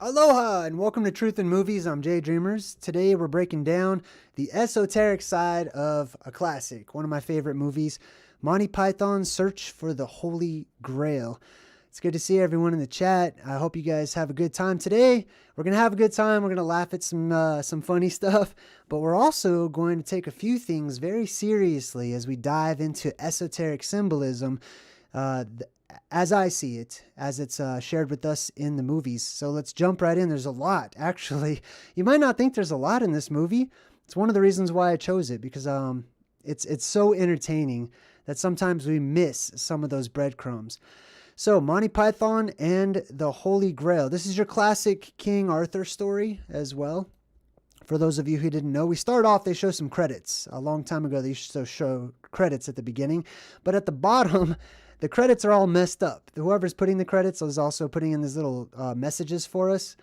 Aloha and welcome to Truth in Movies. I'm JayDreamerZ. Today we're breaking down the esoteric side of a classic, one of my favorite movies, Monty Python's Search for the Holy Grail. It's good to see everyone in the chat. I hope you guys have a good time today. We're going to have a good time. We're going to laugh at some funny stuff, but we're also going to take a few things very seriously as we dive into esoteric symbolism, as I see it, as it's shared with us in the movies. So let's jump right in. There's a lot, actually. You might not think there's a lot in this movie. It's one of the reasons why I chose it, because it's so entertaining that sometimes we miss some of those breadcrumbs. So Monty Python and the Holy Grail. This is your classic King Arthur story as well. For those of you who didn't know, we start off, they show some credits. A long time ago, they used to show credits at the beginning. But at the bottom, the credits are all messed up. Whoever's putting the credits is also putting in these little messages for us.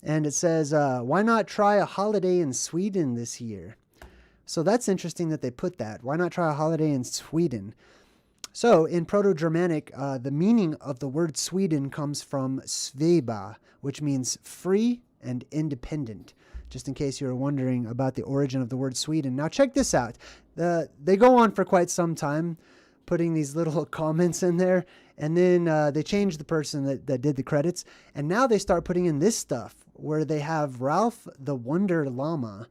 And it says, why not try a holiday in Sweden this year? So that's interesting that they put that. Why not try a holiday in Sweden? So in Proto-Germanic, the meaning of the word Sweden comes from sveba, which means free and independent. Just in case you were wondering about the origin of the word Sweden. Now check this out. They go on for quite some time, putting these little comments in there, and then they change the person that did the credits, and now they start putting in this stuff where they have Ralph the Wonder Llama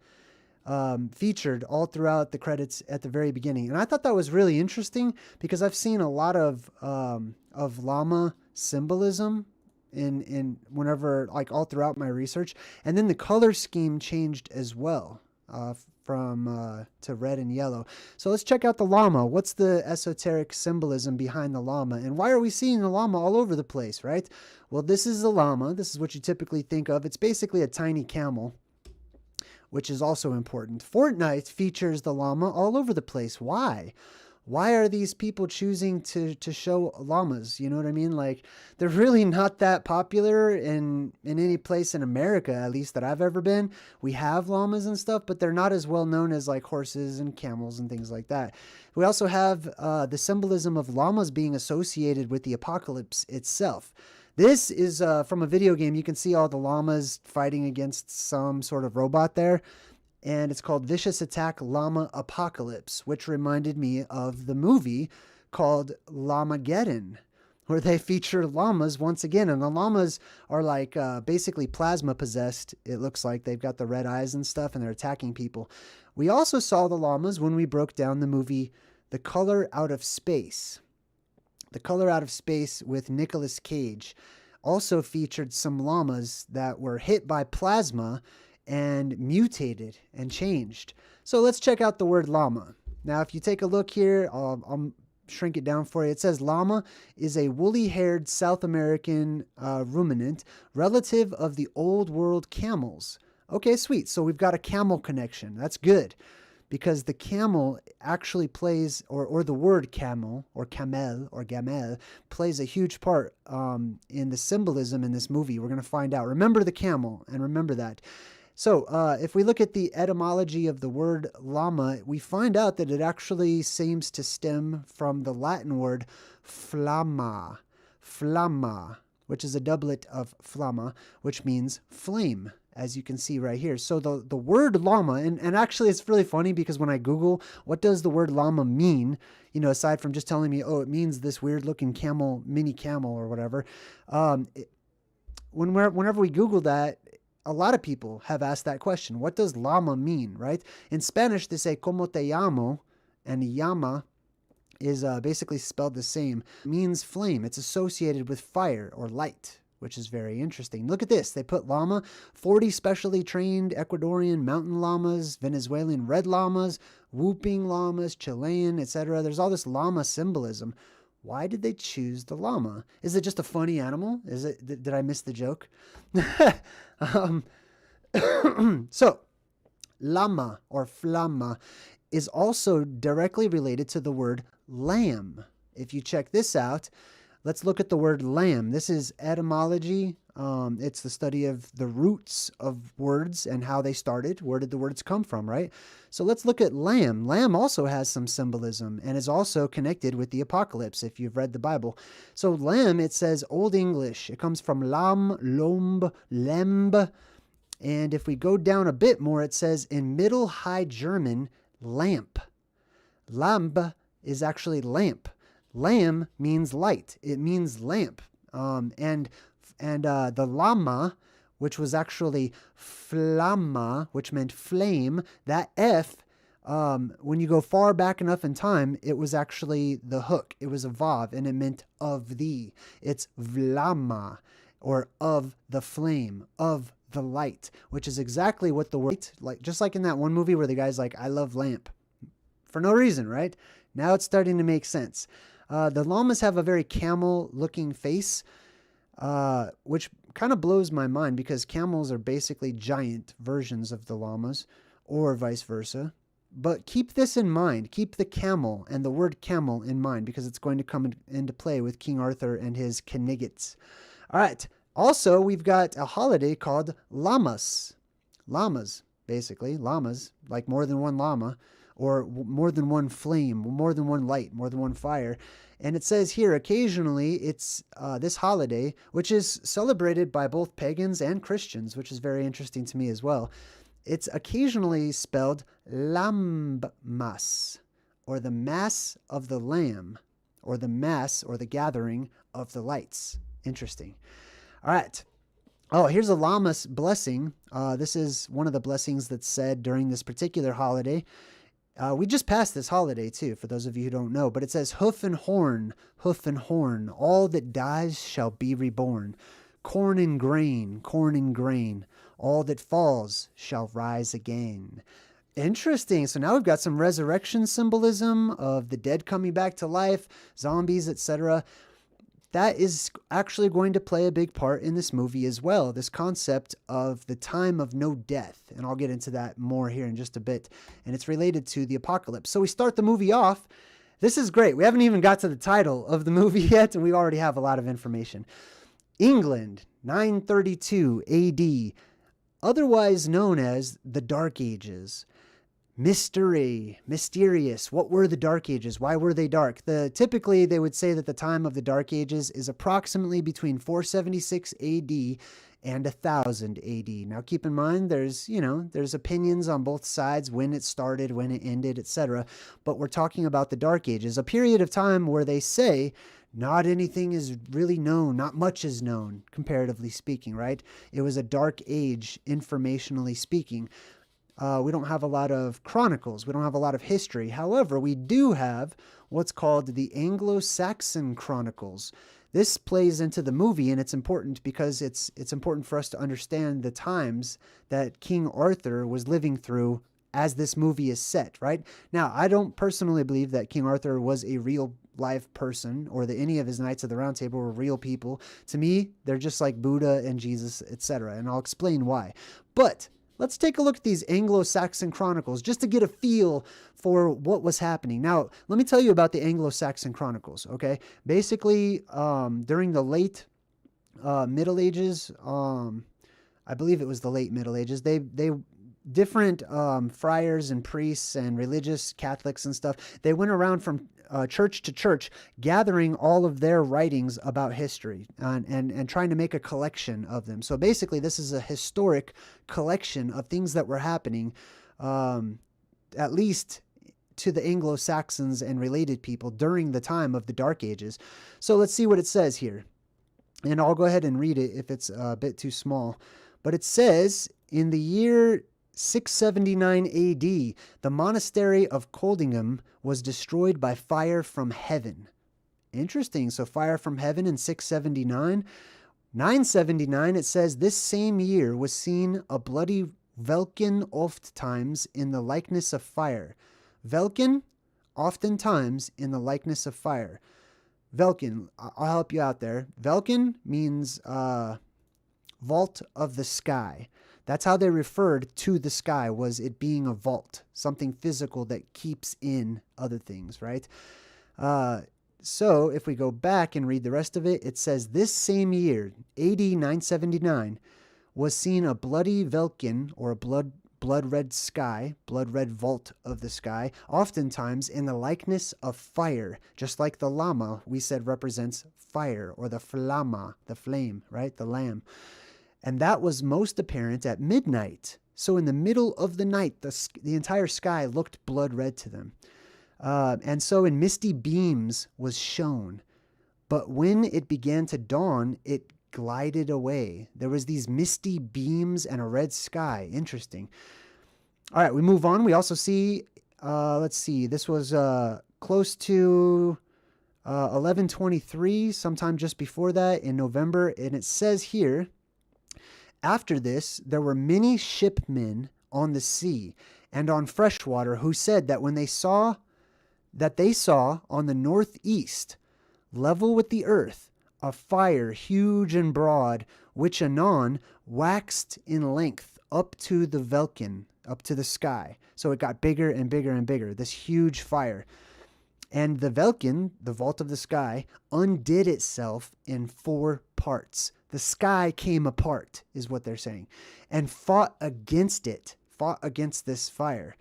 featured all throughout the credits at the very beginning. And I thought that was really interesting because I've seen a lot of llama symbolism in whenever, like, all throughout my research. And then the color scheme changed as well from to red and yellow. So let's check out the llama. What's the esoteric symbolism behind the llama? And why are we seeing the llama all over the place, right? Well, this is the llama. This is what you typically think of. It's basically a tiny camel, which is also important. Fortnite features the llama all over the place. Why? Why are these people choosing to show llamas? You know what I mean? Like, they're really not that popular in any place in America, at least that I've ever been. We have llamas and stuff, but they're not as well known as like horses and camels and things like that. We also have the symbolism of llamas being associated with the apocalypse itself. This is from a video game. You can see all the llamas fighting against some sort of robot there. And it's called Vicious Attack Llama Apocalypse, which reminded me of the movie called Llamageddon, where they feature llamas once again. And the llamas are like basically plasma possessed. It looks like they've got the red eyes and stuff, and they're attacking people. We also saw the llamas when we broke down the movie The Color Out of Space. The Color Out of Space with Nicolas Cage also featured some llamas that were hit by plasma and mutated and changed. So let's check out the word llama. Now, if you take a look here, I'll shrink it down for you. It says llama is a woolly-haired South American ruminant, relative of the old world camels. Okay, sweet. So we've got a camel connection. That's good, because the camel actually plays, or the word camel, or camel, or gamel, plays a huge part in the symbolism in this movie. We're going to find out. Remember the camel, and remember that. So if we look at the etymology of the word llama, we find out that it actually seems to stem from the Latin word flamma, which is a doublet of flamma, which means flame, as you can see right here. So the word llama, and actually it's really funny because when I Google, what does the word llama mean, you know, aside from just telling me, oh, it means this weird looking camel, mini camel or whatever. Whenever we Google that, a lot of people have asked that question. What does llama mean, right? In Spanish, they say como te llamo, and llama is basically spelled the same. It means flame. It's associated with fire or light, which is very interesting. Look at this. They put llama, 40 specially trained Ecuadorian mountain llamas, Venezuelan red llamas, whooping llamas, Chilean, etc. There's all this llama symbolism. Why did they choose the llama? Is it just a funny animal? Is it? Did I miss the joke? So, llama or flamma is also directly related to the word lamb. If you check this out, let's look at the word lamb. This is etymology. It's the study of the roots of words and how they started. Where did the words come from, right? So let's look at lamb. Lamb also has some symbolism and is also connected with the apocalypse if you've read the Bible. So lamb, it says Old English. It comes from lam, lomb, lemb. And if we go down a bit more, it says in Middle High German, lamp. Lamb is actually lamp. Lamb means light. It means lamp. And the lama, which was actually flamma, which meant flame, that F, when you go far back enough in time, it was actually the hook. It was a vav, and it meant of thee. It's vlamma, or of the flame, of the light, which is exactly what the word, like just like in that one movie where the guy's like, I love lamp, for no reason, right? Now it's starting to make sense. The llamas have a very camel-looking face, which kind of blows my mind because camels are basically giant versions of the llamas, or vice versa. But keep this in mind. Keep the camel and the word camel in mind because it's going to come into play with King Arthur and his Kniggets. All right. Also, we've got a holiday called Lammas. Llamas, basically. Llamas, like more than one llama, or more than one flame, more than one light, more than one fire. And it says here, occasionally, it's this holiday, which is celebrated by both pagans and Christians, which is very interesting to me as well. It's occasionally spelled Lambmas, or the Mass of the Lamb, or the Mass, or the gathering of the lights. Interesting. All right. Oh, here's a llamas blessing. This is one of the blessings that's said during this particular holiday. We just passed this holiday too, for those of you who don't know, but it says hoof and horn, all that dies shall be reborn. Corn and grain, all that falls shall rise again. Interesting. So now we've got some resurrection symbolism of the dead coming back to life, zombies, etc. That is actually going to play a big part in this movie as well, this concept of the time of no death. And I'll get into that more here in just a bit. And it's related to the apocalypse. So we start the movie off. This is great. We haven't even got to the title of the movie yet, and we already have a lot of information. England, 932 AD, otherwise known as the Dark Ages. Mystery, mysterious. What were the Dark Ages? Why were they dark? Typically, they would say that the time of the Dark Ages is approximately between 476 AD and 1000 AD. Now, keep in mind, there's opinions on both sides, when it started, when it ended, etc. But we're talking about the Dark Ages, a period of time where they say not anything is really known, not much is known, comparatively speaking, right? It was a dark age, informationally speaking. We don't have a lot of chronicles. We don't have a lot of history. However, we do have what's called the Anglo-Saxon Chronicles. This plays into the movie, and it's important because it's important for us to understand the times that King Arthur was living through as this movie is set, right? Now, I don't personally believe that King Arthur was a real live person or that any of his Knights of the Round Table were real people. To me, they're just like Buddha and Jesus, etc., and I'll explain why. But let's take a look at these Anglo-Saxon Chronicles just to get a feel for what was happening. Now, let me tell you about the Anglo-Saxon Chronicles, okay? Basically, during the late Middle Ages, I believe it was the late Middle Ages, they different friars and priests and religious Catholics and stuff, they went around from church to church, gathering all of their writings about history and trying to make a collection of them. So basically, this is a historic collection of things that were happening, at least to the Anglo-Saxons and related people during the time of the Dark Ages. So let's see what it says here. And I'll go ahead and read it if it's a bit too small. But it says, in the year 679 AD, the monastery of Coldingham was destroyed by fire from heaven. Interesting. So fire from heaven in 679. 979, it says, this same year was seen a bloody Velkin ofttimes in the likeness of fire. Velkin, oftentimes in the likeness of fire. Velkin, I'll help you out there. Velkin means vault of the sky. That's how they referred to the sky, was it being a vault, something physical that keeps in other things, right? So if we go back and read the rest of it, it says this same year, AD 979, was seen a bloody Velkin, or a blood red sky, blood red vault of the sky, oftentimes in the likeness of fire, just like the llama we said represents fire, or the flamma, the flame, right? The lamb. And that was most apparent at midnight. So in the middle of the night, the entire sky looked blood red to them. And so in misty beams was shown. But when it began to dawn, it glided away. There was these misty beams and a red sky. Interesting. All right, we move on. We also see, let's see, this was close to 1123, sometime just before that in November. And it says here, after this, there were many shipmen on the sea and on fresh water who said that when they saw on the northeast, level with the earth, a fire huge and broad, which anon waxed in length up to the Velkin, up to the sky. So it got bigger and bigger and bigger, this huge fire. And the Velkin, the vault of the sky, undid itself in 4 parts. The sky came apart, is what they're saying, and fought against this fire,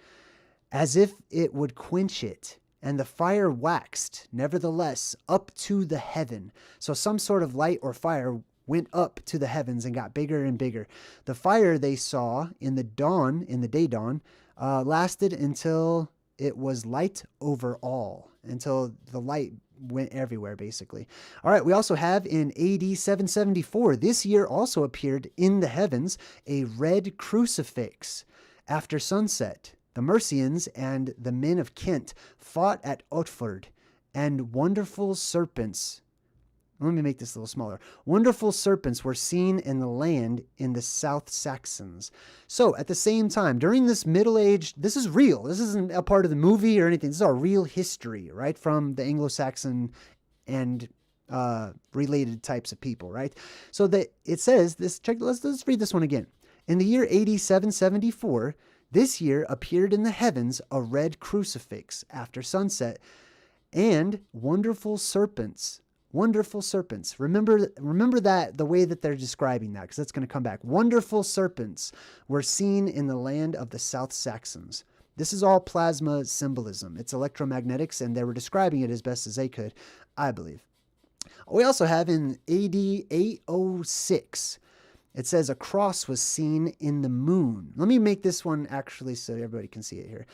as if it would quench it. And the fire waxed, nevertheless, up to the heaven. So some sort of light or fire went up to the heavens and got bigger and bigger. The fire they saw in the day dawn, lasted until it was light over all, until the light went everywhere, basically. All right, we also have in AD 774, this year also appeared in the heavens a red crucifix after sunset. The Mercians and the men of Kent fought at Otford, and wonderful serpents. Let me make this a little smaller. Wonderful serpents were seen in the land in the South Saxons. So at the same time, during this Middle Age, this is real. This isn't a part of the movie or anything. This is our real history, right? From the Anglo-Saxon and related types of people, right? So that it says this. Let's read this one again. In the year AD 774. This year appeared in the heavens a red crucifix after sunset, and wonderful serpents. Wonderful serpents. Remember that, the way that they're describing that, because that's going to come back. Wonderful serpents were seen in the land of the South Saxons. This is all plasma symbolism. It's electromagnetics, and they were describing it as best as they could, I believe. We also have in AD 806, it says a cross was seen in the moon. Let me make this one actually so everybody can see it here.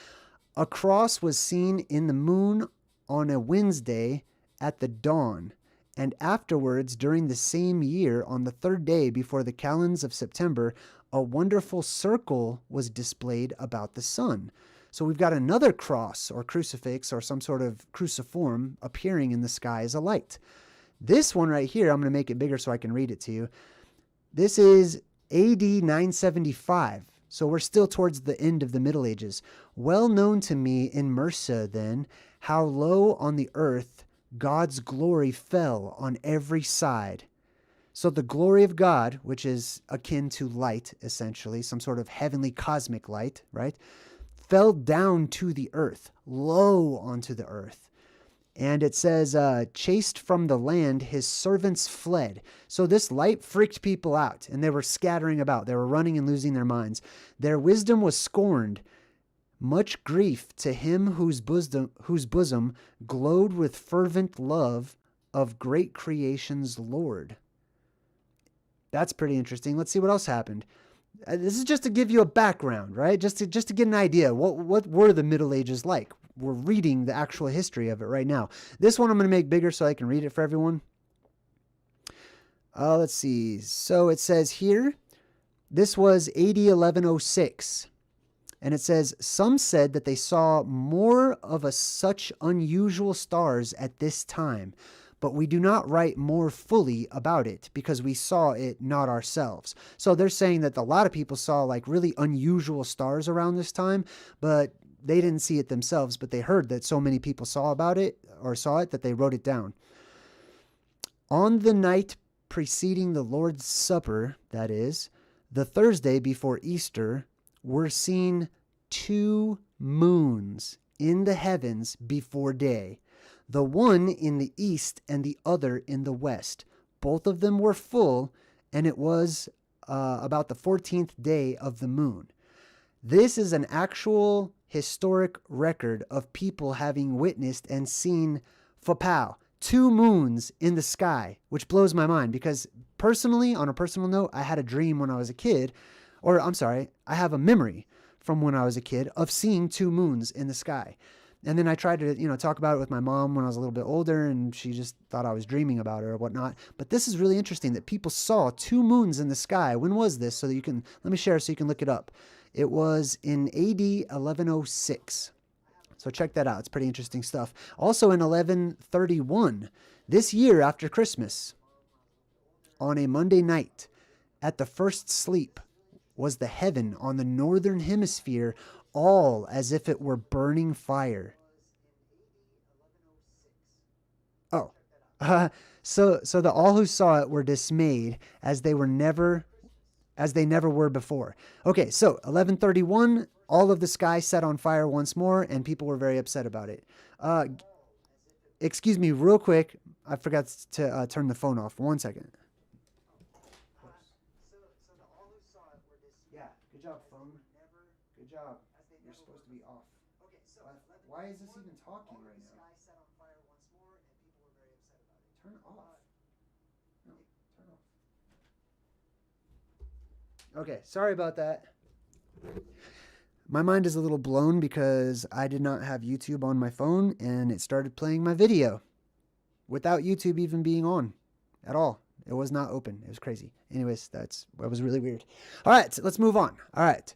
A cross was seen in the moon on a Wednesday at the dawn, and afterwards during the same year on the 3rd day before the calends of September, a wonderful circle was displayed about the sun. So we've got another cross or crucifix or some sort of cruciform appearing in the sky as a light. This one right here, I'm going to make it bigger so I can read it to you. This is AD 975, so we're still towards the end of the Middle Ages. Well known to me in Mercia, then, how low on the earth God's glory fell on every side. So the glory of God, which is akin to light, essentially, some sort of heavenly cosmic light, right, fell down to the earth, low onto the earth. And it says, chased from the land, his servants fled. So this light freaked people out, and they were scattering about. They were running and losing their minds. Their wisdom was scorned. Much grief to him whose bosom glowed with fervent love of great creation's Lord. That's pretty interesting. Let's see what else happened. This is just to give you a background, right? Just to get an idea. What were the Middle Ages like? We're reading the actual history of it right now. This one I'm going to make bigger so I can read it for everyone. Let's see. So it says here, this was AD 1106. And it says, some said that they saw more of such unusual stars at this time, but we do not write more fully about it because we saw it not ourselves. So they're saying that a lot of people saw like really unusual stars around this time, but they didn't see it themselves, but they heard that so many people saw it that they wrote it down. On the night preceding the Lord's Supper, that is, the Thursday before Easter, were seen 2 moons in the heavens before day. the one in the east and the other in the west. Both of them were full, and it was about the 14th day of the moon. This is an actual historic record of people having witnessed and seen Fopow, 2 moons in the sky, which blows my mind because personally, on a personal note, I had a dream when I was a kid, or I'm sorry, I have a memory from when I was a kid of seeing 2 moons in the sky. And then I tried to, talk about it with my mom when I was a little bit older, and she just thought I was dreaming about it or whatnot. But this is really interesting that people saw 2 moons in the sky. When was this? So that let me share so you can look it up. It was in AD 1106. So check that out. It's pretty interesting stuff. Also in 1131, this year after Christmas, on a Monday night, at the first sleep, was the heaven on the northern hemisphere, all as if it were burning fire. Oh, so the all who saw it were dismayed as they never were before. Okay, so 1131, all of the sky set on fire once more, and people were very upset about it. Excuse me, real quick. I forgot to turn the phone off. 1 second. Yeah, good job, phone. Good job. You're supposed to be off. Why is this even talking right now? Turn off. No, turn off. Okay, sorry about that. My mind is a little blown because I did not have YouTube on my phone and it started playing my video without YouTube even being on at all. It was not open. It was crazy. Anyways, that was really weird. All right, so let's move on. All right.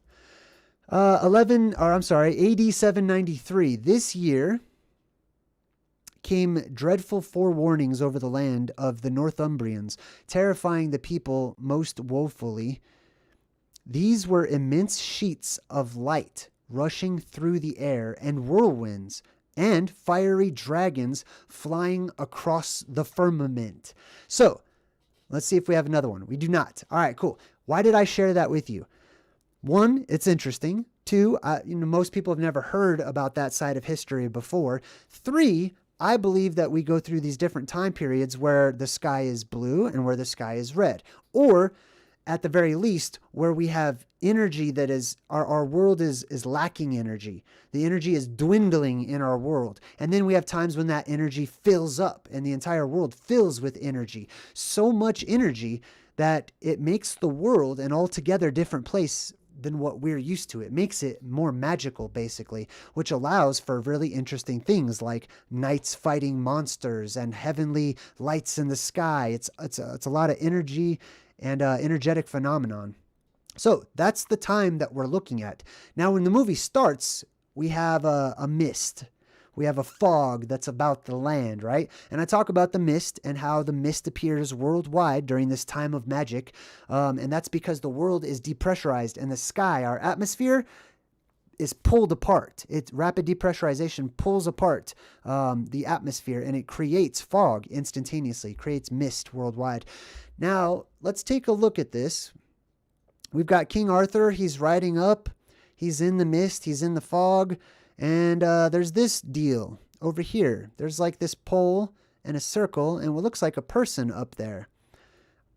AD 793. This year came dreadful forewarnings over the land of the Northumbrians, terrifying the people most woefully. These were immense sheets of light rushing through the air, and whirlwinds, and fiery dragons flying across the firmament. So, let's see if we have another one. We do not. All right, cool. Why did I share that with you? 1, it's interesting. 2, most people have never heard about that side of history before. 3, I believe that we go through these different time periods where the sky is blue and where the sky is red. Or, at the very least, where we have energy that is, our world is lacking energy. The energy is dwindling in our world. And then we have times when that energy fills up and the entire world fills with energy. So much energy that it makes the world an altogether different place than what we're used to. It makes it more magical, basically, which allows for really interesting things like knights fighting monsters and heavenly lights in the sky. It's a lot of energy and energetic phenomenon. So that's the time that we're looking at. Now, when the movie starts, we have a mist. We have a fog that's about the land, right? And I talk about the mist and how the mist appears worldwide during this time of magic. And that's because the world is depressurized and the sky, our atmosphere, is pulled apart. Rapid depressurization pulls apart the atmosphere and it creates fog instantaneously, creates mist worldwide. Now, let's take a look at this. We've got King Arthur. He's riding up. He's in the mist. He's in the fog. And there's this deal over here. There's like this pole and a circle and what looks like a person up there.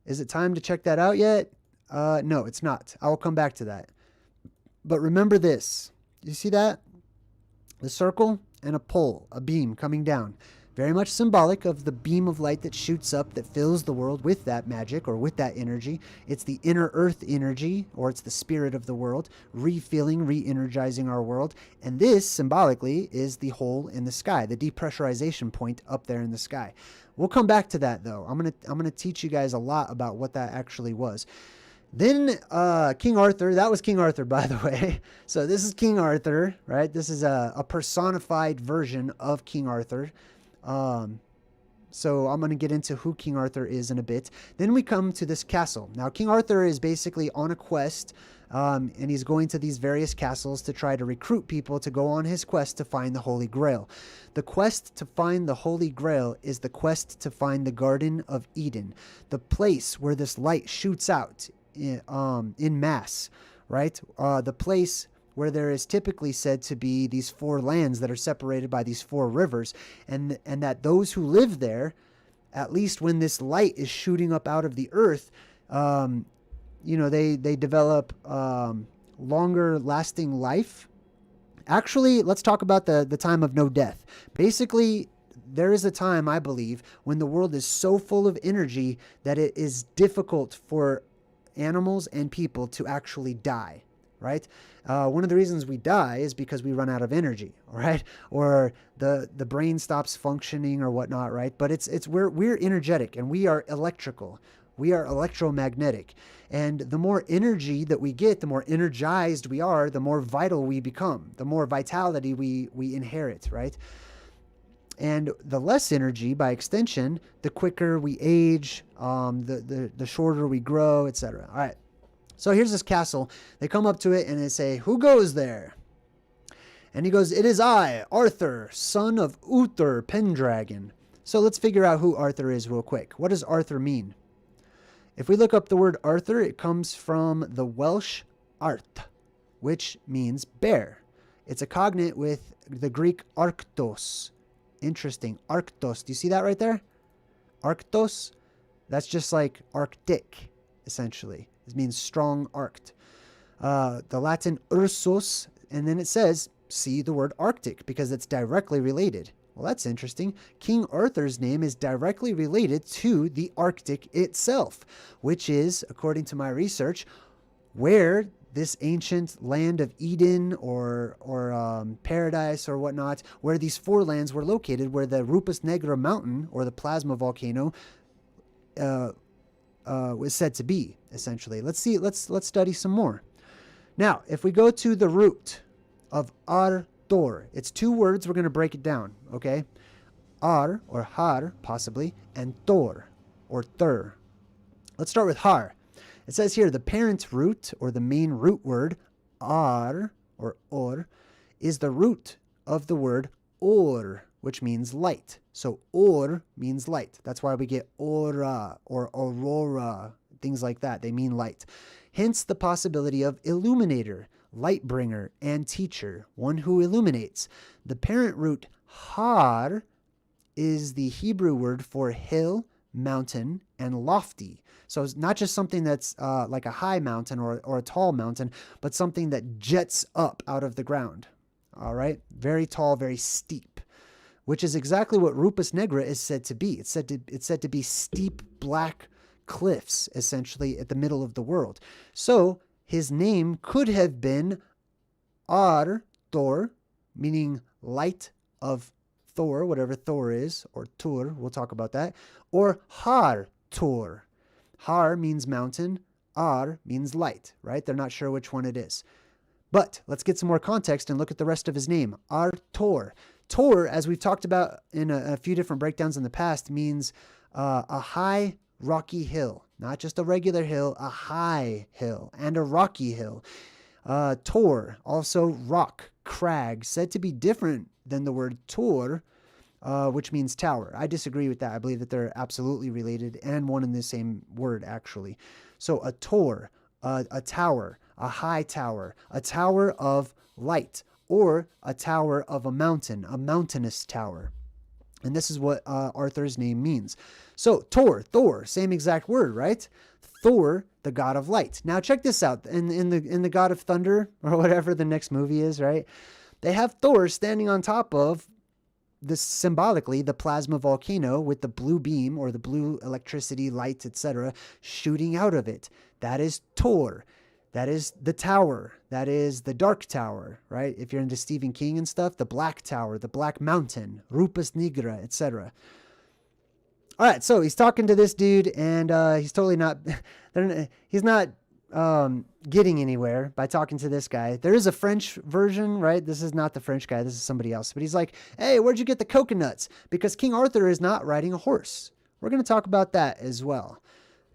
Is it time to check that out yet? No, it's not. I will come back to that. But remember this. You see that? The circle and a pole, a beam coming down. Very much symbolic of the beam of light that shoots up that fills the world with that magic or with that energy. It's the inner earth energy, or it's the spirit of the world, refilling, re-energizing our world. And this, symbolically, is the hole in the sky, the depressurization point up there in the sky. We'll come back to that, though. I'm gonna teach you guys a lot about what that actually was. Then King Arthur, that was King Arthur, by the way. So this is King Arthur, right? This is a personified version of King Arthur. So I'm going to get into who King Arthur is in a bit. Then we come to this castle. Now, King Arthur is basically on a quest, and he's going to these various castles to try to recruit people to go on his quest to find the Holy Grail. The quest to find the Holy Grail is the quest to find the Garden of Eden, the place where this light shoots out in mass, right? The place where there is typically said to be these 4 lands that are separated by these 4 rivers, and that those who live there, at least when this light is shooting up out of the earth, they develop longer lasting life. Actually, let's talk about the time of no death. Basically, there is a time, I believe, when the world is so full of energy that it is difficult for animals and people to actually die, right? One of the reasons we die is because we run out of energy, right? Or the brain stops functioning or whatnot, right? But we're energetic and we are electrical. We are electromagnetic. And the more energy that we get, the more energized we are, the more vital we become, the more vitality we inherit, right? And the less energy, by extension, the quicker we age, the shorter we grow, etc. All right. So here's this castle. They come up to it and they say, "Who goes there?" And he goes, "It is I, Arthur, son of Uther Pendragon." So let's figure out who Arthur is real quick. What does Arthur mean? If we look up the word Arthur, it comes from the Welsh Arth, which means bear. It's a cognate with the Greek arctos. Interesting. Arctos. Do you see that right there? Arctos. That's just like Arctic, essentially. It means strong arced. The Latin ursus, and then it says, see the word Arctic, because it's directly related. Well, that's interesting. King Arthur's name is directly related to the Arctic itself, which is, according to my research, where this ancient land of Eden or paradise or whatnot, where these 4 lands were located, where the Rupus Negra mountain or the plasma volcano was said to be, essentially. Let's study some more. Now, if we go to the root of Arthur, it's 2 words. We're going to break it down, okay? Ar, or har, possibly, and Thor, or Thur. Let's start with har. It says here, the parent root, or the main root word, ar, or or, is the root of the word or, which means light. So or means light. That's why we get aura, or aurora, things like that. They mean light. Hence the possibility of illuminator, light bringer, and teacher, one who illuminates. The parent root har is the Hebrew word for hill, mountain, and lofty. So it's not just something that's like a high mountain or a tall mountain, but something that jets up out of the ground. All right? Very tall, very steep, which is exactly what Rupus Negra is said to be. It's said to be steep black cliffs, essentially, at the middle of the world. So his name could have been Ar-Thor, meaning light of Thor, whatever Thor is, or Tur, we'll talk about that, or Har-Thor. Har means mountain, Ar means light, right? They're not sure which one it is. But let's get some more context and look at the rest of his name, Ar-Thor. Tor, as we've talked about in a few different breakdowns in the past, means a high rocky hill, not just a regular hill, a high hill and a rocky hill. Tor, also rock, crag, said to be different than the word Tor, which means tower. I disagree with that. I believe that they're absolutely related and one and the same word, actually. So a Tor, a tower, a high tower, a tower of light, or a tower of a mountainous tower. And this is what Arthur's name means. So Thor, same exact word, right? Thor, the god of light. Now check this out. In the God of Thunder, or whatever the next movie is, right? They have Thor standing on top of this, symbolically, the plasma volcano with the blue beam or the blue electricity, light, etc., shooting out of it. That is Thor. That is the tower. That is the Dark Tower, right? If you're into Stephen King and stuff, the Black Tower, the Black Mountain, Rupus Negra, etc. All right, so he's talking to this dude, and he's totally not, he's not getting anywhere by talking to this guy. There is a French version, right? This is not the French guy. This is somebody else. But he's like, hey, where'd you get the coconuts? Because King Arthur is not riding a horse. We're going to talk about that as well.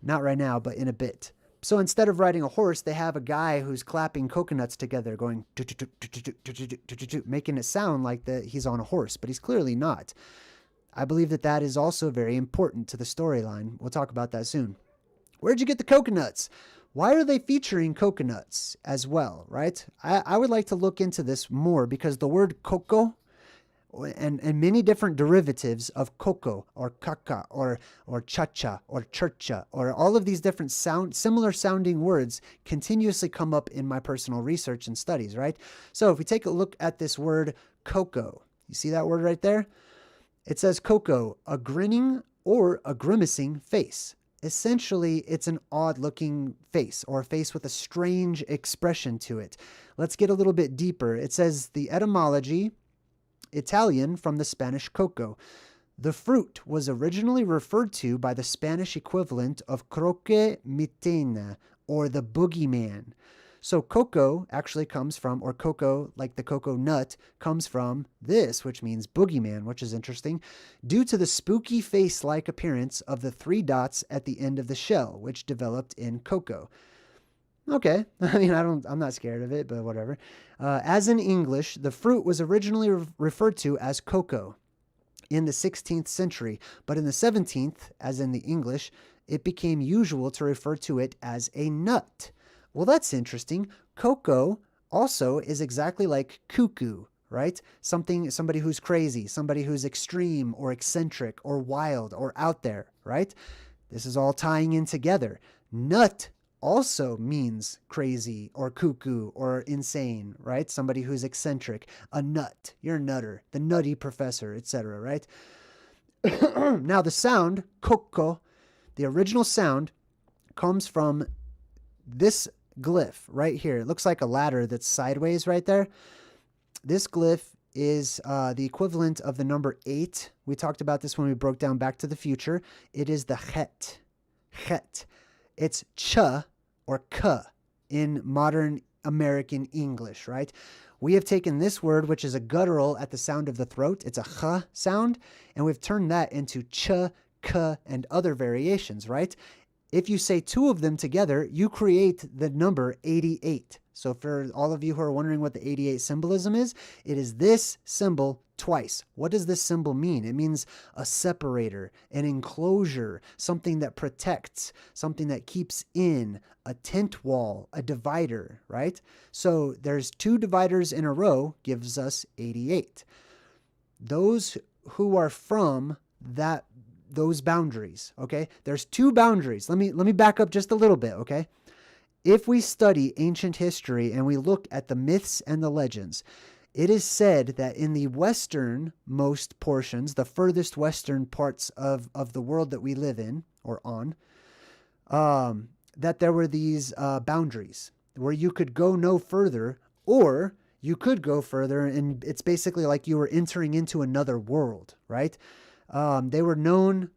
Not right now, but in a bit. So instead of riding a horse, they have a guy who's clapping coconuts together, going, making it sound like that he's on a horse, but he's clearly not. I believe that that is also very important to the storyline. We'll talk about that soon. Where'd you get the coconuts? Why are they featuring coconuts as well, right? I would like to look into this more because the word cocoa and many different derivatives of cocoa or caca or chacha or churcha or all of these different similar sounding words continuously come up in my personal research and studies, right? So if we take a look at this word cocoa, you see that word right there? It says cocoa, a grinning or a grimacing face. Essentially, it's an odd-looking face or a face with a strange expression to it. Let's get a little bit deeper. It says the etymology, Italian from the Spanish coco. The fruit was originally referred to by the Spanish equivalent of croque mitena, or the boogeyman. So cocoa actually comes from, or cocoa, like the cocoa nut, comes from this, which means boogeyman, which is interesting, due to the spooky face-like appearance of the 3 dots at the end of the shell, which developed in cocoa. Okay, I mean, I'm not scared of it, but whatever. As in English, the fruit was originally referred to as cocoa in the 16th century, but in the 17th, as in the English, it became usual to refer to it as a nut. Well, that's interesting. Cocoa also is exactly like cuckoo, right? Somebody who's crazy, somebody who's extreme or eccentric or wild or out there, right? This is all tying in together. Nut also means crazy or cuckoo or insane, right? Somebody who's eccentric, a nut, you're a nutter, the nutty professor, etc., right? Now the sound, coco, the original sound comes from this glyph right here. It looks like a ladder that's sideways right there. This glyph is the equivalent of the number 8. We talked about this when we broke down Back to the Future. It is the chet. Chet. It's ch or k in modern American English, right? We have taken this word, which is a guttural at the sound of the throat. It's a ch sound, and we've turned that into ch, k, and other variations, right? If you say 2 of them together, you create the number 88. So for all of you who are wondering what the 88 symbolism is, it is this symbol twice. What does this symbol mean? It means a separator, an enclosure, something that protects, something that keeps in, a tent wall, a divider, right? So there's 2 dividers in a row gives us 88. Those who are from those boundaries, okay? There's 2 boundaries. Let me back up just a little bit, okay? If we study ancient history and we look at the myths and the legends, it is said that in the westernmost portions, the furthest western parts of the world that we live in or on, that there were these boundaries where you could go no further, or you could go further, and it's basically like you were entering into another world, right? They were known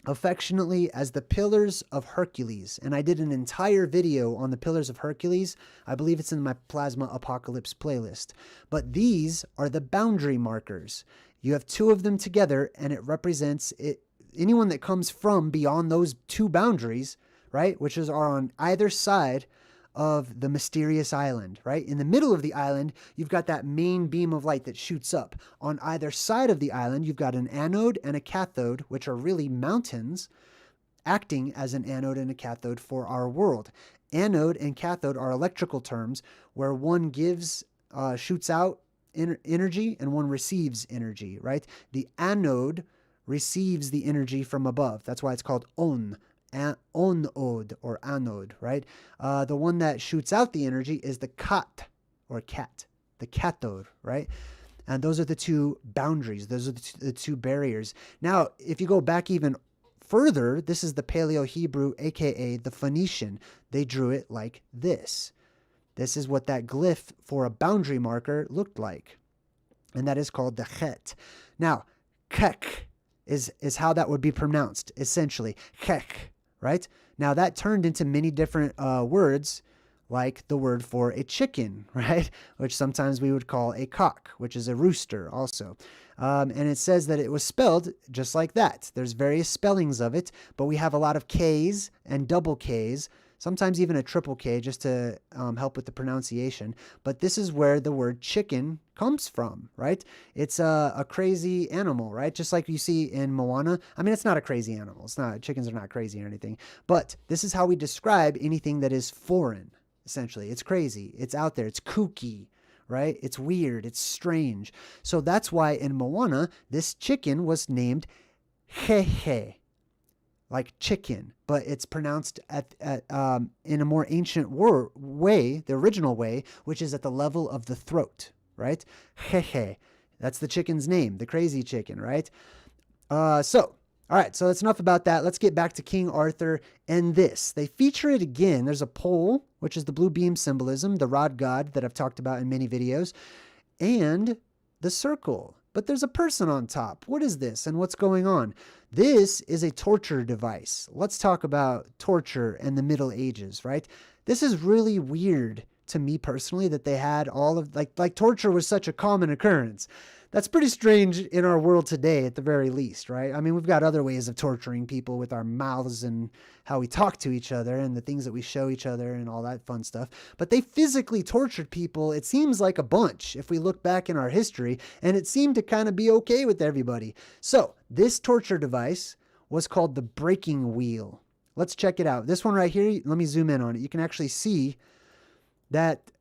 affectionately as the Pillars of Hercules, and I did an entire video on the Pillars of Hercules. I believe it's in my Plasma Apocalypse playlist. But these are the boundary markers. You have 2 of them together, and it represents it. Anyone that comes from beyond those 2 boundaries, right, which are on either side of the mysterious island, right? In the middle of the island, you've got that main beam of light that shoots up. On either side of the island, you've got an anode and a cathode, which are really mountains acting as an anode and a cathode for our world. Anode and cathode are electrical terms where one shoots out energy and one receives energy, right? The anode receives the energy from above. That's why it's called onode or anode, right? The one that shoots out the energy is the the cathode, right? And those are the 2 boundaries. Those are the 2 barriers. Now, if you go back even further, this is the Paleo-Hebrew, aka the Phoenician. They drew it like this. This is what that glyph for a boundary marker looked like. And that is called the chet. Now, kek is how that would be pronounced, essentially. Kek. Right? Now that turned into many different words, like the word for a chicken, right? Which sometimes we would call a cock, which is a rooster also. And it says that it was spelled just like that. There's various spellings of it, but we have a lot of K's and double K's. sometimes even a triple K just to help with the pronunciation. But this is where the word chicken comes from, right? It's a crazy animal, right? Just like you see in Moana. I mean, it's not a crazy animal. It's not, chickens are not crazy or anything, but this is how we describe anything that is foreign, essentially. It's crazy. It's out there. It's kooky, right? It's weird. It's strange. So that's why in Moana, this chicken was named Hehe, like chicken, but it's pronounced in a more ancient way, the original way, which is at the level of the throat, right? Hehe. That's the chicken's name, the crazy chicken, right? All right, so that's enough about that. Let's get back to King Arthur and this. They feature it again. There's a pole, which is the blue beam symbolism, the rod god that I've talked about in many videos, and the circle. But there's a person on top. What is this and what's going on? This is a torture device. Let's talk about torture and the Middle Ages, right? This is really weird to me personally that they had all of, like torture was such a common occurrence. That's pretty strange in our world today at the very least, right? I mean, we've got other ways of torturing people with our mouths and how we talk to each other and the things that we show each other and all that fun stuff. But they physically tortured people, it seems like a bunch if we look back in our history, and it seemed to kind of be okay with everybody. So this torture device was called the breaking wheel. Let's check it out. This one right here, let me zoom in on it. You can actually see that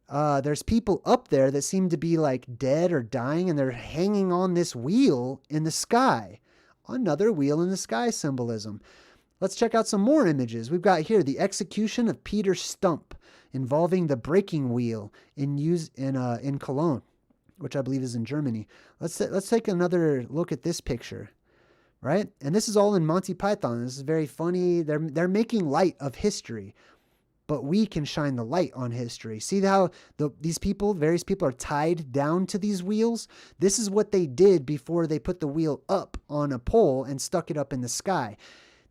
there's people up there that seem to be like dead or dying, and they're hanging on this wheel in the sky. Another wheel in the sky symbolism. Let's check out some more images. We've got here the execution of Peter Stump involving the breaking wheel in Cologne, which I believe is in Germany. Let's take another look at this picture, right? And this is all in Monty Python. This is very funny. They're making light of history, but we can shine the light on history. See how various people are tied down to these wheels? This is what they did before they put the wheel up on a pole and stuck it up in the sky.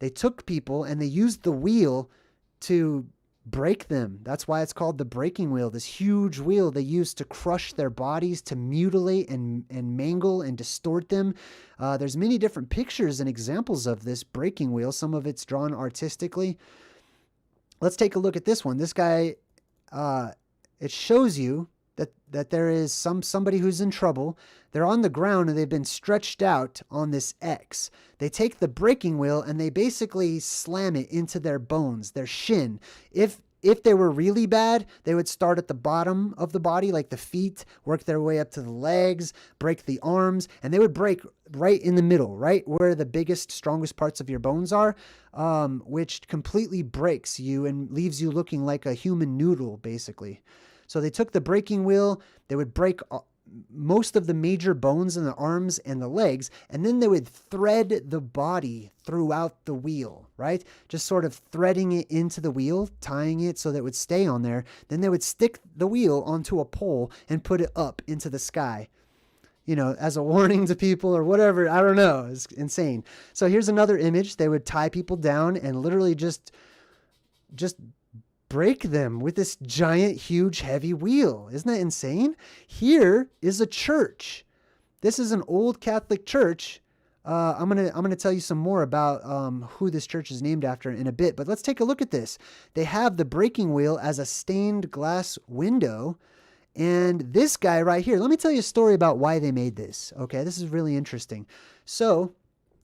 They took people and they used the wheel to break them. That's why it's called the breaking wheel. This huge wheel they used to crush their bodies, to mutilate and mangle and distort them. There's many different pictures and examples of this breaking wheel. Some of it's drawn artistically. Let's take a look at this one. This guy, it shows you that there is somebody who's in trouble. They're on the ground and they've been stretched out on this X. They take the breaking wheel and they basically slam it into their bones, their shin. If they were really bad, they would start at the bottom of the body, like the feet, work their way up to the legs, break the arms, and they would break right in the middle, right where the biggest, strongest parts of your bones are, which completely breaks you and leaves you looking like a human noodle, basically. So they took the breaking wheel, they would break most of the major bones in the arms and the legs, and then they would thread the body throughout the wheel, right? Just sort of threading it into the wheel, tying it so that it would stay on there. Then they would stick the wheel onto a pole and put it up into the sky, you know, as a warning to people or whatever. I don't know. It's insane. So here's another image. They would tie people down and literally just break them with this giant, huge, heavy wheel. Isn't that insane? Here is a church. This is an old Catholic church. I'm gonna tell you some more about who this church is named after in a bit, but let's take a look at this. They have the breaking wheel as a stained glass window, and this guy right here, let me tell you a story about why they made this. Okay, this is really interesting. So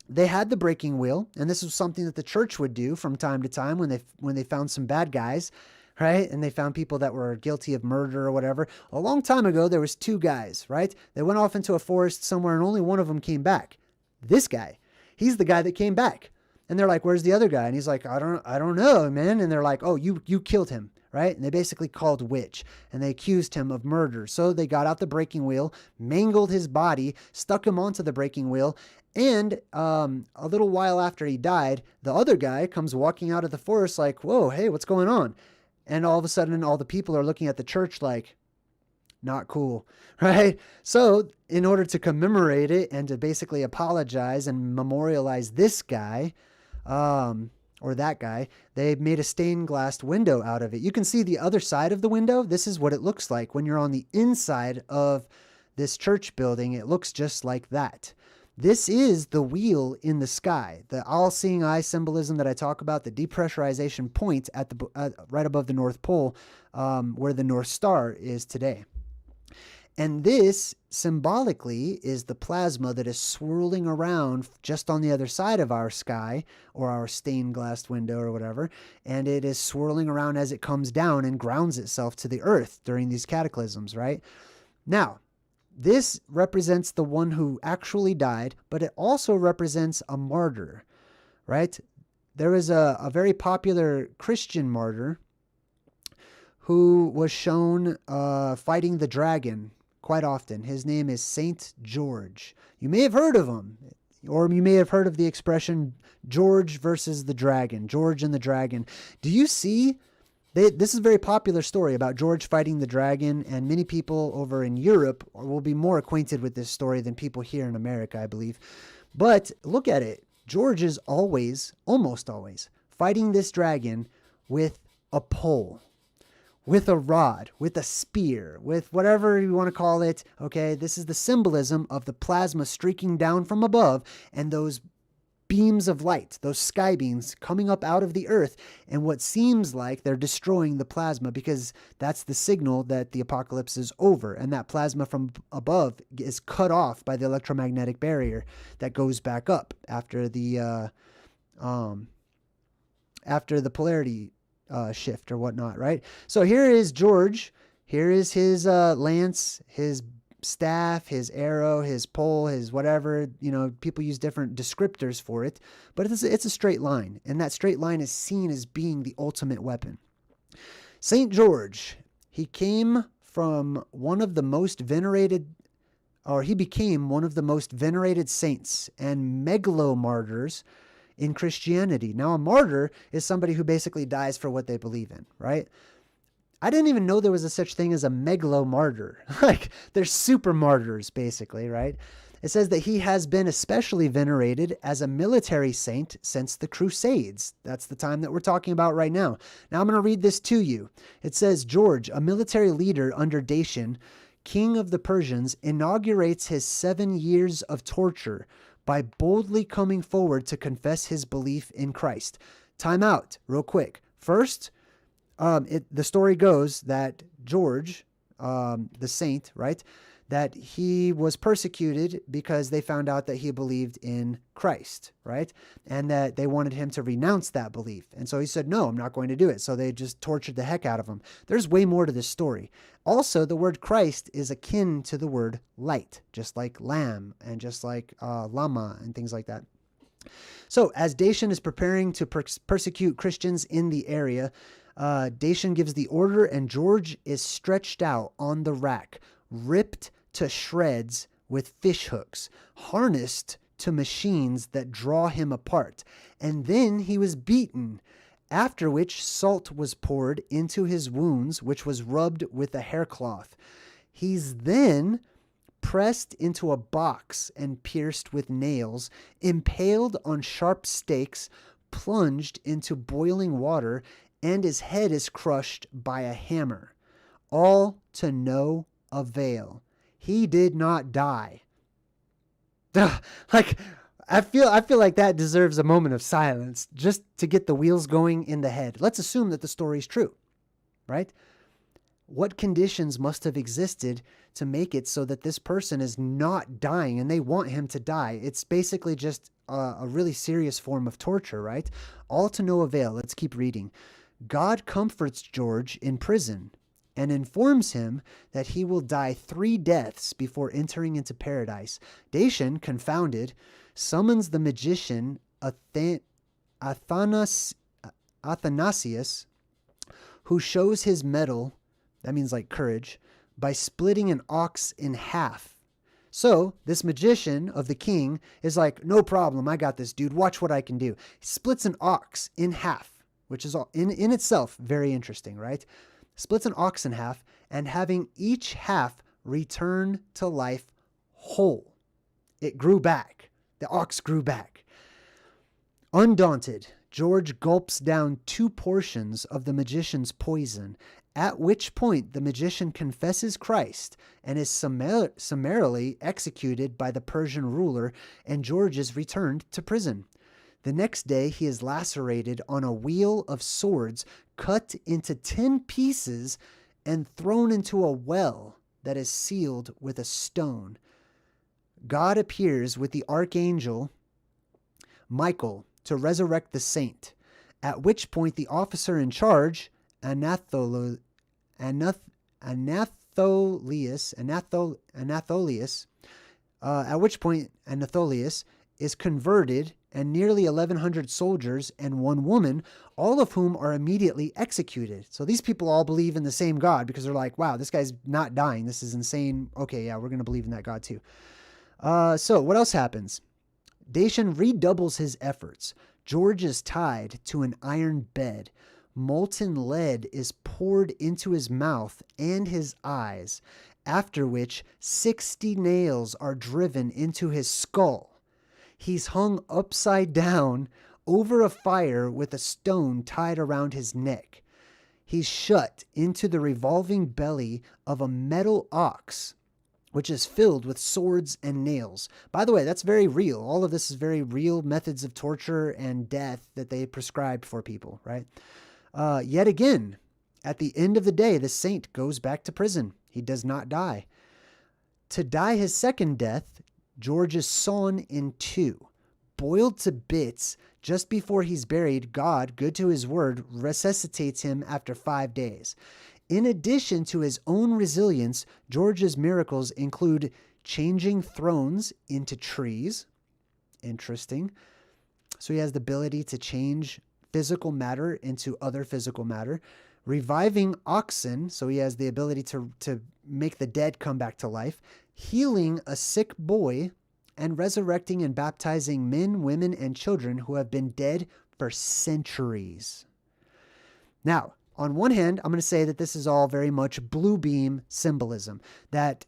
they had the breaking wheel, and this was something that the church would do from time to time when they found some bad guys, right? And they found people that were guilty of murder or whatever. A long time ago, there was two guys, right? They went off into a forest somewhere, and only one of them came back. This guy, he's the guy that came back. And they're like, "Where's the other guy?" And he's like, I don't know, man." And they're like, "Oh, you killed him." Right? And they basically called witch, and they accused him of murder. So they got out the breaking wheel, mangled his body, stuck him onto the breaking wheel, and a little while after he died, the other guy comes walking out of the forest like, "Whoa, hey, what's going on?" And all of a sudden, all the people are looking at the church like, not cool, right? So in order to commemorate it and to basically apologize and memorialize this guy, or that guy, they made a stained glass window out of it. You can see the other side of the window. This is what it looks like when you're on the inside of this church building. It looks just like that. This is the wheel in the sky, the all-seeing eye symbolism that I talk about, the depressurization point at right above the North Pole, where the North Star is today. And this symbolically is the plasma that is swirling around just on the other side of our sky or our stained glass window or whatever. And it is swirling around as it comes down and grounds itself to the earth during these cataclysms, right? Now, this represents the one who actually died, but it also represents a martyr, right? There is a very popular Christian martyr who was shown fighting the dragon quite often. His name is Saint George. You may have heard of him, or you may have heard of the expression George versus the dragon, George and the dragon. Do you see? This is a very popular story about George fighting the dragon, and many people over in Europe will be more acquainted with this story than people here in America, I believe. But look at it. George is always, almost always, fighting this dragon with a pole, with a rod, with a spear, with whatever you want to call it. Okay, this is the symbolism of the plasma streaking down from above and those beams of light, those sky beams coming up out of the earth, and what seems like they're destroying the plasma, because that's the signal that the apocalypse is over, and that plasma from above is cut off by the electromagnetic barrier that goes back up after the polarity shift or whatnot, right? So here is George. Here is his lance, his staff, his arrow, his pole, his whatever. You know, people use different descriptors for it, but it's a straight line, and that straight line is seen as being the ultimate weapon. Saint George, he came from one of the most venerated, or he became one of the most venerated saints and megalomartyrs in Christianity. Now, a martyr is somebody who basically dies for what they believe in, right? I didn't even know there was a such thing as a megalomartyr. Like, they're super martyrs, basically, right? It says that he has been especially venerated as a military saint since the Crusades. That's the time that we're talking about right now. Now, I'm going to read this to you. It says, George, a military leader under Dacian, king of the Persians, inaugurates his 7 years of torture by boldly coming forward to confess his belief in Christ. Time out, real quick. First, the story goes that George, the saint, right, that he was persecuted because they found out that he believed in Christ, right, and that they wanted him to renounce that belief. And so he said, no, I'm not going to do it. So they just tortured the heck out of him. There's way more to this story. Also, the word Christ is akin to the word light, just like lamb and just like lama and things like that. So as Dacian is preparing to persecute Christians in the area, Dacian gives the order, and George is stretched out on the rack, ripped to shreds with fish hooks, harnessed to machines that draw him apart. And then he was beaten, after which salt was poured into his wounds, which was rubbed with a haircloth. He's then pressed into a box and pierced with nails, impaled on sharp stakes, plunged into boiling water, and his head is crushed by a hammer, all to no avail. He did not die. Like, I feel like that deserves a moment of silence just to get the wheels going in the head. Let's assume that the story's true, right? What conditions must have existed to make it so that this person is not dying and they want him to die? It's basically just a really serious form of torture, right? All to no avail. Let's keep reading. God comforts George in prison and informs him that he will die 3 deaths before entering into paradise. Dacian, confounded, summons the magician Athanasius, who shows his mettle, that means like courage, by splitting an ox in half. So this magician of the king is like, no problem, I got this, dude, watch what I can do. He splits an ox in half, which is all in itself very interesting, right? Splits an ox in half, and having each half return to life whole. It grew back. The ox grew back. Undaunted, George gulps down 2 portions of the magician's poison, at which point the magician confesses Christ and is summarily executed by the Persian ruler, and George is returned to prison. The next day, he is lacerated on a wheel of swords, cut into 10 pieces, and thrown into a well that is sealed with a stone. God appears with the archangel Michael to resurrect the saint, at which point the officer in charge, Anatholius, is converted, and nearly 1,100 soldiers and one woman, all of whom are immediately executed. So these people all believe in the same God because they're like, wow, this guy's not dying. This is insane. Okay, yeah, we're going to believe in that God too. So what else happens? Dacian redoubles his efforts. George is tied to an iron bed. Molten lead is poured into his mouth and his eyes, after which 60 nails are driven into his skull. He's hung upside down over a fire with a stone tied around his neck. He's shut into the revolving belly of a metal ox, which is filled with swords and nails. By the way, that's very real. All of this is very real methods of torture and death that they prescribed for people, right? Yet again, at the end of the day, the saint goes back to prison. He does not die. To die his second death, George is sawn in two, boiled to bits. Just before he's buried, God, good to his word, resuscitates him after 5 days. In addition to his own resilience, George's miracles include changing thrones into trees. Interesting. So he has the ability to change physical matter into other physical matter. Reviving oxen, so he has the ability to make the dead come back to life. Healing a sick boy, and resurrecting and baptizing men, women, and children who have been dead for centuries. Now, on one hand, I'm going to say that this is all very much blue beam symbolism, that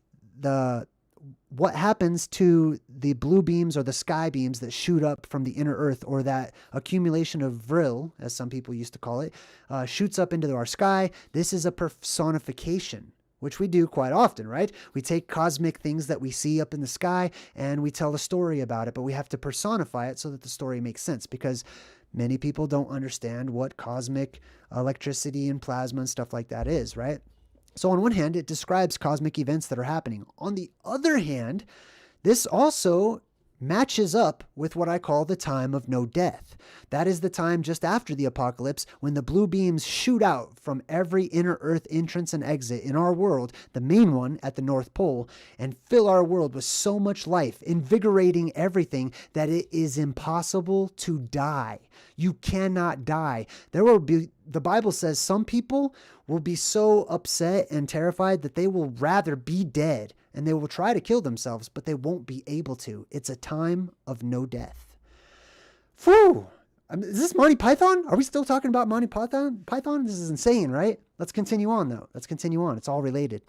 what happens to the blue beams or the sky beams that shoot up from the inner earth, or that accumulation of vril, as some people used to call it, shoots up into our sky. This is a personification, which we do quite often, right? We take cosmic things that we see up in the sky and we tell a story about it, but we have to personify it so that the story makes sense, because many people don't understand what cosmic electricity and plasma and stuff like that is, right? So on one hand, it describes cosmic events that are happening. On the other hand, this also matches up with what I call the time of no death. That is the time just after the apocalypse, when the blue beams shoot out from every inner earth entrance and exit in our world, the main one at the North Pole, and fill our world with so much life, invigorating everything that it is impossible to die. You cannot die. The Bible says some people will be so upset and terrified that they will rather be dead, and they will try to kill themselves, but they won't be able to. It's a time of no death. Phew! Is this Monty Python? Are we still talking about Monty Python? This is insane, right? Let's continue on, though. Let's continue on. It's all related.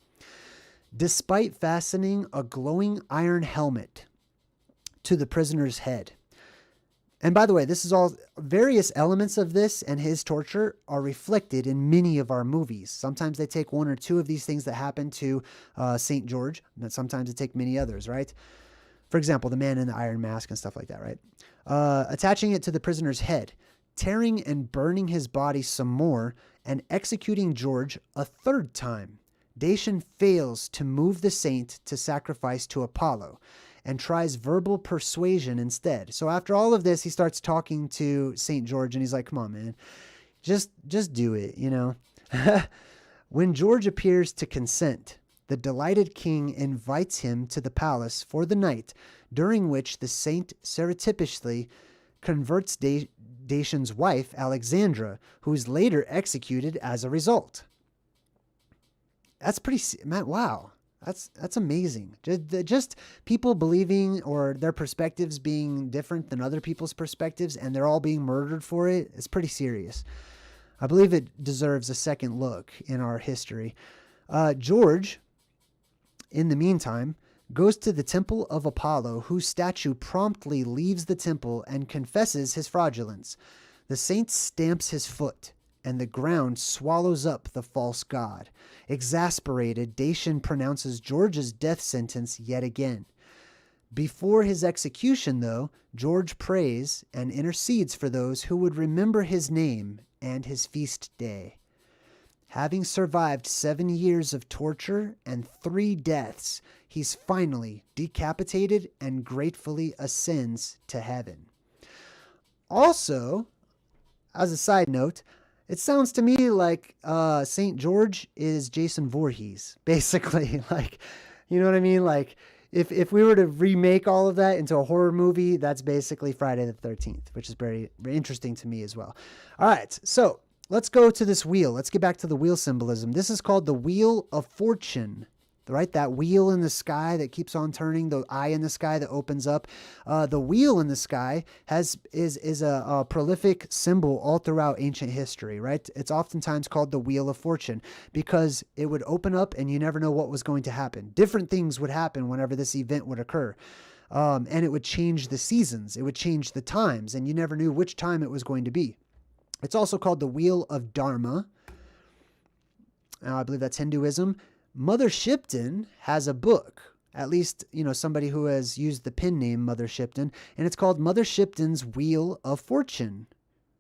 Despite fastening a glowing iron helmet to the prisoner's head. And by the way, this is all, various elements of this and his torture are reflected in many of our movies. Sometimes they take one or two of these things that happen to St. George, and sometimes they take many others, right? For example, the man in the iron mask and stuff like that, right? Attaching it to the prisoner's head, tearing and burning his body some more, and executing George a third time. Dacian fails to move the saint to sacrifice to Apollo, and tries verbal persuasion instead. So after all of this, he starts talking to St. George, and he's like, come on, man, just do it, you know? When George appears to consent, the delighted king invites him to the palace for the night, during which the saint surreptitiously converts Dacian's wife, Alexandra, who is later executed as a result. That's pretty, man, wow. That's amazing. Just people believing, or their perspectives being different than other people's perspectives, and they're all being murdered for it. It's pretty serious. I believe it deserves a second look in our history. George, in the meantime, goes to the temple of Apollo, whose statue promptly leaves the temple and confesses his fraudulence. The saint stamps his foot, and the ground swallows up the false god. Exasperated, Dacian pronounces George's death sentence yet again. Before his execution, though, George prays and intercedes for those who would remember his name and his feast day. Having survived 7 years of torture and 3 deaths, he's finally decapitated and gratefully ascends to heaven. Also, as a side note, it sounds to me like St. George is Jason Voorhees, basically. Like, you know what I mean? Like, if we were to remake all of that into a horror movie, that's basically Friday the 13th, which is very, very interesting to me as well. All right, so let's go to this wheel. Let's get back to the wheel symbolism. This is called the Wheel of Fortune, right? That wheel in the sky that keeps on turning, the eye in the sky that opens up. The wheel in the sky is a prolific symbol all throughout ancient history, right? It's oftentimes called the Wheel of Fortune because it would open up and you never know what was going to happen. Different things would happen whenever this event would occur. And it would change the seasons. It would change the times, and you never knew which time it was going to be. It's also called the Wheel of Dharma. I believe that's Hinduism. Mother Shipton has a book, at least, somebody who has used the pen name Mother Shipton, and it's called Mother Shipton's Wheel of Fortune,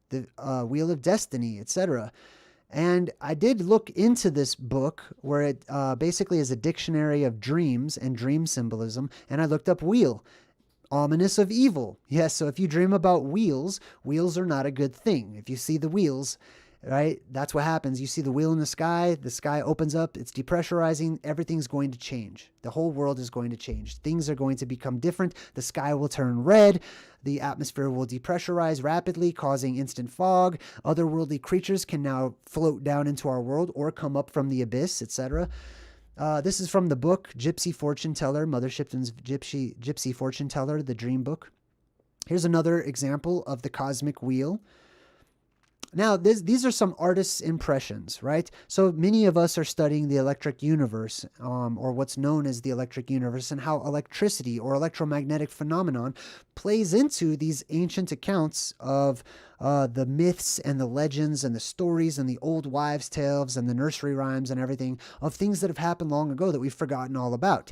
the Wheel of Destiny, etc. And I did look into this book where it basically is a dictionary of dreams and dream symbolism, and I looked up wheel. Ominous of evil. Yes, so if you dream about wheels, wheels are not a good thing. If you see the wheels, right, that's what happens. You see the wheel in the sky opens up, it's depressurizing, everything's going to change. The whole world is going to change. Things are going to become different. The sky will turn red. The atmosphere will depressurize rapidly, causing instant fog. Otherworldly creatures can now float down into our world or come up from the abyss, etc. This is from the book Gypsy Fortune Teller, Mother Shipton's Gypsy Fortune Teller, the Dream Book. Here's another example of the cosmic wheel. Now, these are some artists' impressions, right? So many of us are studying the electric universe, or what's known as the electric universe, and how electricity or electromagnetic phenomenon plays into these ancient accounts of the myths and the legends and the stories and the old wives' tales and the nursery rhymes and everything of things that have happened long ago that we've forgotten all about.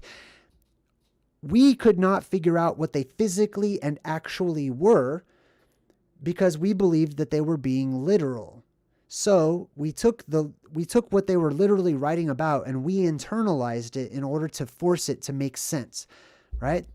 We could not figure out what they physically and actually were, because we believed that they were being literal. So we took what they were literally writing about and we internalized it in order to force it to make sense, right?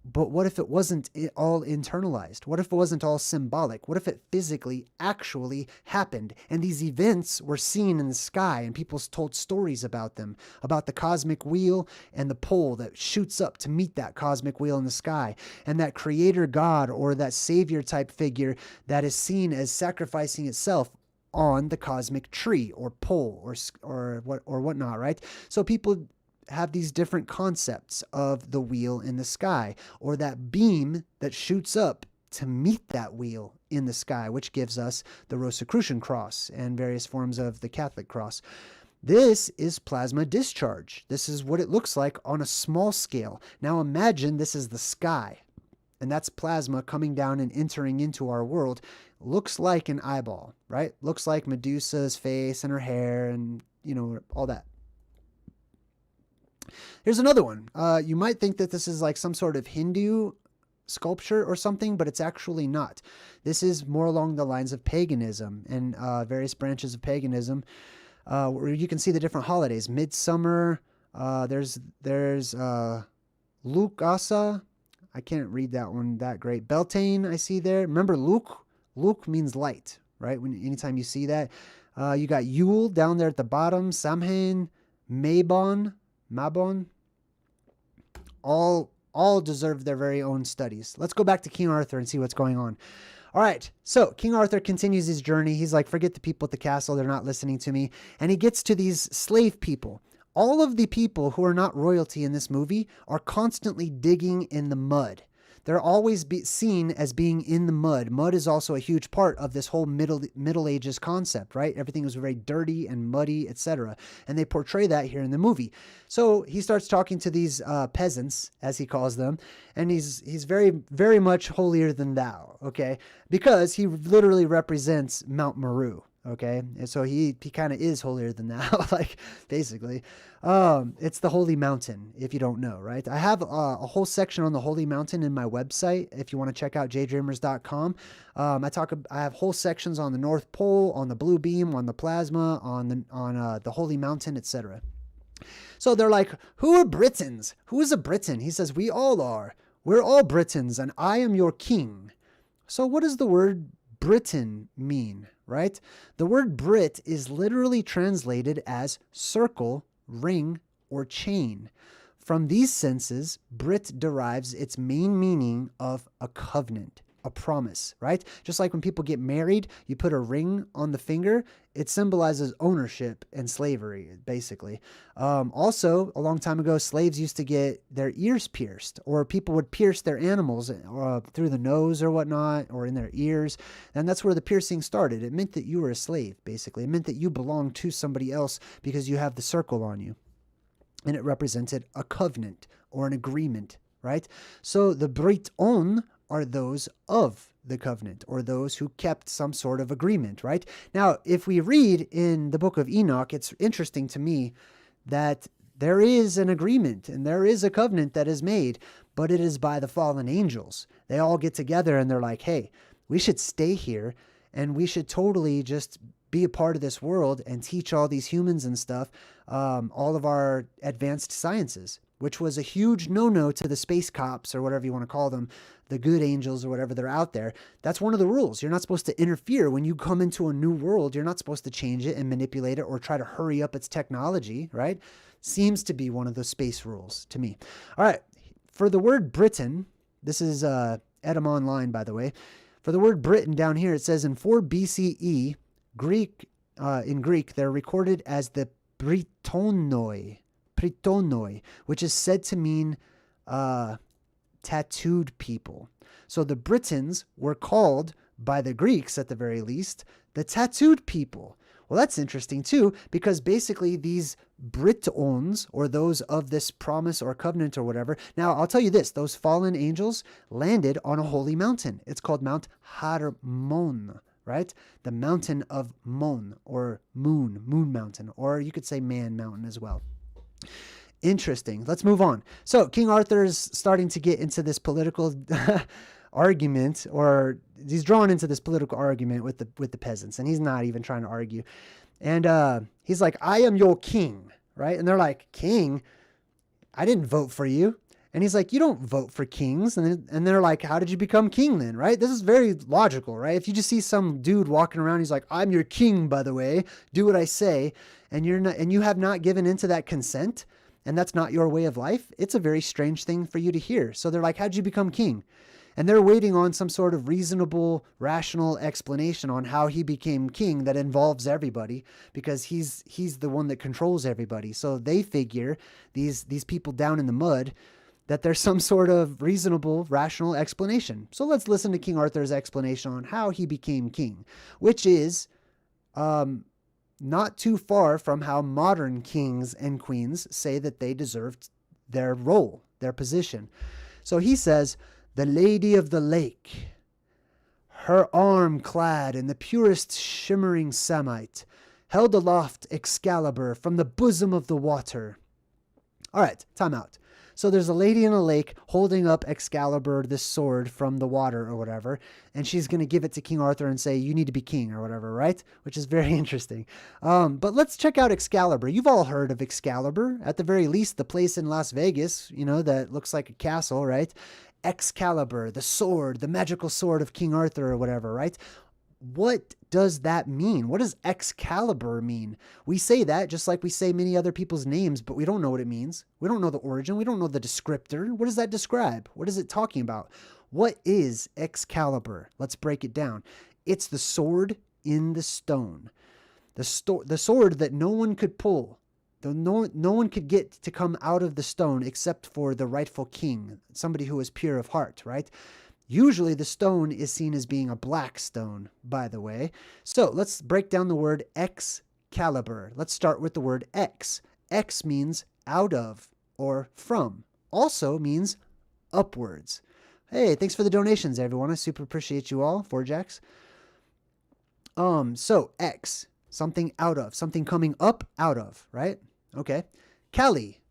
But what if it wasn't all internalized? What if it wasn't all symbolic? What if it physically actually happened and these events were seen in the sky and people told stories about them, about the cosmic wheel and the pole that shoots up to meet that cosmic wheel in the sky, and that creator God or that savior type figure that is seen as sacrificing itself on the cosmic tree or pole or whatnot, right? So people have these different concepts of the wheel in the sky or that beam that shoots up to meet that wheel in the sky, which gives us the Rosicrucian cross and various forms of the Catholic cross. This is plasma discharge. This is what it looks like on a small scale. Now imagine this is the sky, and that's plasma coming down and entering into our world. Looks like an eyeball, right? Looks like Medusa's face and her hair and, all that. Here's another one. You might think that this is like some sort of Hindu sculpture or something, but it's actually not. This is more along the lines of paganism and various branches of paganism, where you can see the different holidays. Midsummer. There's Lukasa. I can't read that one that great. Beltane, I see there. Remember, Luk means light, right? Anytime you see that, you got Yule down there at the bottom. Samhain, Mabon, all deserve their very own studies. Let's go back to King Arthur and see what's going on. All right, so King Arthur continues his journey. He's like, forget the people at the castle. They're not listening to me. And he gets to these slave people. All of the people who are not royalty in this movie are constantly digging in the mud. They're always seen as being in the mud. Mud is also a huge part of this whole Middle Ages concept, right? Everything was very dirty and muddy, etc. And they portray that here in the movie. So he starts talking to these peasants, as he calls them, and he's very, very much holier than thou, okay? Because he literally represents Mount Meru. Okay. And so he kind of is holier than thou, like basically. It's the holy mountain, if you don't know, right? I have a whole section on the holy mountain in my website. If you want to check out JayDreamerZ.com. I have whole sections on the North Pole, on the blue beam, on the plasma, on the holy mountain, etc. So they're like, who are Britons? Who is a Briton? He says, we all are. We're all Britons, and I am your king. So what does the word Briton mean, right? The word Brit is literally translated as circle, ring, or chain. From these senses, Brit derives its main meaning of a covenant, a promise, right? Just like when people get married, you put a ring on the finger, it symbolizes ownership and slavery, basically. Also, a long time ago, slaves used to get their ears pierced, or people would pierce their animals through the nose or whatnot, or in their ears. And that's where the piercing started. It meant that you were a slave, basically. It meant that you belonged to somebody else because you have the circle on you. And it represented a covenant or an agreement, right? So the Briton are those of the covenant, or those who kept some sort of agreement, right? Now, if we read in the book of Enoch, it's interesting to me that there is an agreement and there is a covenant that is made, but it is by the fallen angels. They all get together and they're like, hey, we should stay here and we should totally just be a part of this world and teach all these humans and stuff, all of our advanced sciences, which was a huge no-no to the space cops or whatever you want to call them, the good angels or whatever they're out there. That's one of the rules. You're not supposed to interfere. When you come into a new world, you're not supposed to change it and manipulate it or try to hurry up its technology, right? Seems to be one of the space rules to me. All right. For the word Britain, this is Edom Online, by the way. For the word Britain down here, it says in 4 BCE, in Greek, they're recorded as the Britonoi, which is said to mean tattooed people. So the Britons were called, by the Greeks at the very least, the tattooed people. Well, that's interesting too, because basically these Britons, or those of this promise or covenant or whatever. Now, I'll tell you this, those fallen angels landed on a holy mountain. It's called Mount Harmon, right? The mountain of Mon, or moon mountain, or you could say man mountain as well. Interesting. Let's move on. So King Arthur's starting to get into this political argument, or he's drawn into this political argument with the peasants, and he's not even trying to argue. And he's like, I am your king, right? And they're like, king? I didn't vote for you. And he's like, you don't vote for kings. And they're like, how did you become king then, right? This is very logical, right? If you just see some dude walking around, he's like, I'm your king, by the way, do what I say, and you have not given into that consent, and that's not your way of life, it's a very strange thing for you to hear. So they're like, how'd you become king? And they're waiting on some sort of reasonable, rational explanation on how he became king that involves everybody, because he's the one that controls everybody. So they figure, these people down in the mud, that there's some sort of reasonable, rational explanation. So let's listen to King Arthur's explanation on how he became king, which is not too far from how modern kings and queens say that they deserved their role, their position. So he says, the Lady of the Lake, her arm clad in the purest shimmering samite, held aloft Excalibur from the bosom of the water. All right, time out. So there's a lady in a lake holding up Excalibur, this sword, from the water or whatever, and she's going to give it to King Arthur and say, you need to be king or whatever, right? Which is very interesting. But let's check out Excalibur. You've all heard of Excalibur. At the very least, the place in Las Vegas, that looks like a castle, right? Excalibur, the sword, the magical sword of King Arthur or whatever, right? What does that mean? What does Excalibur mean? We say that just like we say many other people's names, but we don't know what it means. We don't know the origin. We don't know the descriptor. What does that describe? What is it talking about? What is Excalibur? Let's break it down. It's the sword in the stone. The sword that no one could pull. No one could get to come out of the stone except for the rightful king, somebody who is pure of heart, right? Usually the stone is seen as being a black stone, by the way. So let's break down the word Excalibur. Let's start with the word X. X means out of or from. Also means upwards. Hey, thanks for the donations, everyone. I super appreciate you all. 4jacks. So X, something out of, something coming up out of, right? Okay. Kali,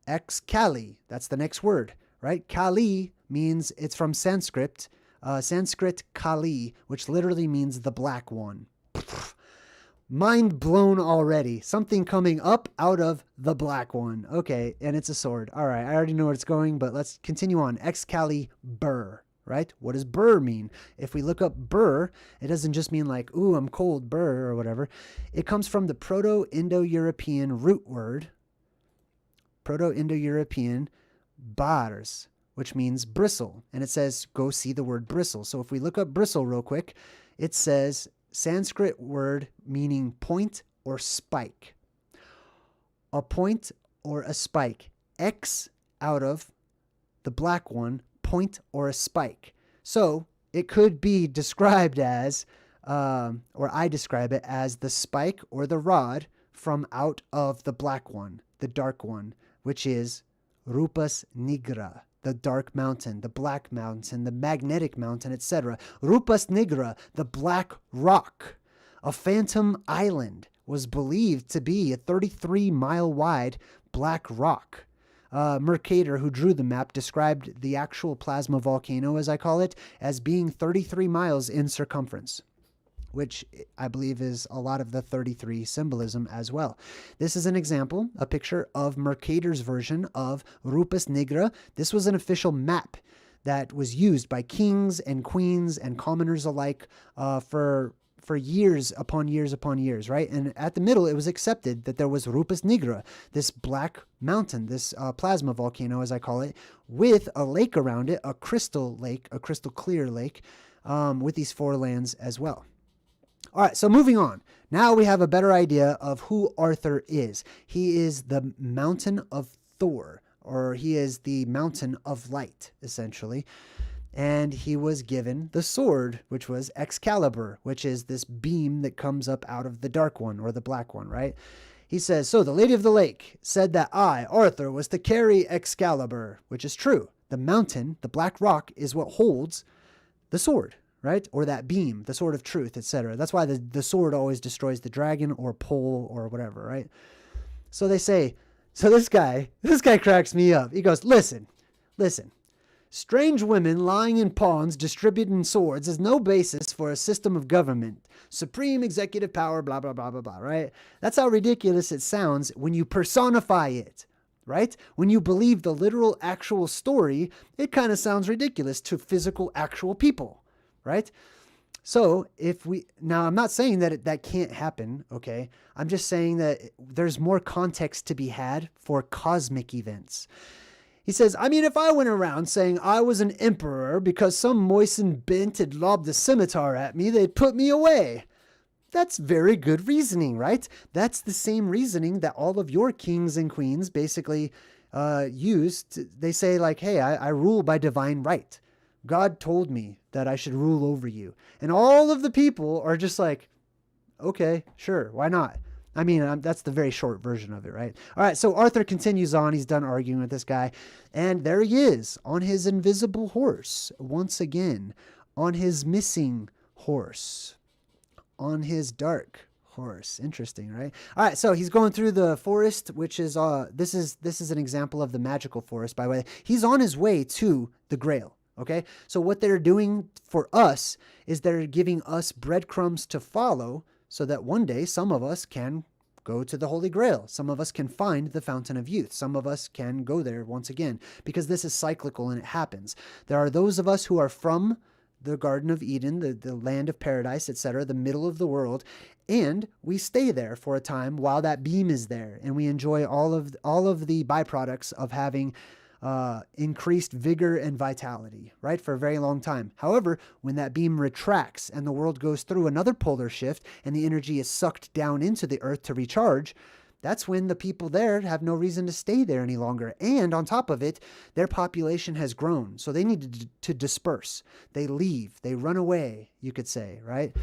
X Kali, that's the next word, right? Kali means it's from Sanskrit, Kali, which literally means the black one. Mind blown already. Something coming up out of the black one. Okay, and it's a sword. All right, I already know where it's going, but let's continue on. Excalibur, right? What does burr mean? If we look up burr, it doesn't just mean like, ooh, I'm cold, burr, or whatever. It comes from the Proto-Indo-European root word, Proto-Indo-European bars, which means bristle. And it says, go see the word bristle. So if we look up bristle real quick, it says Sanskrit word meaning point or spike. A point or a spike. X out of the black one, point or a spike. So it could be described as, or I describe it as the spike or the rod from out of the black one, the dark one, which is Rupas Nigra. The dark mountain, the black mountain, the magnetic mountain, etc. Rupas Nigra, the black rock. A phantom island was believed to be a 33-mile wide black rock. Mercator, who drew the map, described the actual plasma volcano, as I call it, as being 33 miles in circumference, which I believe is a lot of the 33 symbolism as well. This is an example, a picture of Mercator's version of Rupas Nigra. This was an official map that was used by kings and queens and commoners alike for years upon years upon years, right? And at the middle, it was accepted that there was Rupas Nigra, this black mountain, this plasma volcano, as I call it, with a lake around it, a crystal lake, a crystal clear lake, with these four lands as well. All right, so moving on. Now we have a better idea of who Arthur is. He is the mountain of Thor, or he is the mountain of light, essentially. And he was given the sword, which was Excalibur, which is this beam that comes up out of the dark one, or the black one, right? He says, so the Lady of the Lake said that I, Arthur, was to carry Excalibur, which is true. The mountain, the black rock, is what holds the sword, right? Or that beam, the sword of truth, etc. That's why the sword always destroys the dragon or pole or whatever, right? So they say, so this guy cracks me up. He goes, listen. Strange women lying in ponds distributing swords is no basis for a system of government. Supreme executive power, blah, blah, blah, blah, blah, right? That's how ridiculous it sounds when you personify it, right? When you believe the literal actual story, it kind of sounds ridiculous to physical actual people, right? So now I'm not saying that that can't happen, okay? I'm just saying that there's more context to be had for cosmic events. He says, I mean, if I went around saying I was an emperor because some moistened bint had lobbed a scimitar at me, they'd put me away. That's very good reasoning, right? That's the same reasoning that all of your kings and queens basically used. They say like, hey, I rule by divine right. God told me that I should rule over you. And all of the people are just like, okay, sure, why not? I mean, that's the very short version of it, right? All right, so Arthur continues on. He's done arguing with this guy. And there he is on his invisible horse, once again, on his missing horse, on his dark horse. Interesting, right? All right, so he's going through the forest, which is, this is an example of the magical forest, by the way. He's on his way to the Grail. Okay, so what they're doing for us is they're giving us breadcrumbs to follow so that one day some of us can go to the Holy Grail. Some of us can find the Fountain of Youth. Some of us can go there once again because this is cyclical and it happens. There are those of us who are from the Garden of Eden, the land of paradise, etc., the middle of the world, and we stay there for a time while that beam is there, and we enjoy all of the byproducts of having increased vigor and vitality, right, for a very long time. However, when that beam retracts and the world goes through another polar shift and the energy is sucked down into the earth to recharge, that's when the people there have no reason to stay there any longer. And on top of it, their population has grown. So they need to disperse. They leave. They run away, you could say, right?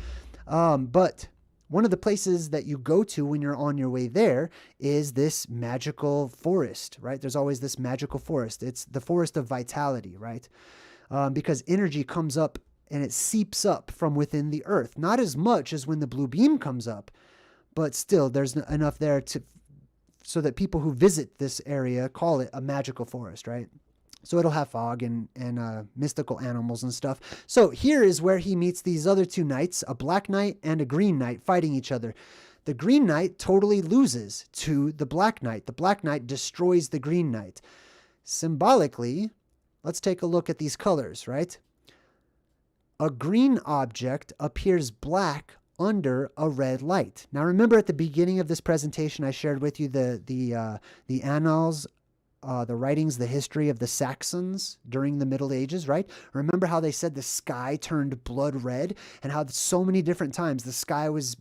But one of the places that you go to when you're on your way there is this magical forest, right? There's always this magical forest. It's the forest of vitality, right? Because energy comes up and it seeps up from within the earth. Not as much as when the blue beam comes up, but still there's enough there so that people who visit this area call it a magical forest, right? So it'll have fog and mystical animals and stuff. So here is where he meets these other two knights, a black knight and a green knight, fighting each other. The green knight totally loses to the black knight. The black knight destroys the green knight. Symbolically, let's take a look at these colors, right? A green object appears black under a red light. Now remember at the beginning of this presentation I shared with you the annals, the writings, the history of the Saxons during the Middle Ages, right? Remember how they said the sky turned blood red, and how so many different times the sky was,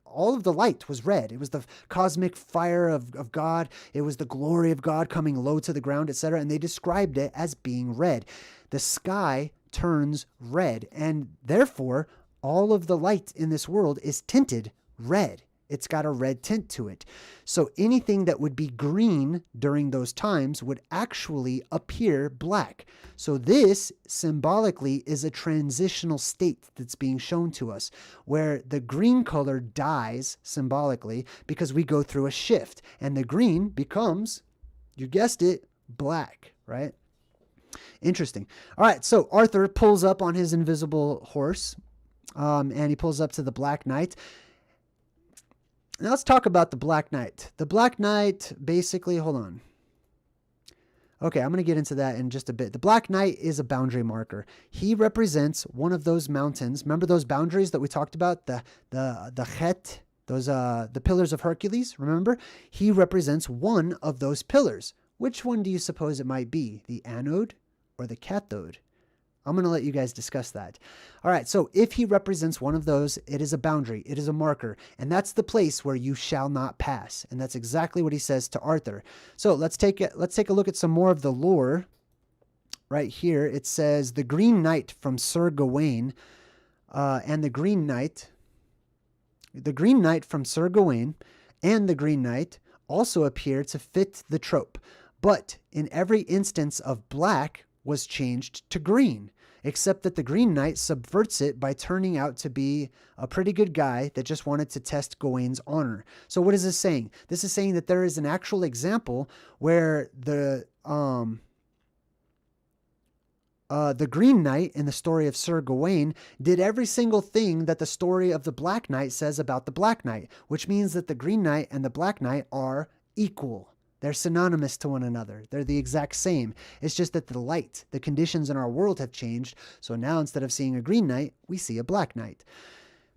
all of the light was red. It was the cosmic fire of God. It was the glory of God coming low to the ground, etc. And they described it as being red. The sky turns red, and therefore all of the light in this world is tinted red. It's got a red tint to it. So anything that would be green during those times would actually appear black. So this symbolically is a transitional state that's being shown to us, where the green color dies symbolically because we go through a shift, and the green becomes, you guessed it, black, right? Interesting. All right, so Arthur pulls up on his invisible horse, and he pulls up to the Black Knight. Now let's talk about the Black Knight. The Black Knight basically, hold on. Okay, I'm going to get into that in just a bit. The Black Knight is a boundary marker. He represents one of those mountains. Remember those boundaries that we talked about? The Het, those the pillars of Hercules, remember? He represents one of those pillars. Which one do you suppose it might be? The anode or the cathode? I'm going to let you guys discuss that. All right, so if he represents one of those, it is a boundary. It is a marker. And that's the place where you shall not pass. And that's exactly what he says to Arthur. So let's take a look at some more of the lore. Right here, it says, the Green Knight from Sir Gawain, and the Green Knight from Sir Gawain and the Green Knight also appear to fit the trope. But in every instance of black was changed to green, except that the Green Knight subverts it by turning out to be a pretty good guy that just wanted to test Gawain's honor. So what is this saying? This is saying that there is an actual example where the Green Knight in the story of Sir Gawain did every single thing that the story of the Black Knight says about the Black Knight, which means that the Green Knight and the Black Knight are equal. They're synonymous to one another. They're the exact same. It's just that the light, the conditions in our world have changed. So now instead of seeing a Green Knight, we see a Black Knight.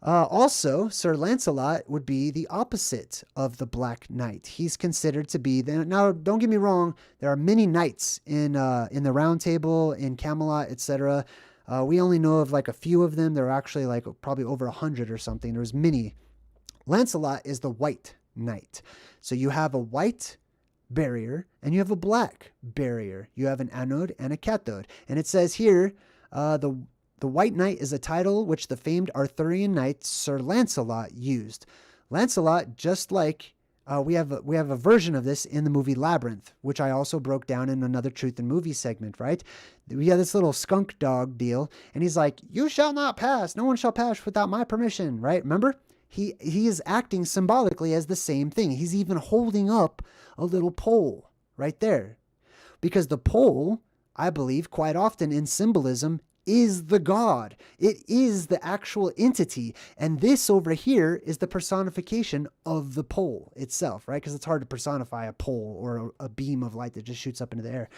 Also, Sir Lancelot would be the opposite of the Black Knight. He's considered to be, now don't get me wrong, there are many knights in the Round Table, in Camelot, etc. We only know of like a few of them. There are actually like probably over 100 or something. There's many. Lancelot is the White Knight. So you have a white barrier and you have a black barrier. You have an anode and a cathode. And it says here, the White Knight is a title which the famed Arthurian knight Sir Lancelot used. Lancelot, just like we have a version of this in the movie Labyrinth, which I also broke down in another Truth in Movies segment, right? We have this little skunk dog deal, and he's like, "You shall not pass. No one shall pass without my permission," right? Remember? He is acting symbolically as the same thing. He's even holding up a little pole right there. Because the pole, I believe, quite often in symbolism, is the god. It is the actual entity. And this over here is the personification of the pole itself, right? Because it's hard to personify a pole or a beam of light that just shoots up into the air.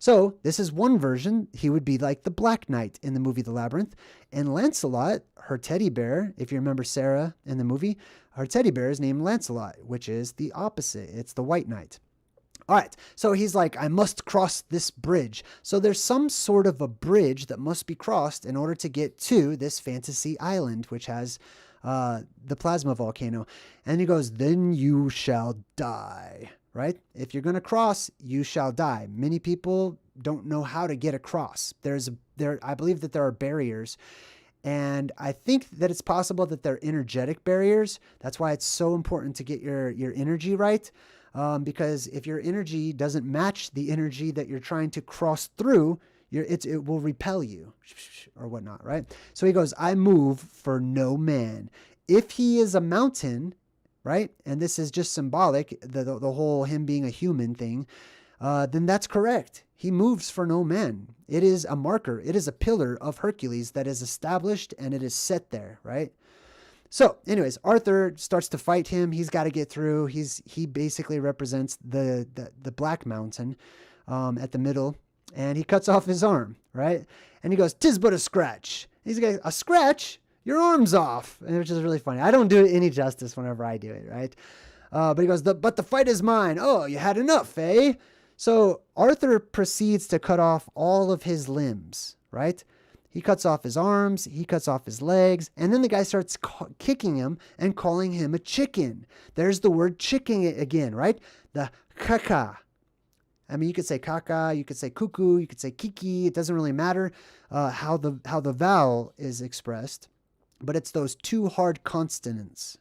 So this is one version. He would be like the Black Knight in the movie The Labyrinth. And Lancelot, her teddy bear, if you remember Sarah in the movie, her teddy bear is named Lancelot, which is the opposite. It's the White Knight. All right, so he's like, I must cross this bridge. So there's some sort of a bridge that must be crossed in order to get to this fantasy island, which has the plasma volcano. And he goes, then you shall die, right? If you're going to cross, you shall die. Many people don't know how to get across. I believe that there are barriers. And I think that it's possible that they're energetic barriers. That's why it's so important to get your energy right. Because if your energy doesn't match the energy that you're trying to cross through, it will repel you or whatnot, right? So he goes, I move for no man. If he is a mountain, right? And this is just symbolic, the whole him being a human thing, then that's correct. He moves for no man. It is a marker. It is a pillar of Hercules that is established and it is set there, right? So anyways, Arthur starts to fight him. He's got to get through. He basically represents the Black Mountain at the middle, and he cuts off his arm, right? And he goes, "'Tis but a scratch." He's like, "A scratch? Your arm's off," which is really funny. I don't do it any justice whenever I do it, right? But he goes, "But the fight is mine. Oh, you had enough, eh?" So Arthur proceeds to cut off all of his limbs, right? He cuts off his arms, he cuts off his legs, and then the guy starts kicking him and calling him a chicken. There's the word chicken again, right? The caca. I mean, you could say caca, you could say cuckoo, you could say kiki. It doesn't really matter how the vowel is expressed, but it's those two hard consonants,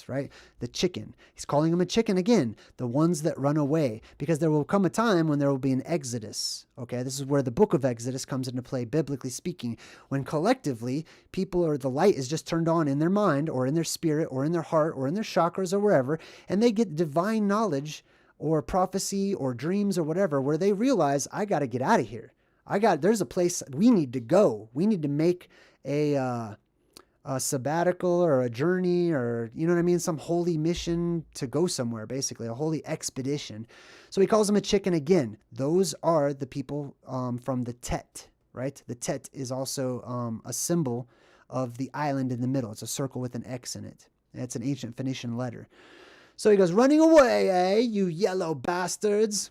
right? The chicken. He's calling him a chicken again, the ones that run away, because there will come a time when there will be an exodus. Okay, this is where the book of Exodus comes into play, biblically speaking, when collectively people, or the light is just turned on in their mind or in their spirit or in their heart or in their chakras or wherever, and they get divine knowledge or prophecy or dreams or whatever, where they realize, I got to get out of here. There's a place we need to go. We need to make a sabbatical or a journey, or, you know what I mean? Some holy mission to go somewhere, basically a holy expedition. So he calls him a chicken again. Those are the people from the Tet, right? The Tet is also a symbol of the island in the middle. It's a circle with an X in it. It's an ancient Phoenician letter. So he goes, "Running away, eh, you yellow bastards."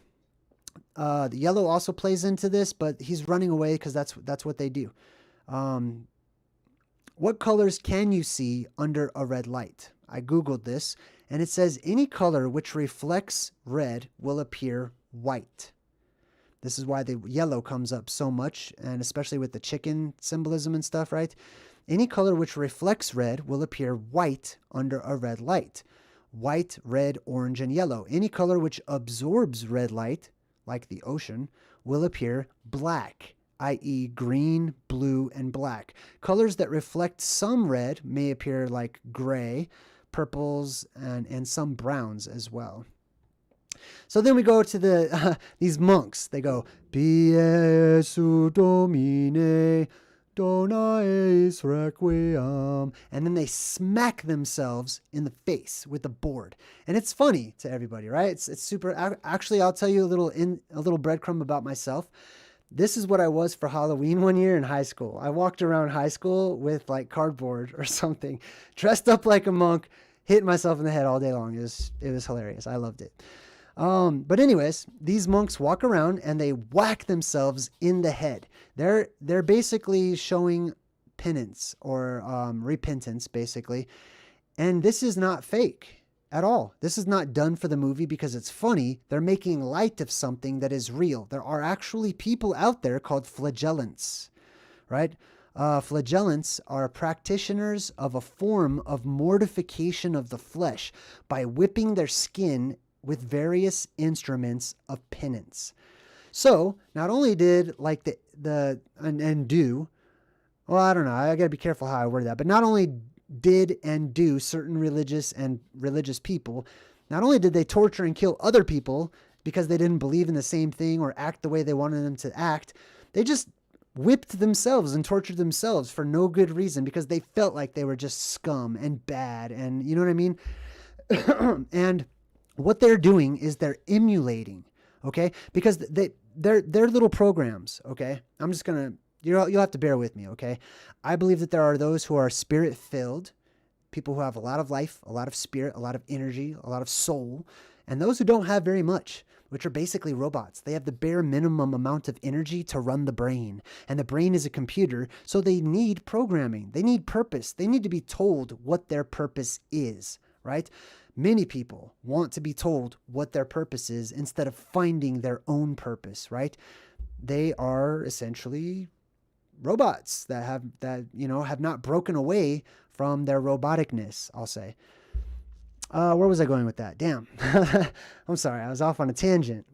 The yellow also plays into this, but he's running away because that's what they do. What colors can you see under a red light? I Googled this, and it says any color which reflects red will appear white. This is why the yellow comes up so much, and especially with the chicken symbolism and stuff, right? Any color which reflects red will appear white under a red light. White, red, orange, and yellow. Any color which absorbs red light, like the ocean, will appear black, i.e. green, blue, and black. Colors that reflect some red may appear like gray, purples, and some browns as well. So then we go to these monks. They go, "Pie su domine, dona eis requiem," and then they smack themselves in the face with the board. And it's funny to everybody, right? It's super. Actually, I'll tell you a little breadcrumb about myself. This is what I was for Halloween one year in high school. I walked around high school with like cardboard or something, dressed up like a monk, hitting myself in the head all day long. It was hilarious. I loved it. But anyways, these monks walk around and they whack themselves in the head. They're basically showing penance or repentance, basically. And this is not fake at all. This is not done for the movie because it's funny. They're making light of something that is real. There are actually people out there called flagellants, right? Flagellants are practitioners of a form of mortification of the flesh by whipping their skin with various instruments of penance. So not only did like and do, well, I don't know, I gotta be careful how I word that, but not only did and do certain religious people, not only did they torture and kill other people because they didn't believe in the same thing or act the way they wanted them to act, they just whipped themselves and tortured themselves for no good reason because they felt like they were just scum and bad, and you know what I mean? And what they're doing is they're emulating, okay? Because they're little programs, okay? I'm just gonna, you'll have to bear with me, okay? I believe that there are those who are spirit-filled, people who have a lot of life, a lot of spirit, a lot of energy, a lot of soul, and those who don't have very much, which are basically robots. They have the bare minimum amount of energy to run the brain, and the brain is a computer, so they need programming. They need purpose. They need to be told what their purpose is, right? Many people want to be told what their purpose is instead of finding their own purpose, right? They are essentially robots that have not broken away from their roboticness, I'll say. Where was I going with that? Damn. I'm sorry. I was off on a tangent.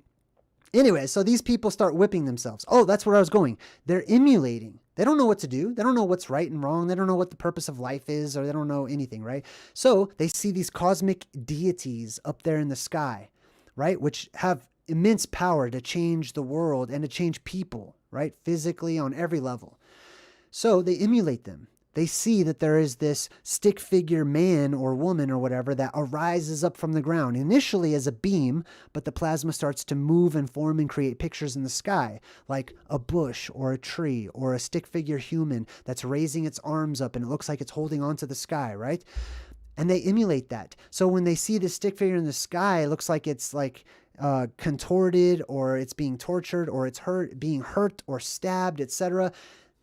Anyway, so these people start whipping themselves. Oh, that's where I was going. They're emulating. They don't know what to do. They don't know what's right and wrong. They don't know what the purpose of life is, or they don't know anything, right? So they see these cosmic deities up there in the sky, right? Which have immense power to change the world and to change people, right? Physically on every level. So they emulate them. They see that there is this stick figure man or woman or whatever that arises up from the ground, initially as a beam, but the plasma starts to move and form and create pictures in the sky, like a bush or a tree or a stick figure human that's raising its arms up and it looks like it's holding onto the sky, right? And they emulate that. So when they see this stick figure in the sky, it looks like it's like contorted, or it's being tortured, or it's being hurt or stabbed, etc.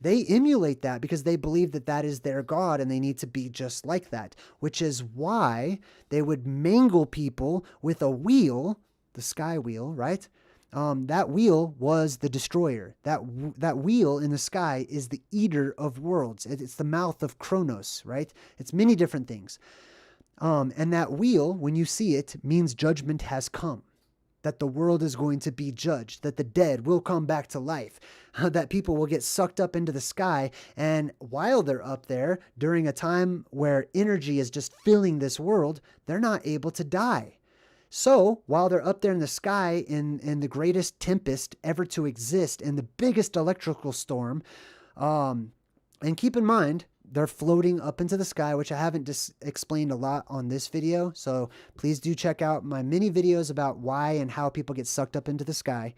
They emulate that because they believe that that is their God and they need to be just like that, which is why they would mangle people with a wheel, the sky wheel, right? That wheel was the destroyer. That wheel in the sky is the eater of worlds. It's the mouth of Kronos, right? It's many different things. And that wheel, when you see it, means judgment has come. That the world is going to be judged, that the dead will come back to life, that people will get sucked up into the sky. And while they're up there, during a time where energy is just filling this world, they're not able to die. So while they're up there in the sky in the greatest tempest ever to exist, in the biggest electrical storm, and keep in mind, they're floating up into the sky, which I haven't explained a lot on this video. So please do check out my many videos about why and how people get sucked up into the sky.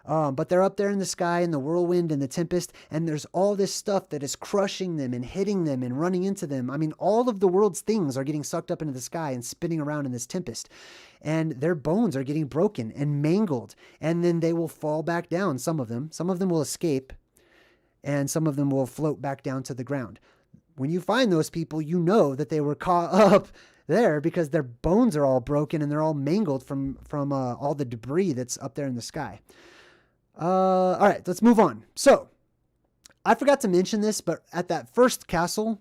But they're up there in the sky in the whirlwind and the tempest, and there's all this stuff that is crushing them and hitting them and running into them. I mean, all of the world's things are getting sucked up into the sky and spinning around in this tempest. And their bones are getting broken and mangled. And then they will fall back down, some of them. Some of them will escape, and some of them will float back down to the ground. When you find those people, you know that they were caught up there because their bones are all broken and they're all mangled from all the debris that's up there in the sky. All right, let's move on. So I forgot to mention this, but at that first castle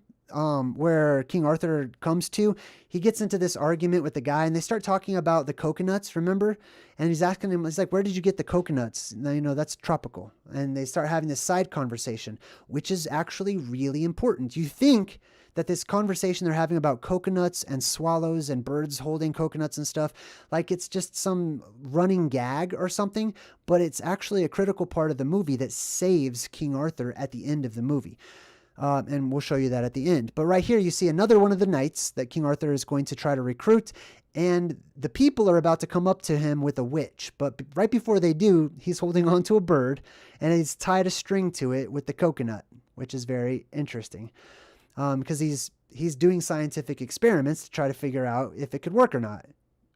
where King Arthur comes to, he gets into this argument with the guy and they start talking about the coconuts, remember? And he's asking him, he's like, where did you get the coconuts? Now, you know, that's tropical. And they start having this side conversation, which is actually really important. You think that this conversation they're having about coconuts and swallows and birds holding coconuts and stuff, like it's just some running gag or something, but it's actually a critical part of the movie that saves King Arthur at the end of the movie. And we'll show you that at the end. But right here, you see another one of the knights that King Arthur is going to try to recruit. And the people are about to come up to him with a witch. But right before they do, he's holding on to a bird and he's tied a string to it with the coconut, which is very interesting. Because he's doing scientific experiments to try to figure out if it could work or not.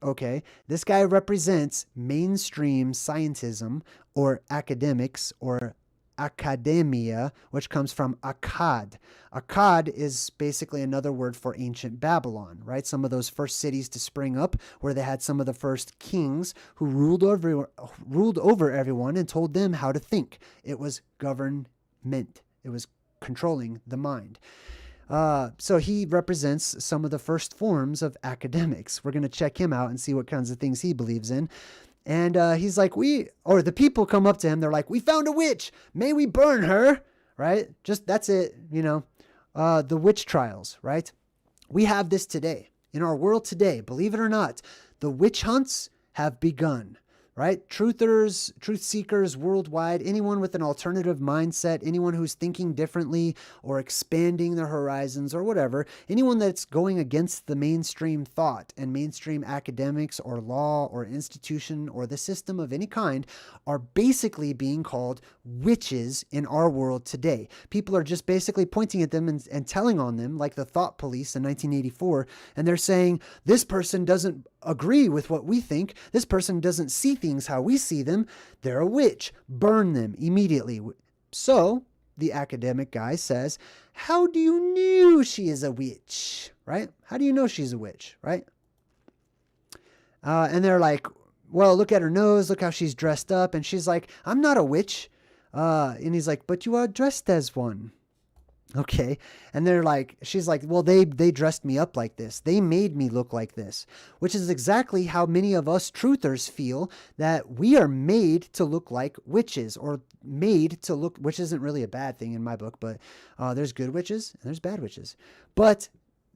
Okay, this guy represents mainstream scientism or academics or academia, which comes from Akkad. Akkad is basically another word for ancient Babylon, right? Some of those first cities to spring up where they had some of the first kings who ruled over everyone and told them how to think. It was government. It was controlling the mind. So he represents some of the first forms of academics. We're going to check him out and see what kinds of things he believes in. And he's like, the people come up to him. They're like, we found a witch. May we burn her, right? Just, that's it, you know, the witch trials, right? We have this today in our world today. Believe it or not, the witch hunts have begun, right? Truthers, truth seekers worldwide, anyone with an alternative mindset, anyone who's thinking differently or expanding their horizons or whatever, anyone that's going against the mainstream thought and mainstream academics or law or institution or the system of any kind are basically being called witches in our world today. People are just basically pointing at them and telling on them, like the thought police in 1984, and they're saying, this person doesn't agree with what we think. This person doesn't see things how we see them. They're a witch. Burn them immediately. So the academic guy says, how do you know she is a witch, right? How do you know she's a witch, right? And they're like, well, look at her nose. Look how she's dressed up. And she's like, I'm not a witch. And he's like, but you are dressed as one. Okay. And they're like, she's like, well, they dressed me up like this. They made me look like this, which is exactly how many of us truthers feel, that we are made to look like witches, or made to look, which isn't really a bad thing in my book, but there's good witches and there's bad witches. But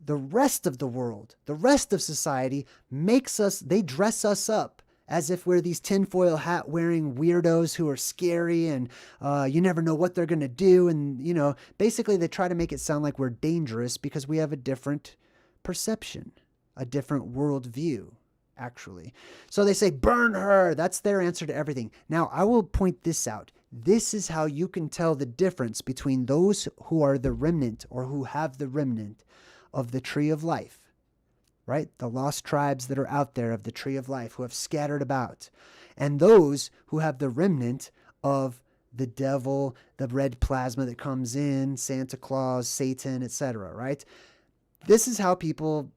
the rest of the world, the rest of society makes us, they dress us up as if we're these tinfoil hat wearing weirdos who are scary, and you never know what they're going to do. And, you know, basically they try to make it sound like we're dangerous because we have a different perception, a different worldview, actually. So they say, burn her. That's their answer to everything. Now, I will point this out. This is how you can tell the difference between those who are the remnant, or who have the remnant of the tree of life, right? The lost tribes that are out there of the tree of life, who have scattered about, and those who have the remnant of the devil, the red plasma that comes in, Santa Claus, Satan, etc., right? This is how people,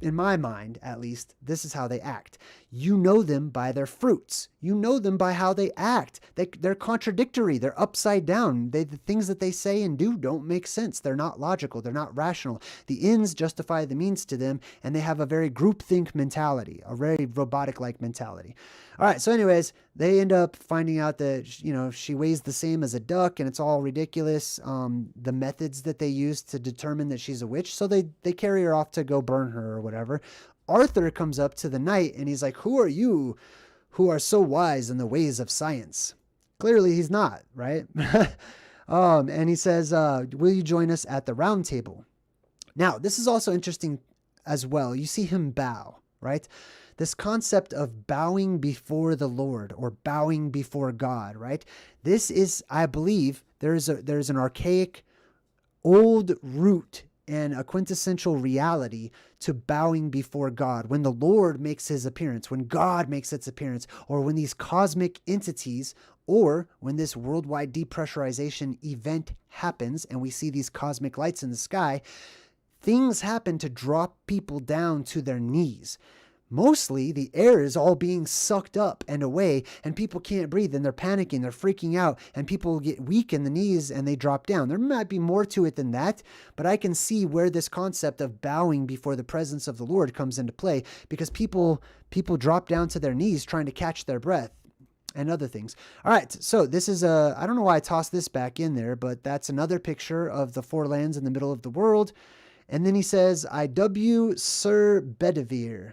in my mind at least, this is how they act. You know them by their fruits. You know them by how they act. They're contradictory. They're upside down. The things that they say and do don't make sense. They're not logical. They're not rational. The ends justify the means to them, and they have a very groupthink mentality, a very robotic-like mentality. All right, so anyways, they end up finding out that, you know, she weighs the same as a duck, and it's all ridiculous, the methods that they use to determine that she's a witch. So they carry her off to go burn her or whatever. Arthur comes up to the knight, and he's like, who are you who are so wise in the ways of science? Clearly he's not, right? And he says, will you join us at the round table? Now, this is also interesting as well. You see him bow, right? This concept of bowing before the Lord, or bowing before God, right? This is, I believe, there's an archaic old root and a quintessential reality to bowing before God. When the Lord makes his appearance, when God makes its appearance, or when these cosmic entities, or when this worldwide depressurization event happens and we see these cosmic lights in the sky, things happen to drop people down to their knees. Mostly the air is all being sucked up and away, and people can't breathe, and they're panicking, they're freaking out, and people get weak in the knees and they drop down. There might be more to it than that, but I can see where this concept of bowing before the presence of the Lord comes into play, because people drop down to their knees trying to catch their breath and other things. All right, so this is I don't know why I tossed this back in there, but that's another picture of the four lands in the middle of the world. And then he says, I W Sir Bedivere.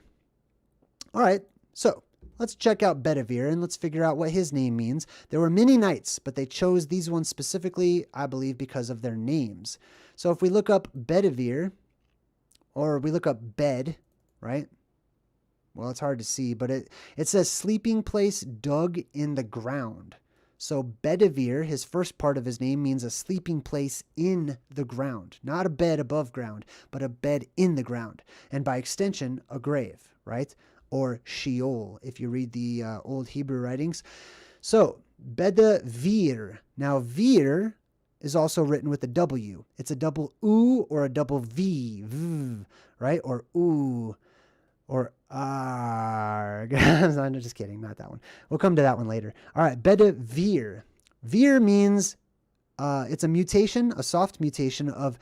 All right, so let's check out Bedivere and let's figure out what his name means. There were many knights, but they chose these ones specifically, I believe, because of their names. So if we look up Bedivere, or we look up bed, right? Well, it's hard to see, but it says sleeping place dug in the ground. So Bedivere, his first part of his name, means a sleeping place in the ground. Not a bed above ground, but a bed in the ground. And by extension, a grave, right? Or Sheol, if you read the old Hebrew writings. So, Bedivere. Now, Veer is also written with a W. It's a double U or a double V, right? Or U, or R. I'm just kidding, not that one. We'll come to that one later. All right, Bedivere. Veer means, it's a mutation, a soft mutation of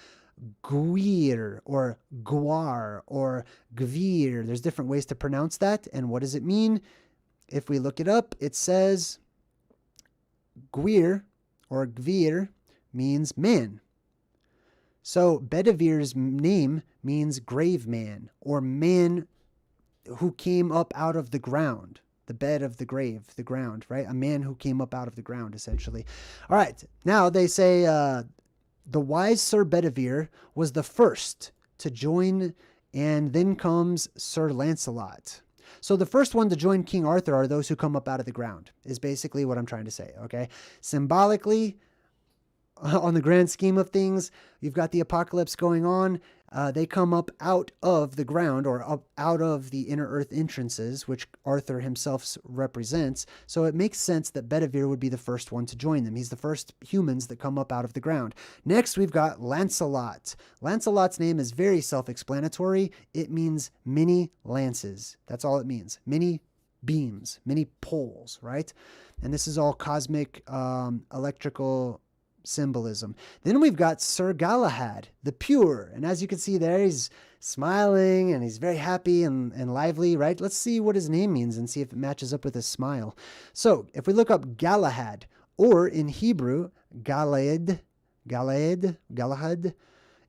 Gwir or Gwar or Gvir. There's different ways to pronounce that. And what does it mean? If we look it up, it says Gwir or Gvir means man. So Bedivire's name means grave man, or man who came up out of the ground. The bed of the grave, the ground, right? A man who came up out of the ground, essentially. All right. Now they say, the wise Sir Bedivere was the first to join, and then comes Sir Lancelot. So the first one to join King Arthur are those who come up out of the ground, is basically what I'm trying to say, okay? Symbolically, on the grand scheme of things, you've got the apocalypse going on. They come up out of the ground, or up out of the inner earth entrances, which Arthur himself represents. So it makes sense that Bedivere would be the first one to join them. He's the first humans that come up out of the ground. Next, we've got Lancelot. Lancelot's name is very self-explanatory. It means many lances. That's all it means. Many beams, many poles, right? And this is all cosmic, electrical symbolism. Then we've got Sir Galahad, the pure. And as you can see there, he's smiling and he's very happy and lively, right? Let's see what his name means and see if it matches up with his smile. So if we look up Galahad, or in Hebrew, Galahad,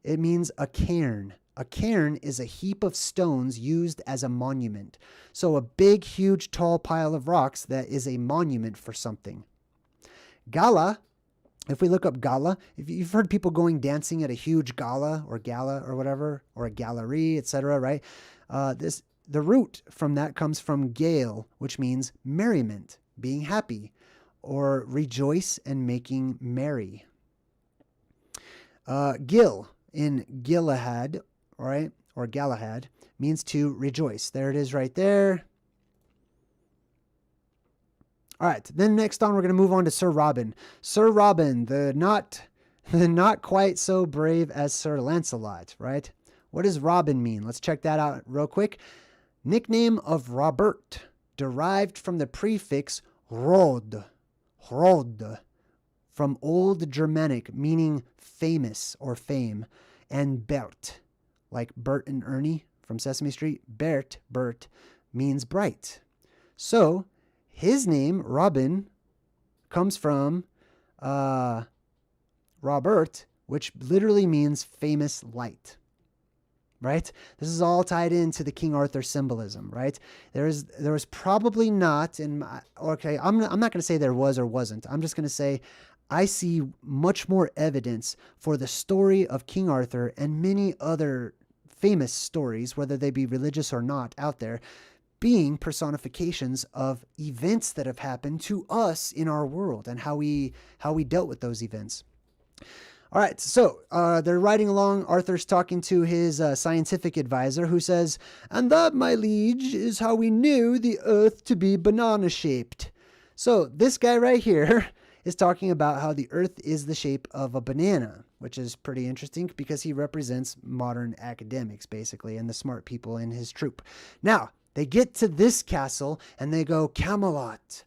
it means a cairn. A cairn is a heap of stones used as a monument. So a big, huge, tall pile of rocks that is a monument for something. Gala, if we look up gala, if you've heard people going dancing at a huge gala or whatever, or a gallery, etc., right? The root from that comes from Gael, which means merriment, being happy, or rejoice and making merry. Gil in Galahad, right, or Galahad, means to rejoice. There it is right there. All right, then next on, we're going to move on to Sir Robin. Sir Robin, the not quite so brave as Sir Lancelot, right? What does Robin mean? Let's check that out real quick. Nickname of Robert, derived from the prefix rod, from Old Germanic, meaning famous or fame, and Bert, like Bert and Ernie from Sesame Street. Bert means bright. So his name, Robin, comes from Robert, which literally means famous light, right? This is all tied into the King Arthur symbolism, right? There was probably not I'm not going to say there was or wasn't. I'm just going to say I see much more evidence for the story of King Arthur and many other famous stories, whether they be religious or not, out there, being personifications of events that have happened to us in our world and how we dealt with those events. All right, so they're riding along. Arthur's talking to his scientific advisor, who says, "And that, my liege, is how we knew the earth to be banana-shaped." So this guy right here is talking about how the earth is the shape of a banana, which is pretty interesting because he represents modern academics, basically, and the smart people in his troop. Now, they get to this castle and they go, Camelot,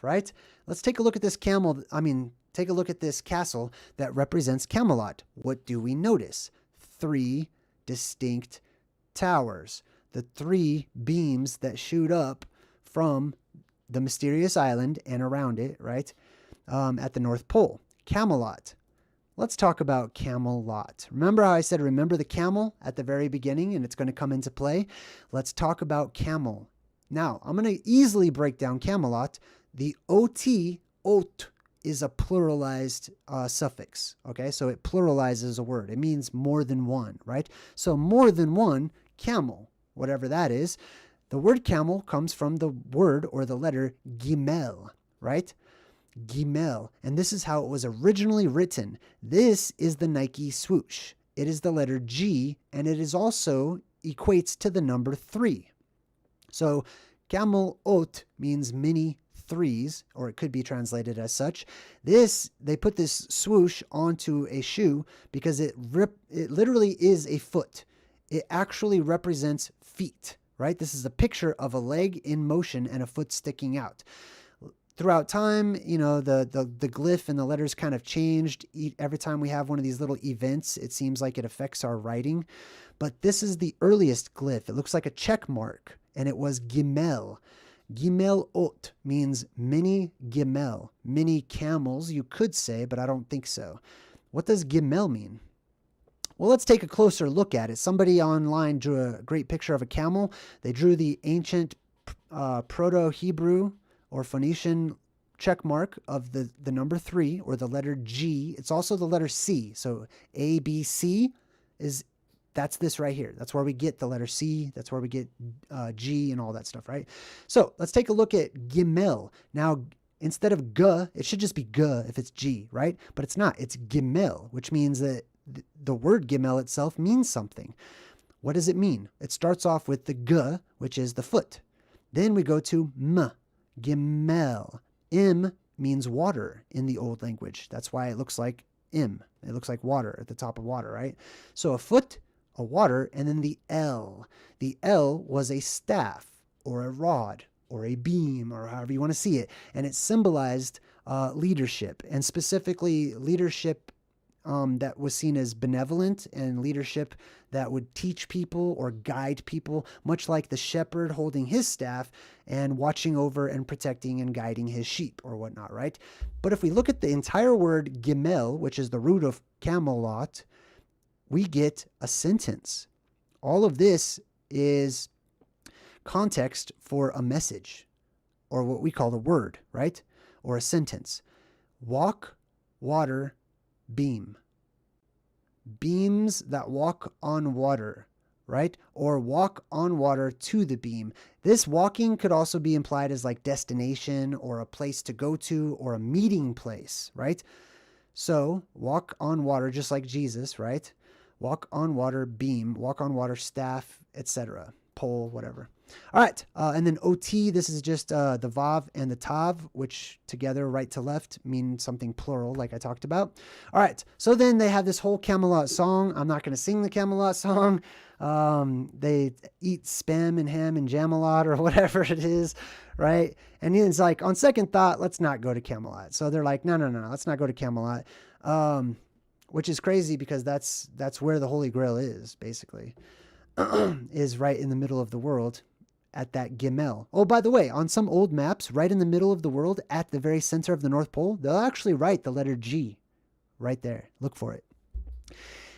right? Let's take a look at this take a look at this castle that represents Camelot. What do we notice? 3 distinct towers. The 3 beams that shoot up from the mysterious island and around it, right? At the North Pole. Camelot. Let's talk about Camelot. Remember how I said, remember the camel at the very beginning, and it's going to come into play? Let's talk about camel. Now, I'm going to easily break down Camelot. The OT, ot, is a pluralized suffix, okay? So it pluralizes a word. It means more than one, right? So more than one camel, whatever that is. The word camel comes from the word or the letter gimel, right? Gimel. And this is how it was originally written. This is the Nike swoosh. It is the letter G, and it is also equates to the number 3. So Camelot means many threes, or it could be translated as such. They put this swoosh onto a shoe because it literally is a foot. It actually represents feet, right? This is a picture of a leg in motion and a foot sticking out. Throughout time, the glyph and the letters kind of changed. Every time we have one of these little events, it seems like it affects our writing. But this is the earliest glyph. It looks like a check mark, and it was gimel. Gimelot means many gimel, many camels, you could say, but I don't think so. What does gimel mean? Well, let's take a closer look at it. Somebody online drew a great picture of a camel. They drew the ancient Proto-Hebrew or Phoenician check mark of the number 3 or the letter G. It's also the letter C. So A, B, C that's this right here. That's where we get the letter C. That's where we get G and all that stuff, right? So let's take a look at Gimel. Now, instead of G, it should just be G if it's G, right? But it's not. It's Gimel, which means that the word Gimel itself means something. What does it mean? It starts off with the G, which is the foot. Then we go to M, Gimel. M means water in the old language. That's why it looks like M. It looks like water at the top of water, right? So a foot, a water, and then the L. The L was a staff or a rod or a beam or however you want to see it. And it symbolized leadership, and specifically leadership that was seen as benevolent, and leadership that would teach people or guide people, much like the shepherd holding his staff and watching over and protecting and guiding his sheep or whatnot, right? But if we look at the entire word gimel, which is the root of Camelot, we get a sentence. All of this is context for a message, or what we call the word, right? Or a sentence. Walk, water, beam. Beams that walk on water, right? Or walk on water to the beam. This walking could also be implied as like destination or a place to go to or a meeting place, right? So walk on water, just like Jesus, right? Walk on water, beam, walk on water, staff, etc. Pole, whatever. All right, and then OT, this is just the Vav and the Tav, which together, right to left, mean something plural, like I talked about. All right, so then they have this whole Camelot song. I'm not going to sing the Camelot song. They eat spam and ham and Jamalot or whatever it is, right? And it's like, on second thought, let's not go to Camelot. So they're like, no, let's not go to Camelot, which is crazy because that's where the Holy Grail is, basically, is right in the middle of the world. At that Gimel. Oh, by the way, on some old maps, right in the middle of the world, at the very center of the North Pole, they'll actually write the letter G right there. Look for it.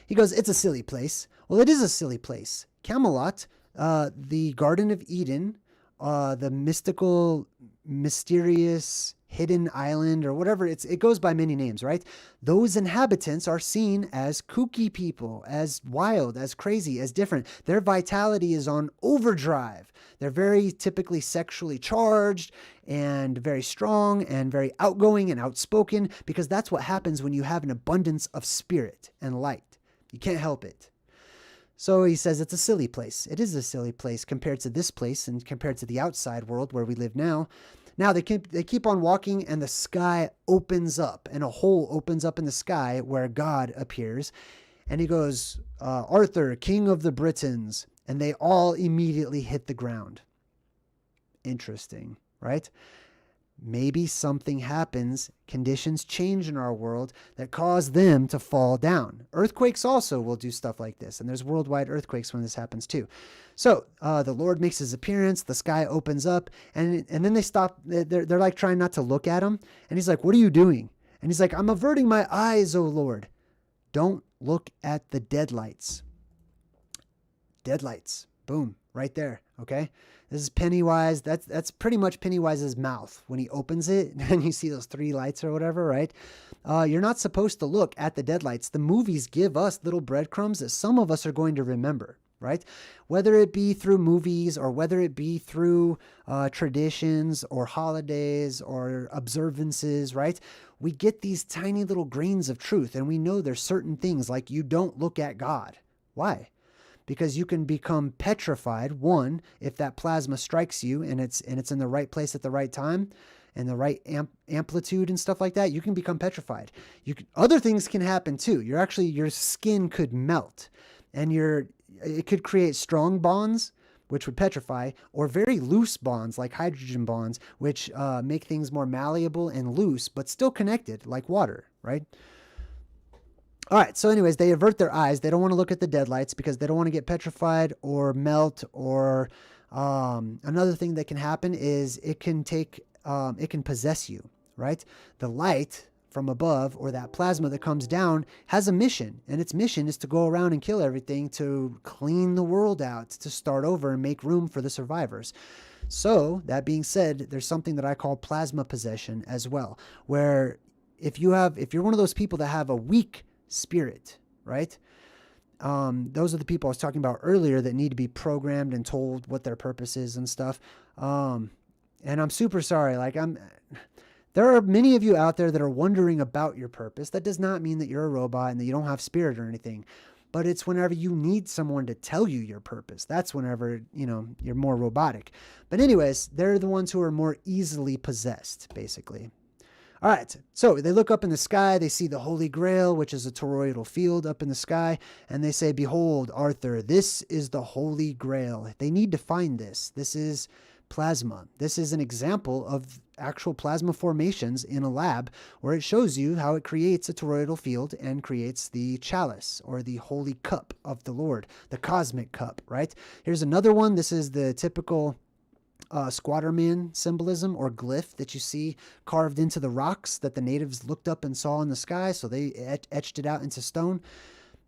He goes, it's a silly place. Well, it is a silly place. Camelot, the Garden of Eden, the mystical, mysterious, hidden island or whatever, it goes by many names, right? Those inhabitants are seen as kooky people, as wild, as crazy, as different. Their vitality is on overdrive. They're very typically sexually charged and very strong and very outgoing and outspoken, because that's what happens when you have an abundance of spirit and light. You can't help it. So he says it's a silly place. It is a silly place compared to this place and compared to the outside world where we live now. Now they keep on walking, and the sky opens up, and a hole opens up in the sky where God appears. And he goes, Arthur, King of the Britons. And they all immediately hit the ground. Interesting, right? Maybe something happens, conditions change in our world that cause them to fall down. Earthquakes also will do stuff like this, and there's worldwide earthquakes when this happens too. So the Lord makes his appearance, the sky opens up, and then they stop. They're like trying not to look at him, and he's like, what are you doing? And he's like, I'm averting my eyes, O Lord. Don't look at the deadlights. Deadlights, boom, right there, okay? This is Pennywise. That's pretty much Pennywise's mouth when he opens it and you see those three lights or whatever, right? You're not supposed to look at the deadlights. The movies give us little breadcrumbs that some of us are going to remember, right? Whether it be through movies or whether it be through traditions or holidays or observances, right? We get these tiny little grains of truth, and we know there's certain things like you don't look at God. Why? Because you can become petrified. One, if that plasma strikes you and it's in the right place at the right time and the right amplitude and stuff like that, you can become petrified. Other things can happen too. Your skin could melt, and it could create strong bonds, which would petrify, or very loose bonds like hydrogen bonds, which make things more malleable and loose, but still connected like water, right? All right, so anyways, they avert their eyes. They don't want to look at the deadlights because they don't want to get petrified or melt, or another thing that can happen is it can possess you, right? The light from above, or that plasma that comes down, has a mission, and its mission is to go around and kill everything, to clean the world out, to start over and make room for the survivors. So that being said, there's something that I call plasma possession as well, where if you're one of those people that have a weak spirit, right? Those are the people I was talking about earlier that need to be programmed and told what their purpose is and stuff. And I'm super sorry. There are many of you out there that are wondering about your purpose. That does not mean that you're a robot and that you don't have spirit or anything, but it's whenever you need someone to tell you your purpose. That's whenever, you're more robotic. But anyways, they're the ones who are more easily possessed, basically. All right, so they look up in the sky, they see the Holy Grail, which is a toroidal field up in the sky, and they say, behold, Arthur, this is the Holy Grail. They need to find this. This is plasma. This is an example of actual plasma formations in a lab where it shows you how it creates a toroidal field and creates the chalice or the holy cup of the Lord, the cosmic cup, right? Here's another one. This is the typical squatterman symbolism or glyph that you see carved into the rocks that the natives looked up and saw in the sky, so they etched it out into stone.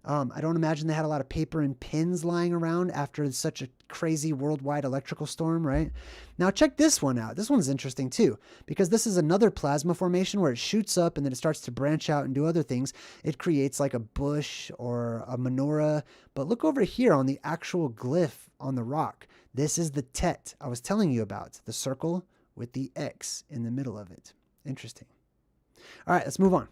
I don't imagine they had a lot of paper and pins lying around after such a crazy worldwide electrical storm, right? Now check this one out. This one's interesting too, because this is another plasma formation where it shoots up and then it starts to branch out and do other things. It creates like a bush or a menorah. But look over here on the actual glyph on the rock. This is the Tet I was telling you about, the circle with the X in the middle of it. Interesting. All right, let's move on.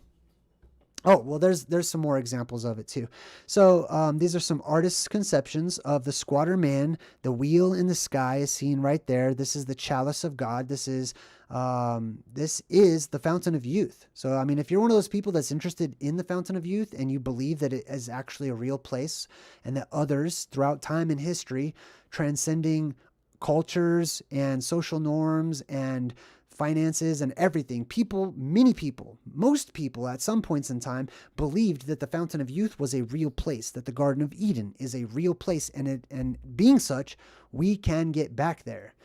Oh, well, there's some more examples of it too. So these are some artists' conceptions of the squatter man. The wheel in the sky is seen right there. This is the chalice of God. This is the fountain of youth. So, I mean, if you're one of those people that's interested in the fountain of youth and you believe that it is actually a real place and that others throughout time and history, transcending cultures and social norms and finances and everything, people, many people, most people at some points in time believed that the fountain of youth was a real place, that the Garden of Eden is a real place, and being such, we can get back there.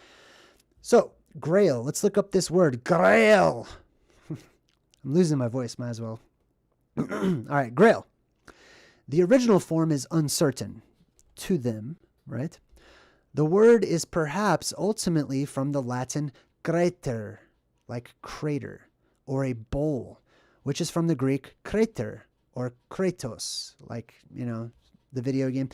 So, Grail, let's look up this word, Grail. I'm losing my voice, might as well. All right, Grail. The original form is uncertain to them, right? The word is perhaps ultimately from the Latin crater, like crater, or a bowl, which is from the Greek krater, or kratos, like, you know, the video game,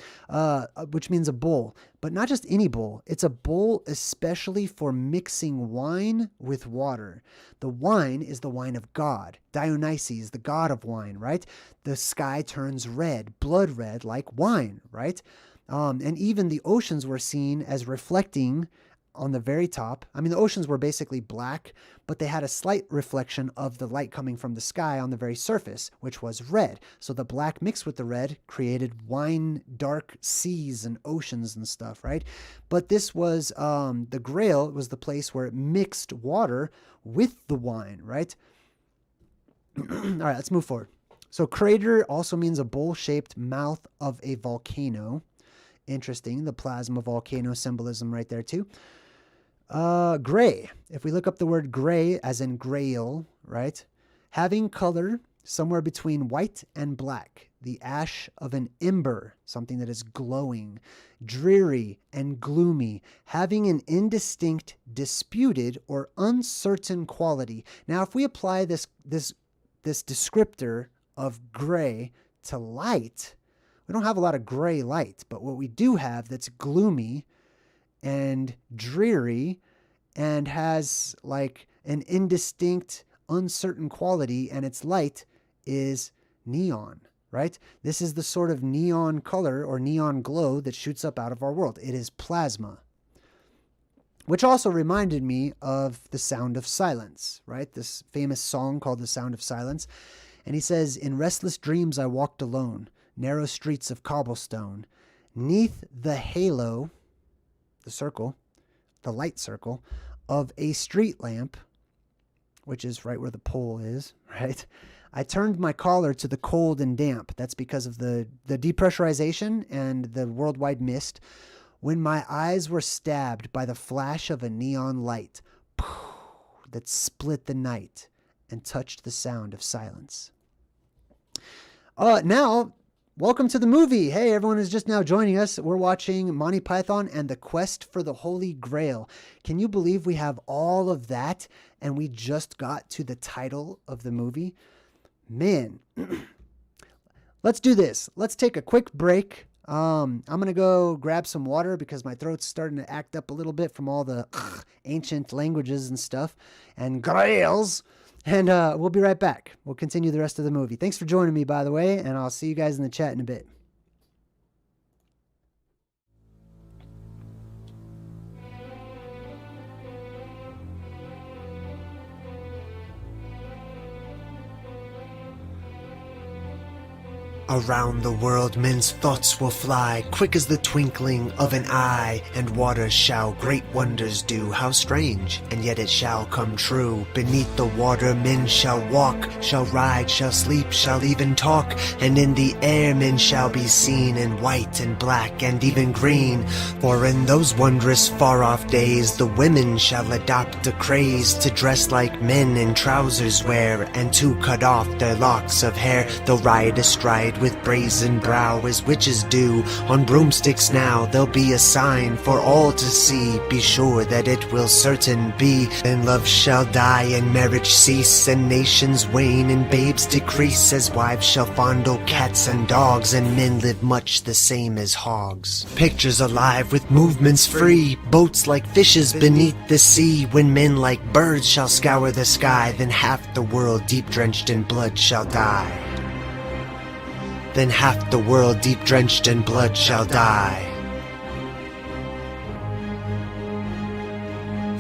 which means a bowl. But not just any bowl. It's a bowl especially for mixing wine with water. The wine is the wine of God. Dionysus, the god of wine, right? The sky turns red, blood red, like wine, right? And even the oceans were seen as reflecting on the very top. I mean, the oceans were basically black, but they had a slight reflection of the light coming from the sky on the very surface, which was red. So the black mixed with the red created wine, dark seas and oceans and stuff, right? But this was, the Grail was the place where it mixed water with the wine, right? All right, let's move forward. So crater also means a bowl-shaped mouth of a volcano. Interesting, the plasma volcano symbolism right there too. Gray. If we look up the word gray as in grail, right? Having color somewhere between white and black. The ash of an ember, something that is glowing. Dreary and gloomy. Having an indistinct, disputed, or uncertain quality. Now, if we apply this descriptor of gray to light, we don't have a lot of gray light, but what we do have that's gloomy and dreary and has like an indistinct, uncertain quality, and its light is neon, right? This is the sort of neon color or neon glow that shoots up out of our world. It is plasma, which also reminded me of The Sound of Silence, right? This famous song called The Sound of Silence. And he says, "In restless dreams I walked alone, narrow streets of cobblestone, 'neath the halo," the circle, the light circle, "of a street lamp," which is right where the pole is, right? "I turned my collar to the cold and damp." That's because of the depressurization and the worldwide mist. "When my eyes were stabbed by the flash of a neon light that split the night and touched the sound of silence." Now, welcome to the movie. Hey, everyone is just now joining us. We're watching Monty Python and the Quest for the Holy Grail. Can you believe we have all of that and we just got to the title of the movie? Man, let's do this. Let's take a quick break. I'm going to go grab some water because my throat's starting to act up a little bit from all the ancient languages and stuff and grails. And we'll be right back. We'll continue the rest of the movie. Thanks for joining me, by the way, and I'll see you guys in the chat in a bit. Around the world men's thoughts will fly, quick as the twinkling of an eye, and waters shall great wonders do. How strange, and yet it shall come true. Beneath the water men shall walk, shall ride, shall sleep, shall even talk, and in the air men shall be seen in white and black and even green. For in those wondrous far-off days the women shall adopt a craze to dress like men in trousers wear, and to cut off their locks of hair. They'll ride astride with brazen brow as witches do. On broomsticks now there'll be a sign for all to see. Be sure that it will certain be. Then love shall die and marriage cease, and nations wane and babes decrease, as wives shall fondle cats and dogs, and men live much the same as hogs. Pictures alive with movements free, boats like fishes beneath the sea. When men like birds shall scour the sky, then half the world deep drenched in blood shall die. Then half the world deep drenched in blood shall die.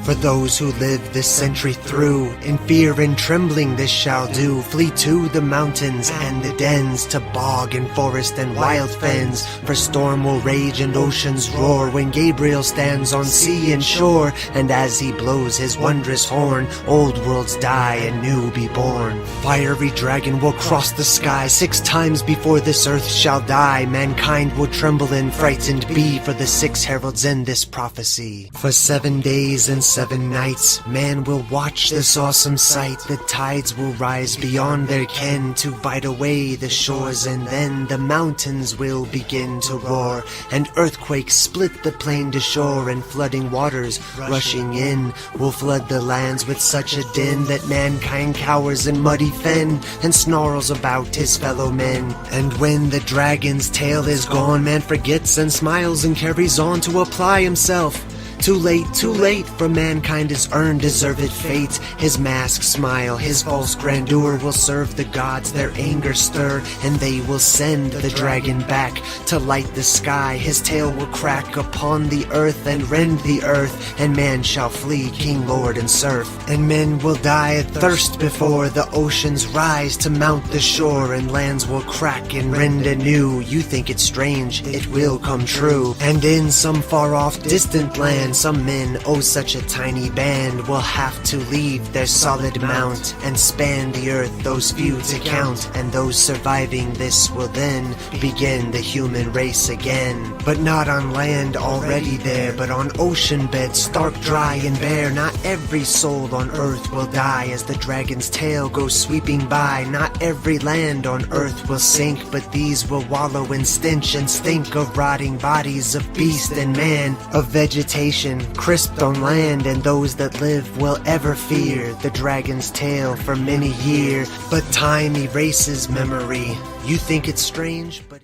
For those who live this century through, in fear and trembling this shall do. Flee to the mountains and the dens, to bog and forest and wild fens. For storm will rage and oceans roar, when Gabriel stands on sea and shore. And as he blows his wondrous horn, old worlds die and new be born. Fiery dragon will cross the sky 6 times before this earth shall die. Mankind will tremble and frightened be, for the 6 heralds in this prophecy. For 7 days and 7 nights, man will watch this awesome sight. The tides will rise beyond their ken to bite away the shores, and then the mountains will begin to roar, and earthquakes split the plain to shore, and flooding waters rushing in will flood the lands with such a din that mankind cowers in muddy fen and snarls about his fellow men. And when the dragon's tail is gone, man forgets and smiles and carries on to apply himself. Too late, for mankind has earned deserved fate. His masked smile, his false grandeur will serve the gods their anger stir, and they will send the dragon back to light the sky. His tail will crack upon the earth and rend the earth, and man shall flee king, lord, and serf. And men will die of thirst before the oceans rise to mount the shore, and lands will crack and rend anew. You think it's strange, it will come true. And in some far-off distant land, some men, oh such a tiny band, will have to leave their solid mount and span the earth, those few to count. And those surviving this will then begin the human race again. But not on land already there, but on ocean beds stark, dry, and bare. Not every soul on earth will die as the dragon's tail goes sweeping by. Not every land on earth will sink, but these will wallow in stench and stink of rotting bodies of beast and man, of vegetation crisped on land. And those that live will ever fear the dragon's tail for many years. But time erases memory. You think it's strange, but...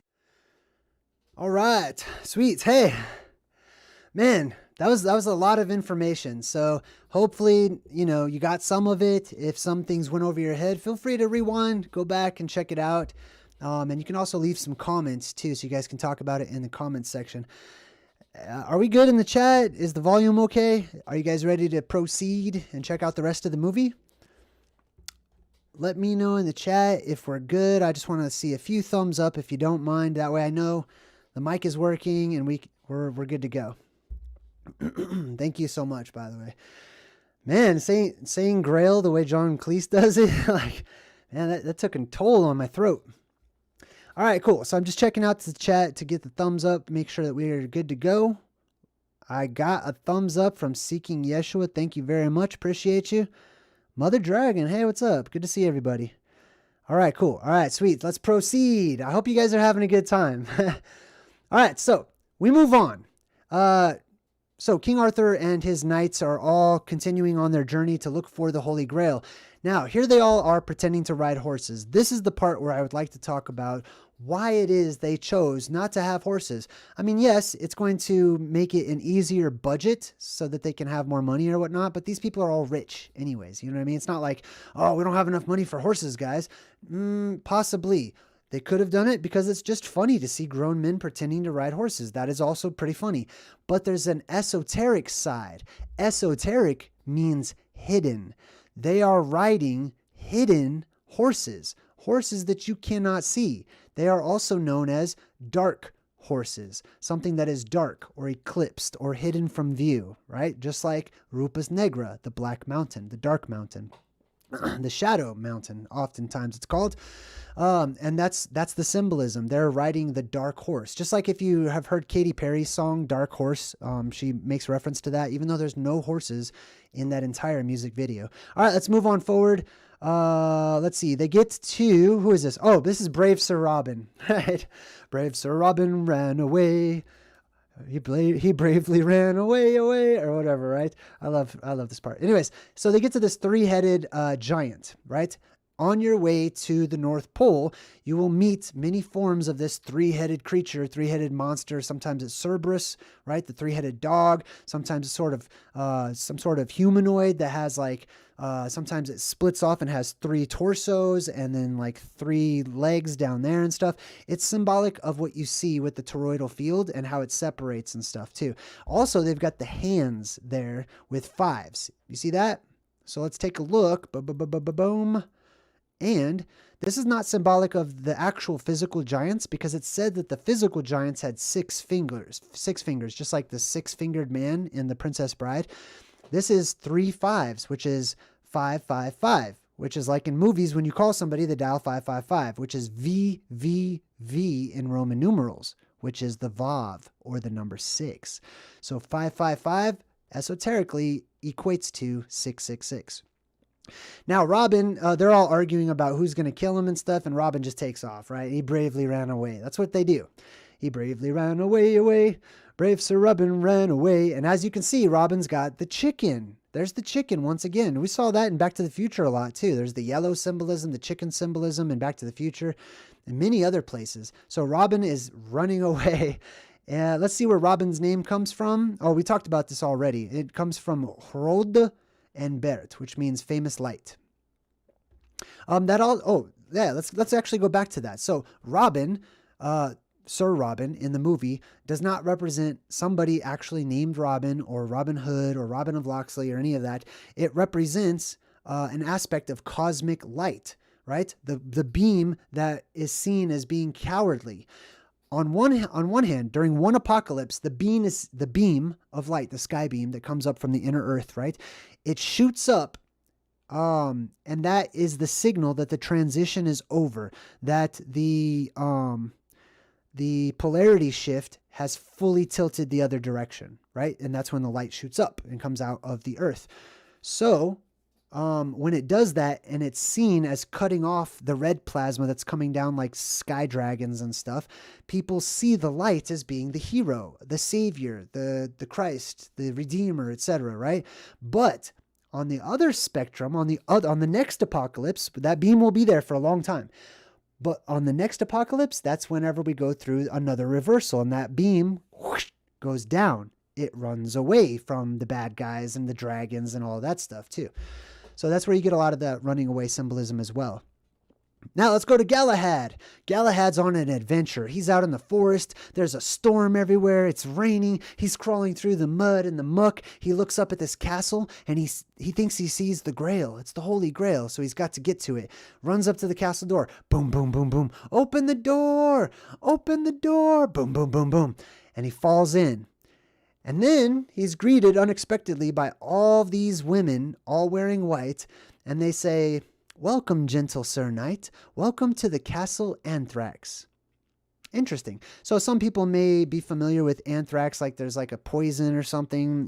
Alright, sweet. Hey, man, that was a lot of information. So hopefully, you got some of it. If some things went over your head, feel free to rewind, go back and check it out. And you can also leave some comments too, so you guys can talk about it in the comments section. Are we good in the chat? Is the volume okay? Are you guys ready to proceed and check out the rest of the movie? Let me know in the chat if we're good. I just want to see a few thumbs up if you don't mind. That way I know the mic is working and we're good to go. Thank you so much, by the way. Man, saying Grail the way John Cleese does it, like, man, that took a toll on my throat. All right, cool. So I'm just checking out the chat to get the thumbs up, make sure that we are good to go. I got a thumbs up from Seeking Yeshua. Thank you very much. Appreciate you. Mother Dragon, hey, what's up? Good to see everybody. All right, cool. All right, sweet. Let's proceed. I hope you guys are having a good time. All right, so we move on. So King Arthur and his knights are all continuing on their journey to look for the Holy Grail. Now, here they all are pretending to ride horses. This is the part where I would like to talk about why it is they chose not to have horses. I mean, yes, it's going to make it an easier budget so that they can have more money or whatnot, but these people are all rich anyways. You know what I mean? It's not like, oh, we don't have enough money for horses, guys. Possibly. They could have done it because it's just funny to see grown men pretending to ride horses. That is also pretty funny. But there's an esoteric side. Esoteric means hidden. They are riding hidden horses. horses that you cannot see. They are also known as dark horses, something that is dark or eclipsed or hidden from view, right? Just like Rupus Negra, the black mountain, the dark mountain, the shadow mountain, oftentimes it's called. And that's the symbolism. They're riding the dark horse. Just like if you have heard Katy Perry's song, Dark Horse, she makes reference to that, even though there's no horses in that entire music video. All right, let's move on forward. Let's see. They get to, who is this? Oh, this is Brave Sir Robin, right? Brave Sir Robin ran away. He bravely ran away, or whatever, right? I love this part. Anyways, so they get to this three-headed giant, right? On your way to the North Pole, you will meet many forms of this three-headed creature, three-headed monster. Sometimes it's Cerberus, right? The three-headed dog. Sometimes it's some sort of humanoid that has like, sometimes it splits off and has three torsos and then like three legs down there and stuff. It's symbolic of what you see with the toroidal field and how it separates and stuff too. Also, they've got the hands there with fives. You see that? So let's take a look. Boom. And this is not symbolic of the actual physical giants, because it said that the physical giants had six fingers, just like the six-fingered man in The Princess Bride. This is 3 5s, which is 555, which is like in movies when you call somebody, they dial 555, which is VVV in Roman numerals, which is the Vav, or the number 6. So 555 esoterically equates to 666. Now, Robin, they're all arguing about who's going to kill him and stuff, and Robin just takes off, right? He bravely ran away. That's what they do. He bravely ran away. Brave Sir Robin ran away. And as you can see, Robin's got the chicken. There's the chicken once again. We saw that in Back to the Future a lot, too. There's the yellow symbolism, the chicken symbolism in Back to the Future, and many other places. So Robin is running away. Let's see where Robin's name comes from. Oh, we talked about this already. It comes from Hrod and Bert, which means famous light. Let's actually go back to that. So Robin, Sir Robin in the movie does not represent somebody actually named Robin or Robin Hood or Robin of Locksley or any of that. It represents an aspect of cosmic light, right? The beam that is seen as being cowardly. On one hand, during one apocalypse, the beam of light, the sky beam that comes up from the inner earth, right? It shoots up, and that is the signal that the transition is over, that the polarity shift has fully tilted the other direction, right? And that's when the light shoots up and comes out of the earth. So when it does that and it's seen as cutting off the red plasma that's coming down like sky dragons and stuff, people see the light as being the hero, the savior, the Christ, the redeemer, etc., right? But on the other spectrum, on the next apocalypse, that beam will be there for a long time. But on the next apocalypse, that's whenever we go through another reversal, and that beam whoosh, goes down. It runs away from the bad guys and the dragons and all that stuff too. So that's where you get a lot of that running away symbolism as well. Now let's go to Galahad. Galahad's on an adventure. He's out in the forest. There's a storm everywhere. It's raining. He's crawling through the mud and the muck. He looks up at this castle and he thinks he sees the Grail. It's the Holy Grail. So he's got to get to it. Runs up to the castle door. Boom, boom, boom, boom. Open the door. Open the door. Boom, boom, boom, boom. And he falls in. And then he's greeted unexpectedly by all these women, all wearing white, and they say, "Welcome, gentle Sir Knight. Welcome to the Castle Anthrax." Interesting. So some people may be familiar with anthrax, like there's like a poison or something,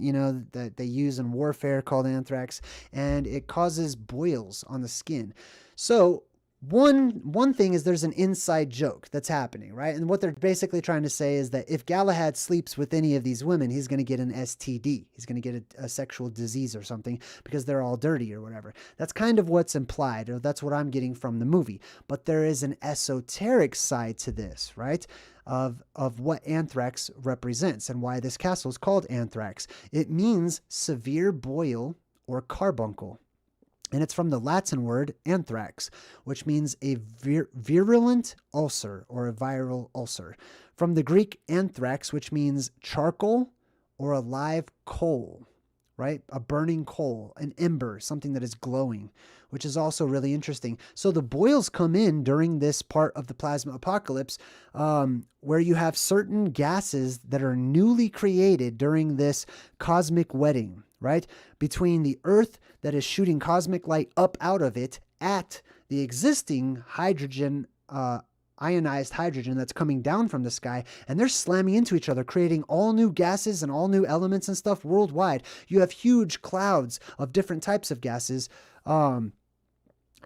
that they use in warfare called anthrax, and it causes boils on the skin. So one thing is there's an inside joke that's happening, right? And what they're basically trying to say is that if Galahad sleeps with any of these women, he's going to get an STD. He's going to get a sexual disease or something because they're all dirty or whatever. That's kind of what's implied, or that's what I'm getting from the movie. But there is an esoteric side to this, right? Of what anthrax represents and why this castle is called Anthrax. It means severe boil or carbuncle. And it's from the Latin word anthrax, which means a virulent ulcer or a viral ulcer. From the Greek anthrax, which means charcoal or a live coal, right? A burning coal, an ember, something that is glowing, which is also really interesting. So the boils come in during this part of the plasma apocalypse, where you have certain gases that are newly created during this cosmic wedding, right? Between the Earth that is shooting cosmic light up out of it at the existing hydrogen, ionized hydrogen that's coming down from the sky, and they're slamming into each other, creating all new gases and all new elements and stuff worldwide. You have huge clouds of different types of gases. One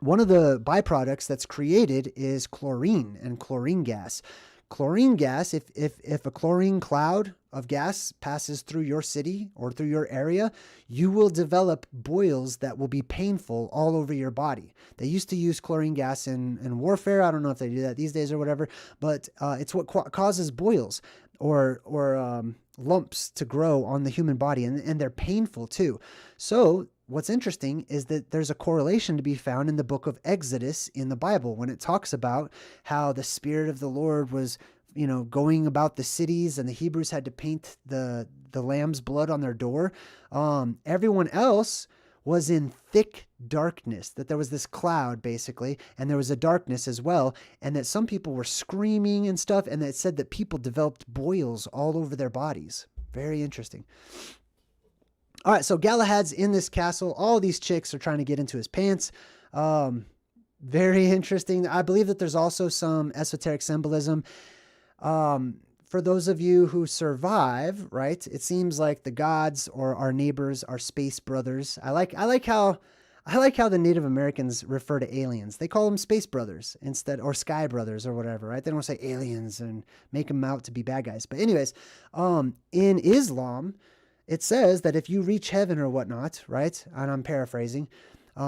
of the byproducts that's created is chlorine and chlorine gas. Chlorine gas, if a chlorine cloud of gas passes through your city or through your area, you will develop boils that will be painful all over your body. They used to use chlorine gas in warfare. I don't know if they do that these days or whatever, but it's what causes boils or lumps to grow on the human body, and they're painful too. So what's interesting is that there's a correlation to be found in the book of Exodus in the Bible when it talks about how the Spirit of the Lord was, going about the cities, and the Hebrews had to paint the lamb's blood on their door. Everyone else was in thick darkness, that there was this cloud basically, and there was a darkness as well, and that some people were screaming and stuff, and it said that people developed boils all over their bodies. Very interesting. All right, so Galahad's in this castle. All these chicks are trying to get into his pants. Very interesting. I believe that there's also some esoteric symbolism. For those of you who survive, right, it seems like the gods or our neighbors are space brothers. I like how the Native Americans refer to aliens. They call them space brothers instead, or sky brothers or whatever, right? They don't say aliens and make them out to be bad guys. But anyways, in Islam, it says that if you reach heaven or whatnot, right? And I'm paraphrasing,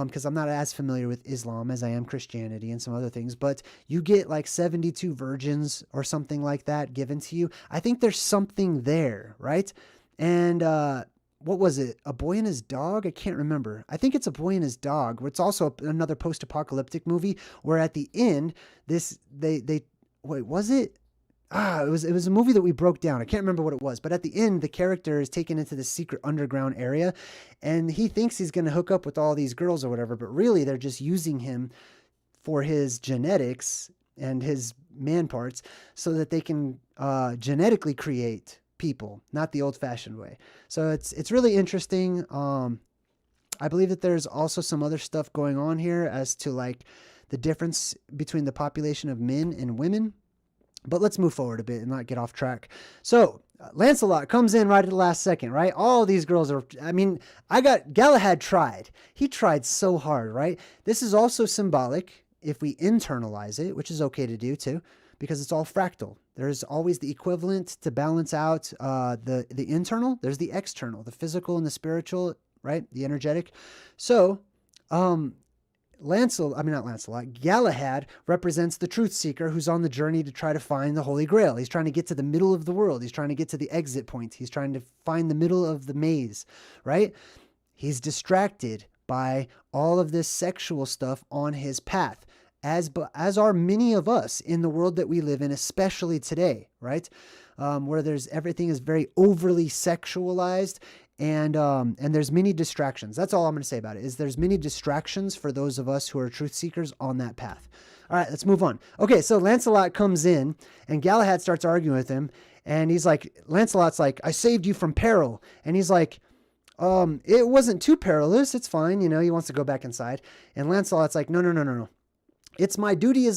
because I'm not as familiar with Islam as I am Christianity and some other things, but you get like 72 virgins or something like that given to you. I think there's something there, right? And what was it? A Boy and His Dog? I can't remember. I think it's A Boy and His Dog. It's also another post-apocalyptic movie where at the end, wait, was it? It was a movie that we broke down. I can't remember what it was, but at the end, the character is taken into this secret underground area, and he thinks he's going to hook up with all these girls or whatever, but really they're just using him for his genetics and his man parts so that they can genetically create people, not the old-fashioned way. So it's really interesting. I believe that there's also some other stuff going on here as to like the difference between the population of men and women. But let's move forward a bit and not get off track. So Lancelot comes in right at the last second, right? All these girls are, Galahad tried. He tried so hard, right? This is also symbolic if we internalize it, which is okay to do too, because it's all fractal. There's always the equivalent to balance out the internal. There's the external, the physical and the spiritual, right? The energetic. So, Galahad represents the truth seeker who's on the journey to try to find the Holy Grail. He's trying to get to the middle of the world. He's trying to get to the exit point. He's trying to find the middle of the maze, right? He's distracted by all of this sexual stuff on his path, as are many of us in the world that we live in, especially today, right? Where everything is very overly sexualized. And there's many distractions. That's all I'm going to say about it, is there's many distractions for those of us who are truth seekers on that path. All right, let's move on. Okay, so Lancelot comes in, and Galahad starts arguing with him, and Lancelot's like, I saved you from peril. And he's like, it wasn't too perilous. It's fine. He wants to go back inside. And Lancelot's like, no. It's my duty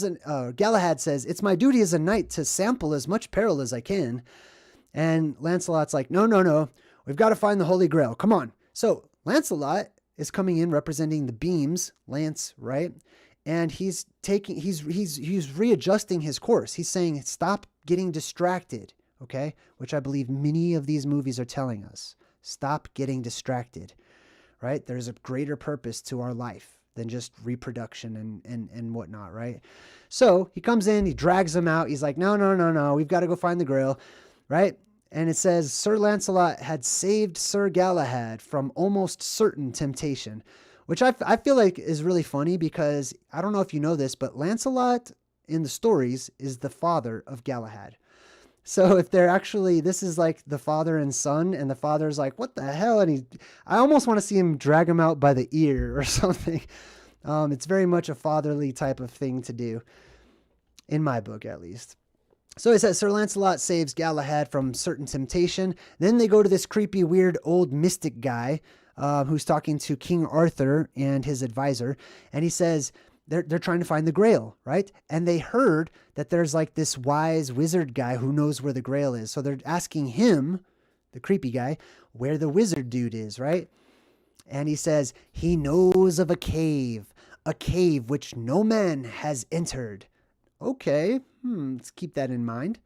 Galahad says, it's my duty as a knight to sample as much peril as I can. And Lancelot's like, no. We've got to find the Holy Grail. Come on. So Lancelot is coming in representing the beams, lance, right? And he's readjusting his course. He's saying, stop getting distracted, okay? Which I believe many of these movies are telling us. Stop getting distracted, right? There's a greater purpose to our life than just reproduction and whatnot, right? So he comes in, he drags him out. He's like, no. We've got to go find the Grail, right? And it says, Sir Lancelot had saved Sir Galahad from almost certain temptation, which I feel like is really funny because I don't know if you know this, but Lancelot in the stories is the father of Galahad. So if they're actually, this is like the father and son, and the father's like, what the hell? And I almost want to see him drag him out by the ear or something. It's very much a fatherly type of thing to do, in my book at least. So it says Sir Lancelot saves Galahad from certain temptation. Then they go to this creepy, weird, old mystic guy who's talking to King Arthur and his advisor. And he says, they're trying to find the Grail, right? And they heard that there's like this wise wizard guy who knows where the Grail is. So they're asking him, the creepy guy, where the wizard dude is, right? And he says, he knows of a cave which no man has entered. Okay, let's keep that in mind.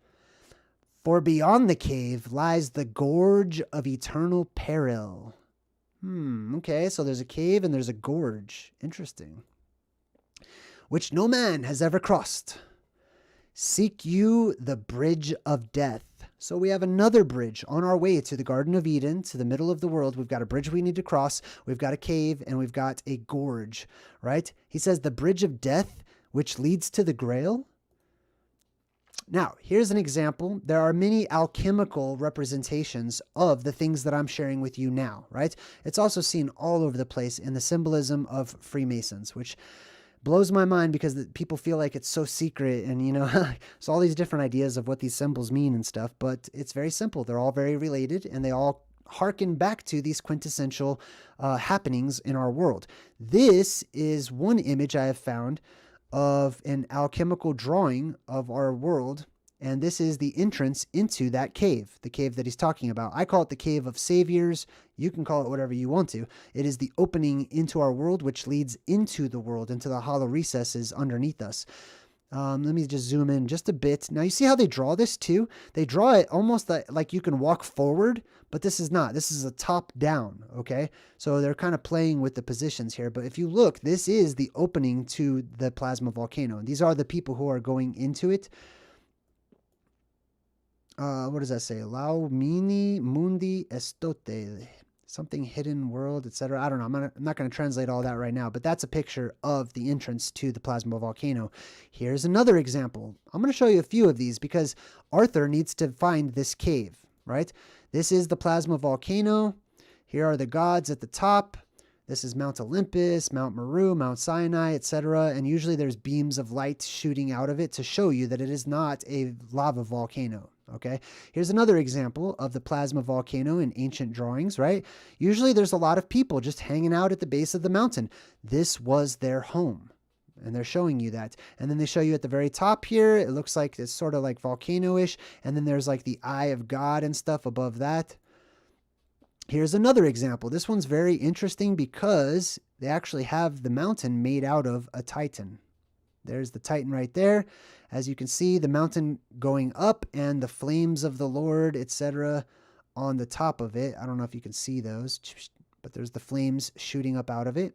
For beyond the cave lies the gorge of eternal peril. Okay, so there's a cave and there's a gorge. Interesting. Which no man has ever crossed. Seek you the bridge of death. So we have another bridge on our way to the Garden of Eden, to the middle of the world. We've got a bridge we need to cross. We've got a cave and we've got a gorge, right? He says the bridge of death, which leads to the Grail. Now, here's an example. There are many alchemical representations of the things that I'm sharing with you now, right? It's also seen all over the place in the symbolism of Freemasons, which blows my mind because people feel like it's so secret and, you know, there's all these different ideas of what these symbols mean and stuff, but it's very simple. They're all very related and they all harken back to these quintessential happenings in our world. This is one image I have found of an alchemical drawing of our world, and this is the entrance into that cave, the cave that he's talking about. I call it the Cave of Saviors. You can call it whatever you want to. It is the opening into our world, which leads into the world, into the hollow recesses underneath us. Let me just zoom in just a bit. Now, you see how they draw this too? They draw it almost like you can walk forward, but this is not. This is a top down, okay? So they're kind of playing with the positions here. But if you look, this is the opening to the plasma volcano. These are the people who are going into it. What does that say? Laumini mundi estote. Something hidden world, etc. I don't know. I'm not going to translate all that right now, but that's a picture of the entrance to the plasma volcano. Here's another example. I'm going to show you a few of these because Arthur needs to find this cave, right? This is the plasma volcano. Here are the gods at the top. This is Mount Olympus, Mount Meru, Mount Sinai, etc. And usually there's beams of light shooting out of it to show you that it is not a lava volcano. Okay, here's another example of the plasma volcano in ancient drawings, right? Usually there's a lot of people just hanging out at the base of the mountain. This was their home, and they're showing you that. And then they show you at the very top here, it looks like it's sort of like volcano-ish, and then there's like the eye of God and stuff above that. Here's another example. This one's very interesting because they actually have the mountain made out of a titan. There's the titan right there. As you can see, the mountain going up and the flames of the Lord, etc. on the top of it. I don't know if you can see those, but there's the flames shooting up out of it.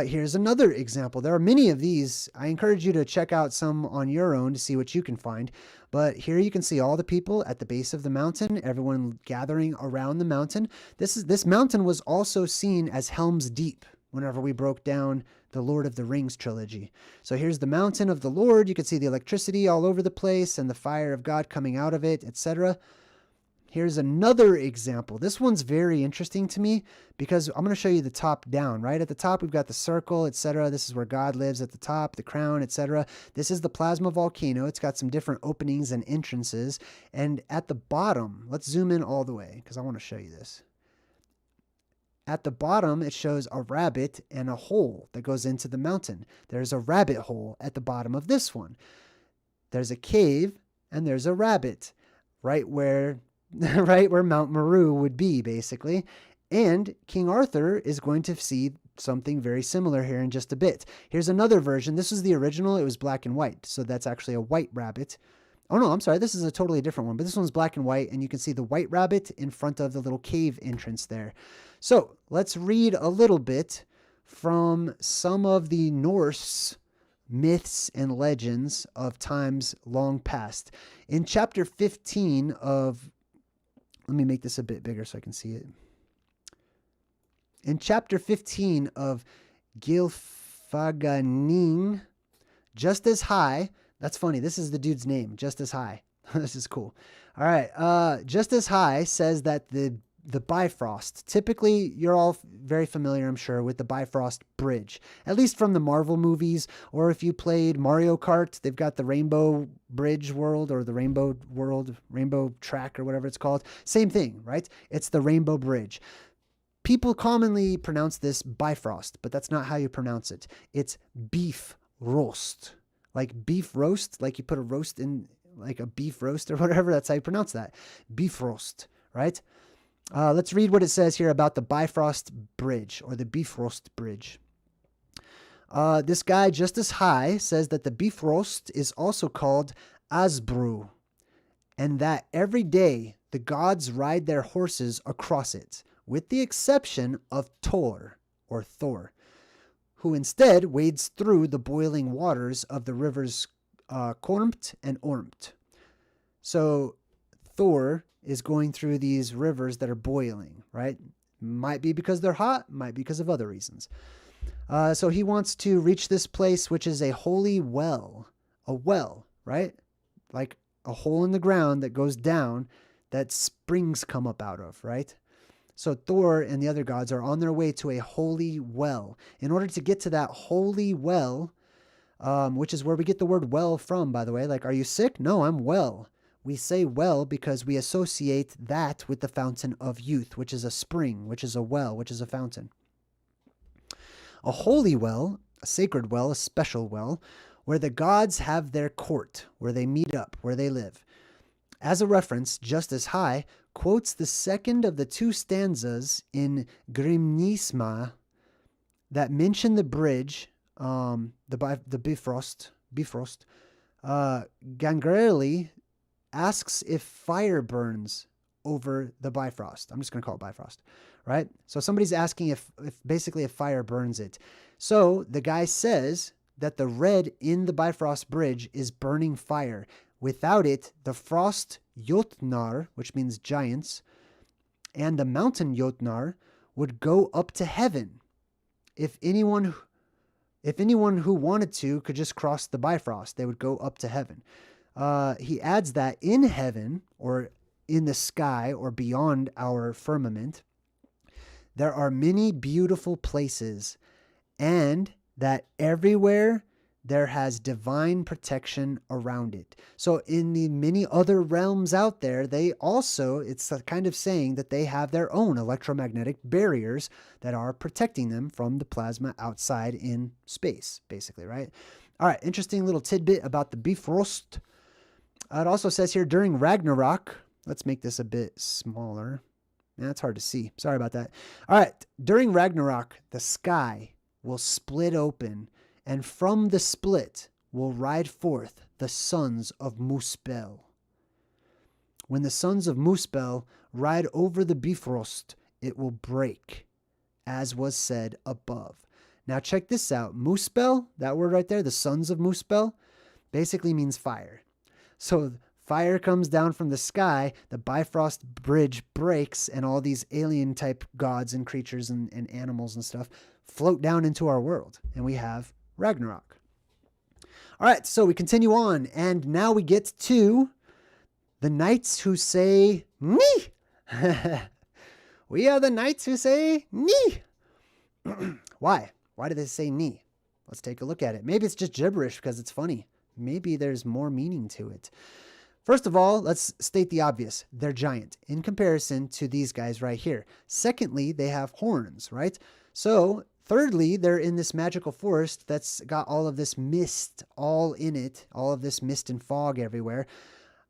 Here's another example. There are many of these. I encourage you to check out some on your own to see what you can find. But here you can see all the people at the base of the mountain, everyone gathering around the mountain. This mountain was also seen as Helm's Deep whenever we broke down the Lord of the Rings trilogy. So here's the mountain of the Lord. You can see the electricity all over the place and the fire of God coming out of it, etc. Here's another example. This one's very interesting to me because I'm going to show you the top down, right? At the top, we've got the circle, etc. This is where God lives at the top, the crown, etc. This is the plasma volcano. It's got some different openings and entrances. And at the bottom, let's zoom in all the way because I want to show you this. At the bottom, it shows a rabbit and a hole that goes into the mountain. There's a rabbit hole at the bottom of this one. There's a cave and there's a rabbit right where Mount Meru would be, basically. And King Arthur is going to see something very similar here in just a bit. Here's another version. This is the original. It was black and white. So that's actually a white rabbit. Oh, no, I'm sorry. This is a totally different one. But this one's black and white. And you can see the white rabbit in front of the little cave entrance there. So let's read a little bit from some of the Norse myths and legends of times long past. In chapter 15 of... Let me make this a bit bigger so I can see it. In chapter 15 of Gylfaginning, just as high, that's funny, this is the dude's name, just as high. This is cool. All right. Just as high says that the Bifrost. Typically, you're all very familiar, I'm sure, with the Bifrost Bridge, at least from the Marvel movies, or if you played Mario Kart, they've got the Rainbow Bridge World or the Rainbow World, Rainbow Track or whatever it's called. Same thing, right? It's the Rainbow Bridge. People commonly pronounce this Bifrost, but that's not how you pronounce it. It's beef roast. Like beef roast, like you put a roast in, like a beef roast or whatever. That's how you pronounce that. Beef roast, right? Let's read what it says here about the Bifrost Bridge or the Bifrost Bridge. This guy, just as high, says that the Bifrost is also called Asbru, and that every day the gods ride their horses across it, with the exception of Thor, or Thor, who instead wades through the boiling waters of the rivers Kormt and Ormt. So Thor is going through these rivers that are boiling, right? Might be because they're hot, might be because of other reasons. So he wants to reach this place, which is a holy well. A well, right? Like a hole in the ground that goes down that springs come up out of, right? So Thor and the other gods are on their way to a holy well. In order to get to that holy well, which is where we get the word well from, by the way. Like, are you sick? No, I'm well. We say well because we associate that with the fountain of youth, which is a spring, which is a well, which is a fountain. A holy well, a sacred well, a special well, where the gods have their court, where they meet up, where they live. As a reference, Just as High quotes the second of the two stanzas in Grimnisma that mention the bridge, the Bifrost. Gangreli asks if fire burns over the Bifrost. I'm just going to call it Bifrost, right? So somebody's asking if basically if fire burns it. So the guy says that the red in the Bifrost bridge is burning fire. Without it, the frost Jotnar, which means giants, and the mountain Jotnar would go up to heaven. If anyone who wanted to could just cross the Bifrost, they would go up to heaven. He adds that in heaven, or in the sky, or beyond our firmament, there are many beautiful places, and that everywhere there has divine protection around it. So in the many other realms out there, they also, it's kind of saying that they have their own electromagnetic barriers that are protecting them from the plasma outside in space, basically, right? All right, interesting little tidbit about the Bifrost. It also says here, during Ragnarok, let's make this a bit smaller. That's hard to see. Sorry about that. All right, during Ragnarok, the sky will split open, and from the split will ride forth the sons of Muspel. When the sons of Muspel ride over the Bifrost, it will break, as was said above. Now check this out. Muspel, that word right there, the sons of Muspel, basically means fire. So fire comes down from the sky, the Bifrost bridge breaks, and all these alien type gods and creatures and animals and stuff float down into our world. And we have Ragnarok. All right, so we continue on, and now we get to the knights who say "ni." We are the knights who say "ni." Why? Why do they say "ni"? Let's take a look at it. Maybe it's just gibberish because it's funny. Maybe there's more meaning to it. First of all, let's state the obvious. They're giant in comparison to these guys right here. Secondly, they have horns, right? So thirdly, they're in this magical forest that's got all of this mist all in it, all of this mist and fog everywhere.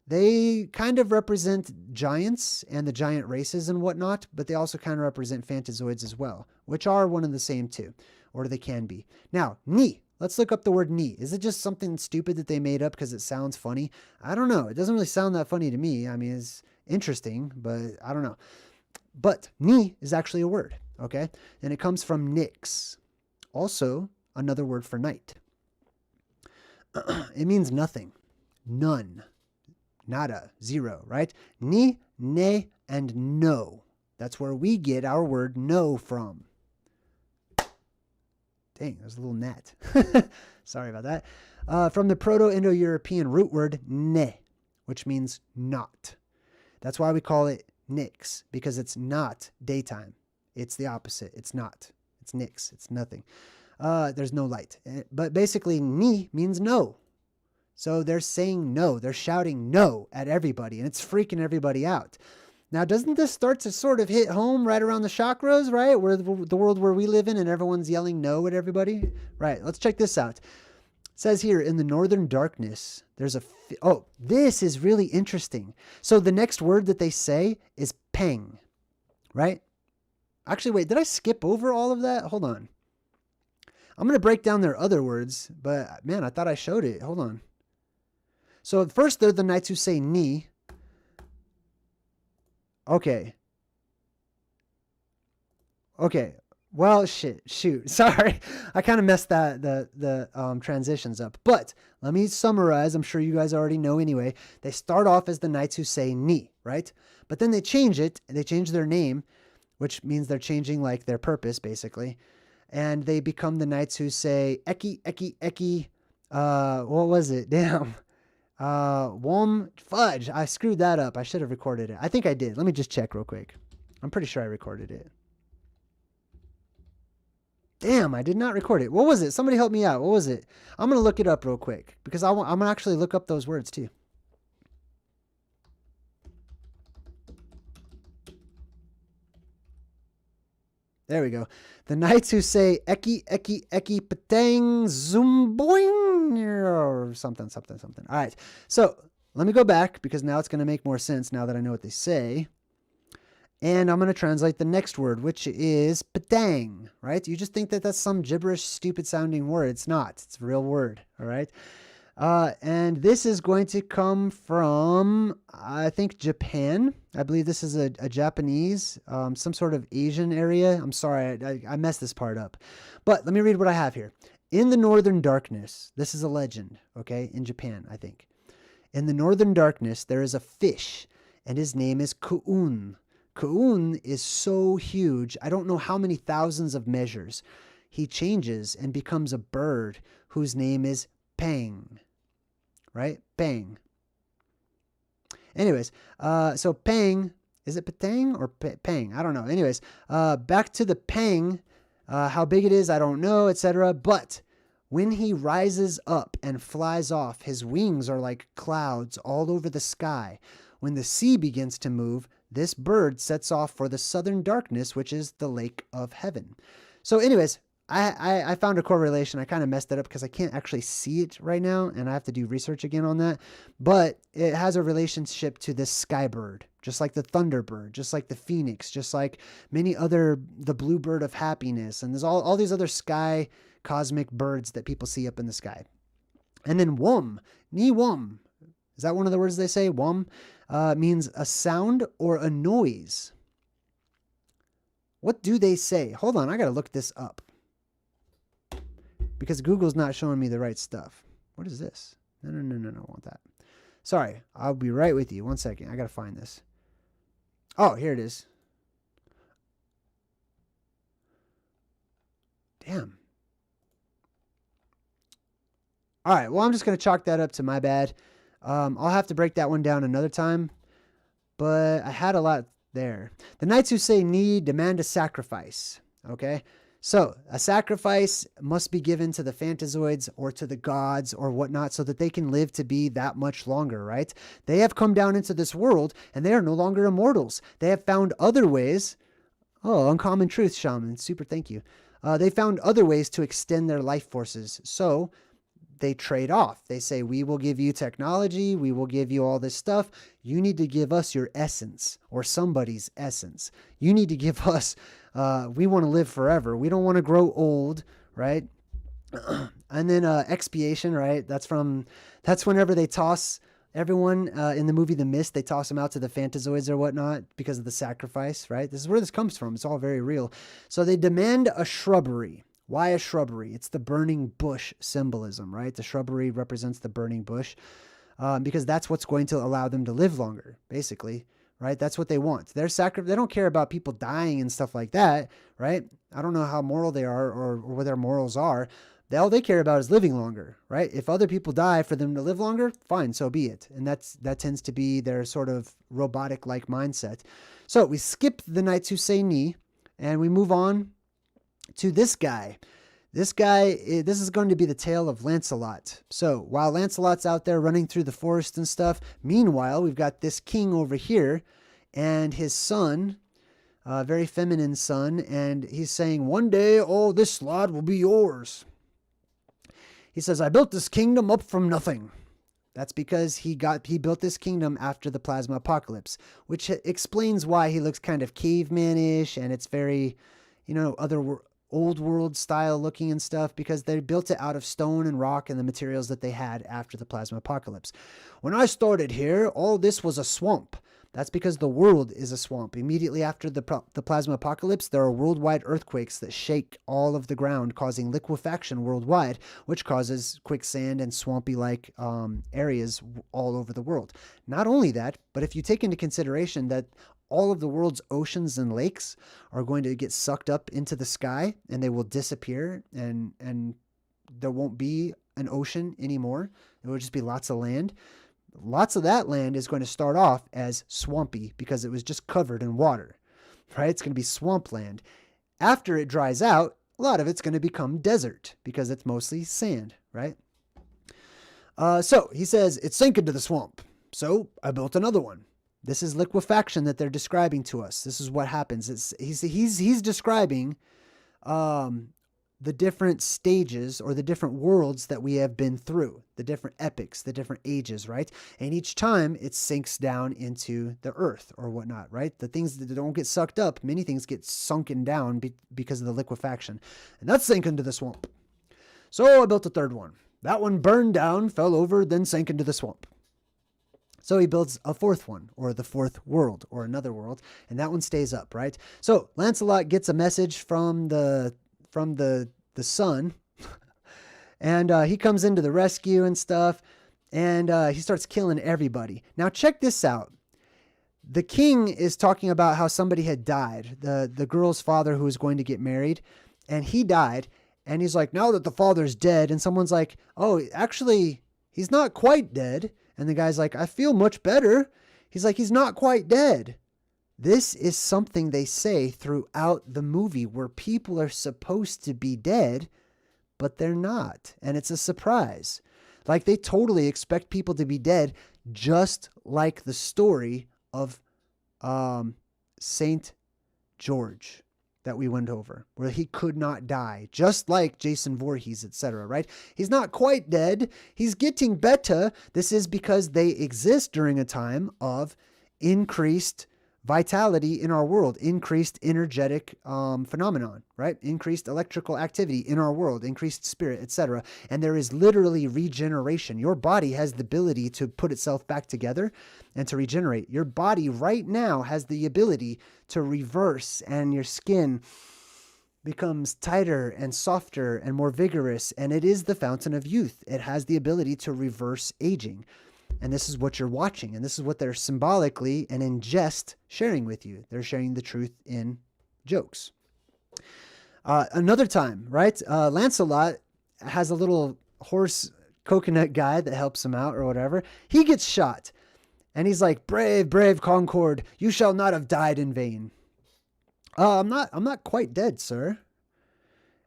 They kind of represent giants and the giant races and whatnot, but they also kind of represent Fantazoids as well, which are one and the same too, or they can be. Now, ni. Let's look up the word ni. Is it just something stupid that they made up because it sounds funny? I don't know. It doesn't really sound that funny to me. I mean, it's interesting, but I don't know. But ni is actually a word, okay? And it comes from nix, also another word for night. It means nothing, none, nada, zero, right? Ni, ne, and no. That's where we get our word no from. Dang, there's a little gnat. Sorry about that. From the Proto-Indo-European root word ne, which means not. That's why we call it nix, because it's not daytime. It's the opposite. It's not. It's nix. It's nothing. There's no light. But basically, ni means no. So they're saying no. They're shouting no at everybody, and it's freaking everybody out. Now, doesn't this start to sort of hit home right around the chakras, right? Where the world where we live in and everyone's yelling no at everybody? Right, let's check this out. It says here, in the northern darkness, there's a... Oh, this is really interesting. So the next word that they say is peng, right? Actually, wait, did I skip over all of that? Hold on. I'm going to break down their other words, but man, I thought I showed it. Hold on. So at first, they're the knights who say ni. Okay. Well, shoot. Sorry. I kind of messed the transitions up. But let me summarize. I'm sure you guys already know anyway. They start off as the knights who say ni, right? But then they change it. They change their name, which means they're changing like their purpose, basically. And they become the knights who say eki. What was it? Damn. Wom fudge. I screwed that up. I should have recorded it. I think I did. Let me just check real quick. I'm pretty sure I recorded it. Damn, I did not record it. What was it? Somebody help me out. What was it? I'm going to look it up real quick because I'm going to actually look up those words too. There we go. The knights who say eki, patang, zumboing, or something. All right. So let me go back because now it's going to make more sense now that I know what they say. And I'm going to translate the next word, which is patang, right? You just think that that's some gibberish, stupid sounding word. It's not. It's a real word. All right. And this is going to come from, I think, Japan. I believe this is a Japanese, some sort of Asian area. I'm sorry, I messed this part up. But let me read what I have here. In the northern darkness, this is a legend, okay, in Japan, I think. In the northern darkness, there is a fish, and his name is Ku'un. Ku'un is so huge, I don't know how many thousands of measures. He changes and becomes a bird whose name is Peng. Right? Peng. Anyways, so Peng, is it Patang or Peng? I don't know. Anyways, back to the Peng, how big it is, I don't know, etc. But when he rises up and flies off, his wings are like clouds all over the sky. When the sea begins to move, this bird sets off for the southern darkness, which is the lake of heaven. So anyways, I found a correlation. I kind of messed it up because I can't actually see it right now, and I have to do research again on that. But it has a relationship to this sky bird, just like the thunderbird, just like the phoenix, just like many other, the bluebird of happiness, and there's all these other sky cosmic birds that people see up in the sky. And then wom, ni wom, is that one of the words they say? Wom means a sound or a noise. What do they say? Hold on, I gotta look this up. Because Google's not showing me the right stuff. What is this? No, I want that. Sorry, I'll be right with you. 1 second, I gotta find this. Oh, here it is. Damn. All right, well, I'm just gonna chalk that up to my bad. I'll have to break that one down another time. But I had a lot there. The knights who say ni demand a sacrifice. Okay? So, a sacrifice must be given to the Fantazoids or to the gods or whatnot so that they can live to be that much longer, right? They have come down into this world and they are no longer immortals. They have found other ways. Oh, uncommon truth, shaman. Super, thank you. They found other ways to extend their life forces. So, they trade off. They say, we will give you technology. We will give you all this stuff. You need to give us your essence or somebody's essence. You need to give us, we want to live forever. We don't want to grow old, right? And then expiation, right? That's whenever they toss everyone in the movie The Mist, they toss them out to the Fantazoids or whatnot because of the sacrifice, right? This is where this comes from. It's all very real. So they demand a shrubbery. Why a shrubbery? It's the burning bush symbolism, right? The shrubbery represents the burning bush because that's what's going to allow them to live longer, basically, right? That's what they want. They don't care about people dying and stuff like that, right? I don't know how moral they are or what their morals are, All they care about is living longer, right? If other people die for them to live longer, fine, so be it. And that tends to be their sort of robotic-like mindset. So we skip the knights who say ni, and we move on to this guy. This is going to be the tale of Lancelot. So while Lancelot's out there running through the forest and stuff, meanwhile, we've got this king over here and his son, a very feminine son, and he's saying, one day all this land will be yours. He says, I built this kingdom up from nothing. That's because he built this kingdom after the plasma apocalypse, which explains why he looks kind of caveman-ish, and it's very, old world style looking and stuff, because they built it out of stone and rock and the materials that they had after the plasma apocalypse. When I started here, all this was a swamp. That's because the world is a swamp. Immediately after the plasma apocalypse, there are worldwide earthquakes that shake all of the ground, causing liquefaction worldwide, which causes quicksand and swampy-like areas all over the world. Not only that, but if you take into consideration that all of the world's oceans and lakes are going to get sucked up into the sky, and they will disappear, and there won't be an ocean anymore. It will just be lots of land. Lots of that land is going to start off as swampy because it was just covered in water, right? It's going to be swampland. After it dries out, a lot of it's going to become desert because it's mostly sand, right? So he says, it sank into the swamp. So I built another one. This is liquefaction that they're describing to us. This is what happens. He's describing the different stages or the different worlds that we have been through, the different epics, the different ages, right? And each time it sinks down into the earth or whatnot, right? The things that don't get sucked up, many things get sunken down because of the liquefaction. And that sank into the swamp. So I built a third one. That one burned down, fell over, then sank into the swamp. So he builds a fourth one, or the fourth world, or another world, and that one stays up, right? So Lancelot gets a message from the son, and he comes into the rescue and stuff, and he starts killing everybody. Now check this out. The king is talking about how somebody had died, the girl's father who was going to get married, and he died, and he's like, now that the father's dead, and someone's like, oh, actually, he's not quite dead. And the guy's like, I feel much better. He's like, he's not quite dead. This is something they say throughout the movie where people are supposed to be dead, but they're not. And it's a surprise. Like they totally expect people to be dead, just like the story of Saint George that we went over, where he could not die, just like Jason Voorhees, etc., right? He's not quite dead. He's getting better. This is because they exist during a time of increased vitality in our world, increased energetic phenomenon, right? Increased electrical activity in our world, increased spirit, etc. And there is literally regeneration. Your body has the ability to put itself back together and to regenerate. Your body right now has the ability to reverse, and your skin becomes tighter and softer and more vigorous. And it is the fountain of youth. It has the ability to reverse aging. And this is what you're watching. And this is what they're symbolically and in jest sharing with you. They're sharing the truth in jokes. Another time, right? Lancelot has a little horse coconut guy that helps him out or whatever. He gets shot. And he's like, brave, brave Concord, you shall not have died in vain. I'm not quite dead, sir.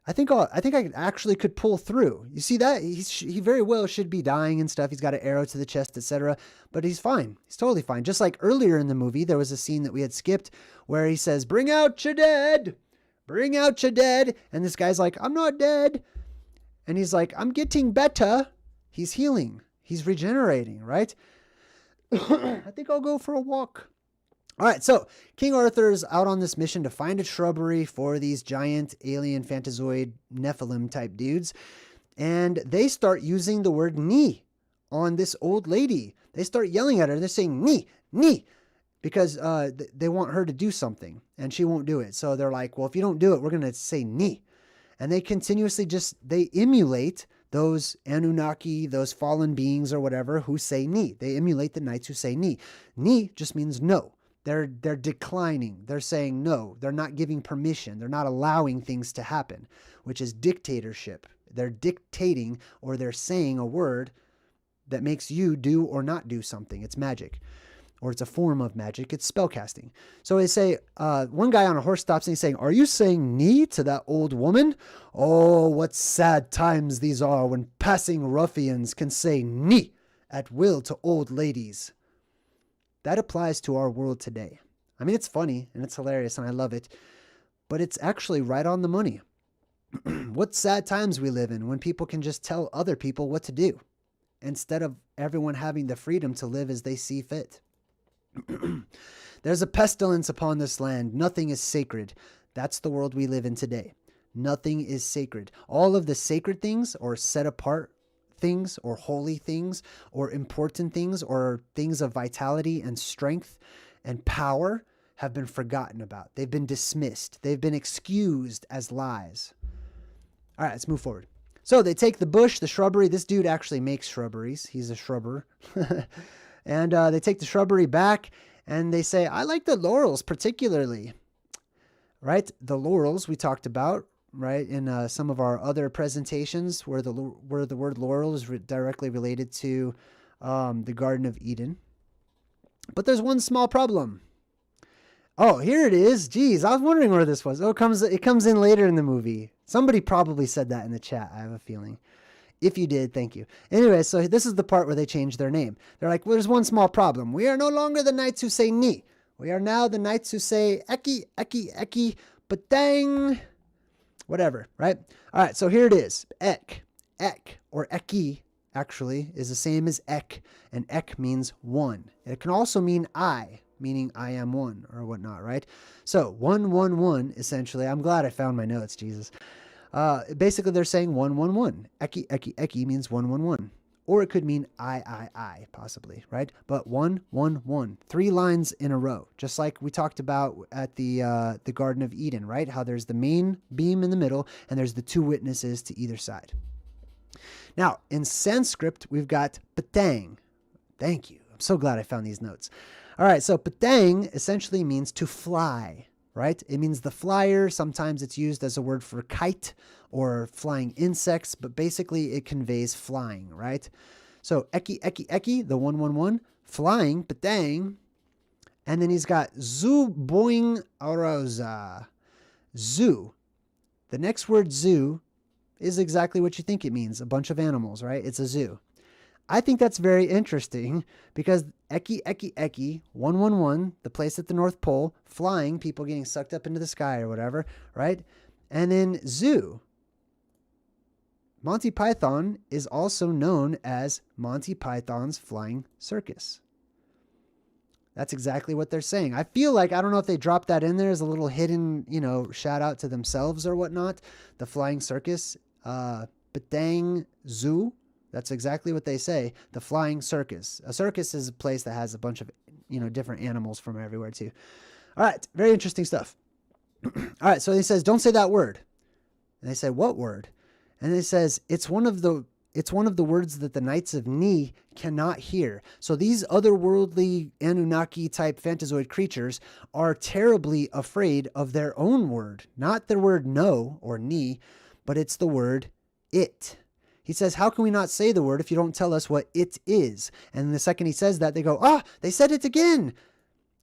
I think I actually could pull through. You see that? He very well should be dying and stuff. He's got an arrow to the chest, etc. But he's fine. He's totally fine. Just like earlier in the movie, there was a scene that we had skipped where he says, bring out your dead. Bring out your dead. And this guy's like, I'm not dead. And he's like, I'm getting better. He's healing. He's regenerating, right? I think I'll go for a walk. All right, so King Arthur's out on this mission to find a shrubbery for these giant alien Fantazoid Nephilim type dudes. And they start using the word ni on this old lady. They start yelling at her. They're saying ni, ni, because they want her to do something and she won't do it. So they're like, well, if you don't do it, we're going to say ni. And they continuously they emulate those Anunnaki, those fallen beings or whatever who say ni. They emulate the knights who say ni. Ni just means no. They're declining. They're saying no. They're not giving permission. They're not allowing things to happen, which is dictatorship. They're dictating, or they're saying a word that makes you do or not do something. It's magic, or it's a form of magic. It's spellcasting. So they say, one guy on a horse stops and he's saying, "Are you saying knee to that old woman? Oh, what sad times these are when passing ruffians can say knee at will to old ladies." That applies to our world today. I mean, it's funny and it's hilarious and I love it, but it's actually right on the money. What sad times we live in when people can just tell other people what to do instead of everyone having the freedom to live as they see fit. There's a pestilence upon this land. Nothing is sacred. That's the world we live in today. Nothing is sacred. All of the sacred things, or set apart things, or holy things, or important things, or things of vitality and strength and power, have been forgotten about. They've been dismissed. They've been excused as lies. All right, let's move forward. So they take the bush, the shrubbery. This dude actually makes shrubberies. He's a shrubber. And they take the shrubbery back and they say, "I like the laurels particularly." Right? The laurels we talked about, right, in some of our other presentations where the word laurel is directly related to the Garden of Eden. But there's one small problem. Oh, here it is. Geez, I was wondering where this was. Oh, it comes in later in the movie. Somebody probably said that in the chat, I have a feeling. If you did, thank you. Anyway, so this is the part where they change their name. They're like, well, there's one small problem. We are no longer the knights who say ni. We are now the knights who say eki, eki, eki, but dang, whatever, right? All right, so here it is. Ek, or eki, actually, is the same as ek, and ek means one. It can also mean I, meaning I am one, or whatnot, right? So 111, essentially. I'm glad I found my notes, Jesus. Basically, they're saying 111. Eki, eki, eki means 111. Or it could mean I, possibly, right? But 111. 3 lines in a row, just like we talked about at the Garden of Eden, right? How there's the main beam in the middle, and there's the 2 witnesses to either side. Now, in Sanskrit, we've got patang. Thank you. I'm so glad I found these notes. All right, so patang essentially means to fly, right? It means the flyer. Sometimes it's used as a word for kite or flying insects, but basically it conveys flying, right? So eki, eki, eki, the 111, flying, patang. And then he's got zu boing arosa. Zoo. The next word zoo is exactly what you think it means, a bunch of animals, right? It's a zoo. I think that's very interesting because eki, eki, eki, 111, the place at the North Pole, flying, people getting sucked up into the sky or whatever, right? And then zoo. Monty Python is also known as Monty Python's Flying Circus. That's exactly what they're saying. I feel like, I don't know if they dropped that in there as a little hidden, shout out to themselves or whatnot. The Flying Circus, Batang Zoo. That's exactly what they say. The Flying Circus. A circus is a place that has a bunch of, different animals from everywhere too. All right. Very interesting stuff. All right. So he says, don't say that word. And they say, what word? And it says, it's one of the words that the Knights of Ni cannot hear. So these otherworldly Anunnaki type Fantazoid creatures are terribly afraid of their own word, not the word no or Ni, but it's the word it. He says, how can we not say the word if you don't tell us what it is? And the second he says that, they go, they said it again.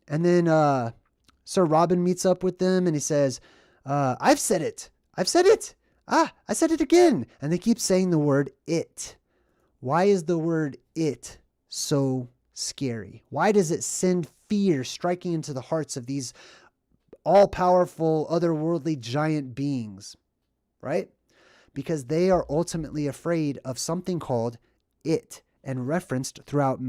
And then Sir Robin meets up with them and he says, I've said it. I've said it. I said it again. And they keep saying the word it. Why is the word it so scary? Why does it send fear striking into the hearts of these all-powerful, otherworldly giant beings? Right? Because they are ultimately afraid of something called it, and referenced throughout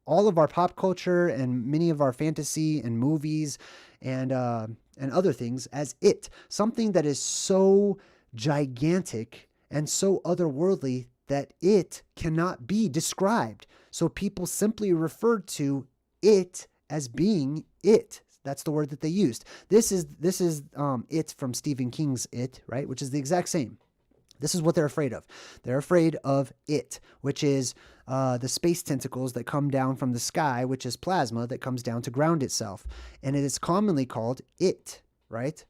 all of our pop culture and many of our fantasy and movies and other things as it. Something that is so gigantic and so otherworldly that it cannot be described. So people simply referred to it as being it. That's the word that they used. This is it from Stephen King's It, right? Which is the exact same. This is what they're afraid of. They're afraid of it, which is the space tentacles that come down from the sky, which is plasma that comes down to ground itself. And it is commonly called it, right?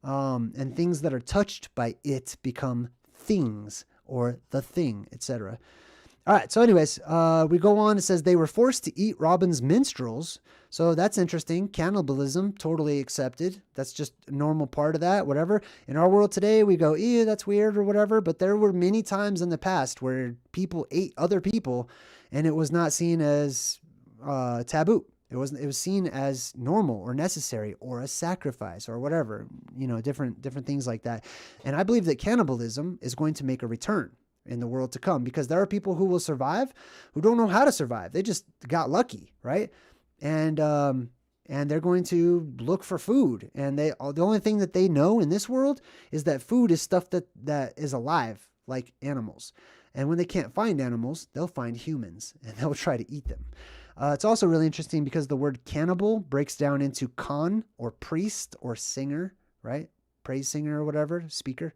And things that are touched by it become things or the thing, etc. All right, so anyways, we go on. It says they were forced to eat Robin's minstrels. So that's interesting. Cannibalism, totally accepted. That's just a normal part of that, whatever. In our world today, we go, ew, that's weird or whatever. But there were many times in the past where people ate other people and it was not seen as taboo. It was seen as normal or necessary or a sacrifice or whatever, different things like that. And I believe that cannibalism is going to make a return in the world to come, because there are people who will survive who don't know how to survive. They just got lucky, right? And they're going to look for food. And the only thing that they know in this world is that food is stuff that is alive, like animals. And when they can't find animals, they'll find humans and they'll try to eat them. It's also really interesting because the word cannibal breaks down into khan or priest or singer, right? Praise singer or whatever, speaker,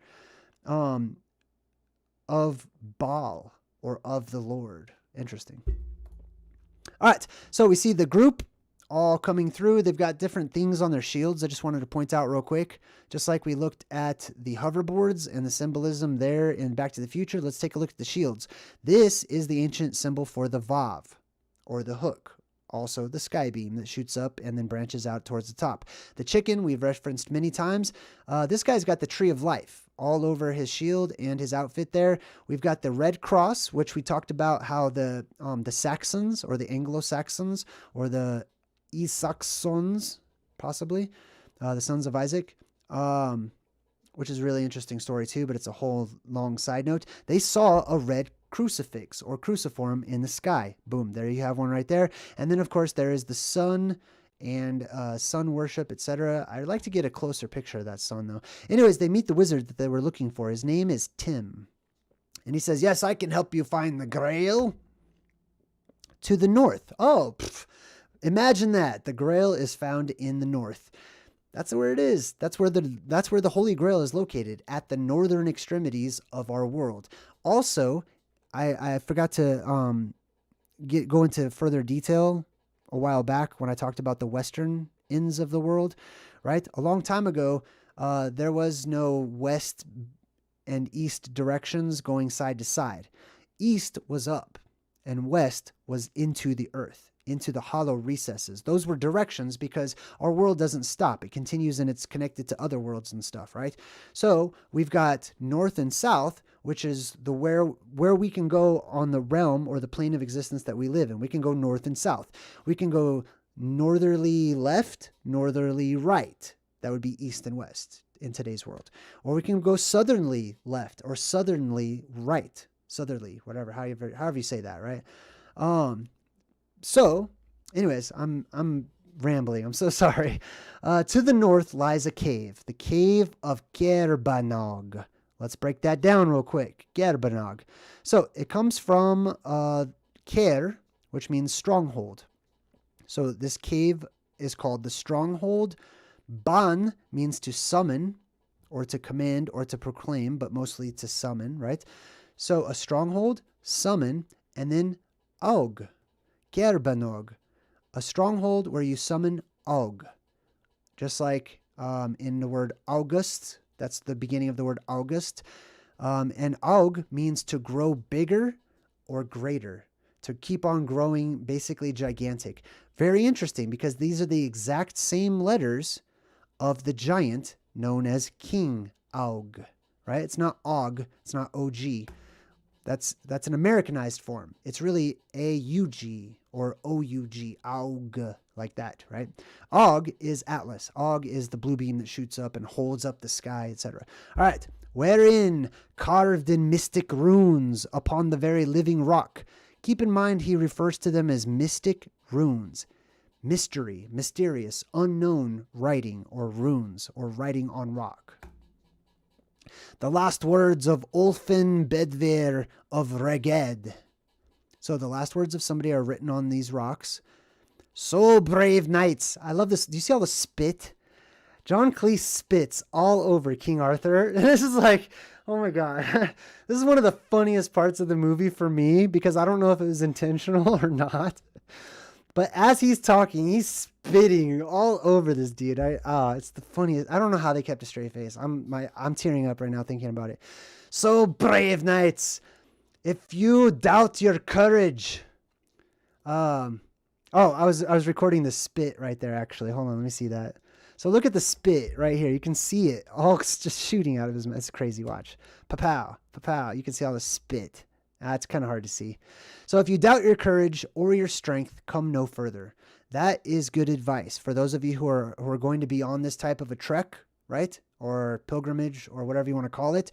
of Baal or of the Lord. Interesting. All right. So we see the group all coming through. They've got different things on their shields. I just wanted to point out real quick, just like we looked at the hoverboards and the symbolism there in Back to the Future. Let's take a look at the shields. This is the ancient symbol for the Vav, or the hook, also the sky beam that shoots up and then branches out towards the top. The chicken we've referenced many times. This guy's got the tree of life all over his shield and his outfit there. We've got the red cross, which we talked about how the Saxons or the Anglo-Saxons or the Isaacons, possibly, the sons of Isaac, which is a really interesting story too, but it's a whole long side note. They saw a red crucifix or cruciform in the sky. Boom, there you have one right there. And then of course there is the sun and sun worship, etc. I'd like to get a closer picture of that sun though. Anyways, they meet the wizard that they were looking for. His name is Tim. And he says, yes, I can help you find the Grail. To the north. Oh, imagine that. The Grail is found in the north. That's where it is. That's where the Holy Grail is located, at the northern extremities of our world. Also, I forgot to go into further detail a while back when I talked about the western ends of the world, right? A long time ago, there was no west and east directions going side to side. East was up and west was into the earth, into the hollow recesses. Those were directions because our world doesn't stop. It continues and it's connected to other worlds and stuff, right? So we've got north and south, which is the where we can go on the realm or the plane of existence that we live in. We can go north and south. We can go northerly left, northerly right. That would be east and west in today's world. Or we can go southerly left or southerly right. Southerly, whatever, however you say that, right? So, anyways, I'm rambling. I'm so sorry. To the north lies a cave, the cave of Gerbanog. Let's break that down real quick. Gerbanog. So it comes from Ker, which means stronghold. So this cave is called the stronghold. Ban means to summon or to command or to proclaim, but mostly to summon, right? So a stronghold, summon, and then Aug. Gerbanog, a stronghold where you summon Aug. Just like in the word August, that's the beginning of the word August. And Aug means to grow bigger or greater, to keep on growing, basically gigantic. Very interesting because these are the exact same letters of the giant known as King Aug, right? It's not Og, it's not OG. That's an Americanized form. It's really A-U-G or O-U-G, Aug, like that, right? Og is Atlas. Og is the blue beam that shoots up and holds up the sky, etc. All right. Wherein, carved in mystic runes upon the very living rock. Keep in mind he refers to them as mystic runes. Mystery, mysterious, unknown writing or runes or writing on rock. The last words of Ulfin Bedver of Reged. So the last words of somebody are written on these rocks. So brave knights. I love this. Do you see all the spit? John Cleese spits all over King Arthur. This is like, oh my God. This is one of the funniest parts of the movie for me because I don't know if it was intentional or not. But as he's talking, he's spitting all over this dude. It's the funniest. I don't know how they kept a straight face. I'm tearing up right now thinking about it. So brave knights, if you doubt your courage. I was recording the spit right there actually. Hold on, let me see that. So look at the spit right here. You can see it all just shooting out of his mouth. It's crazy. Watch. Pa-pow, pa-pow. You can see all the spit. It's kind of hard to see. So if you doubt your courage or your strength, come no further. That is good advice for those of you who are going to be on this type of a trek, right? Or pilgrimage or whatever you want to call it.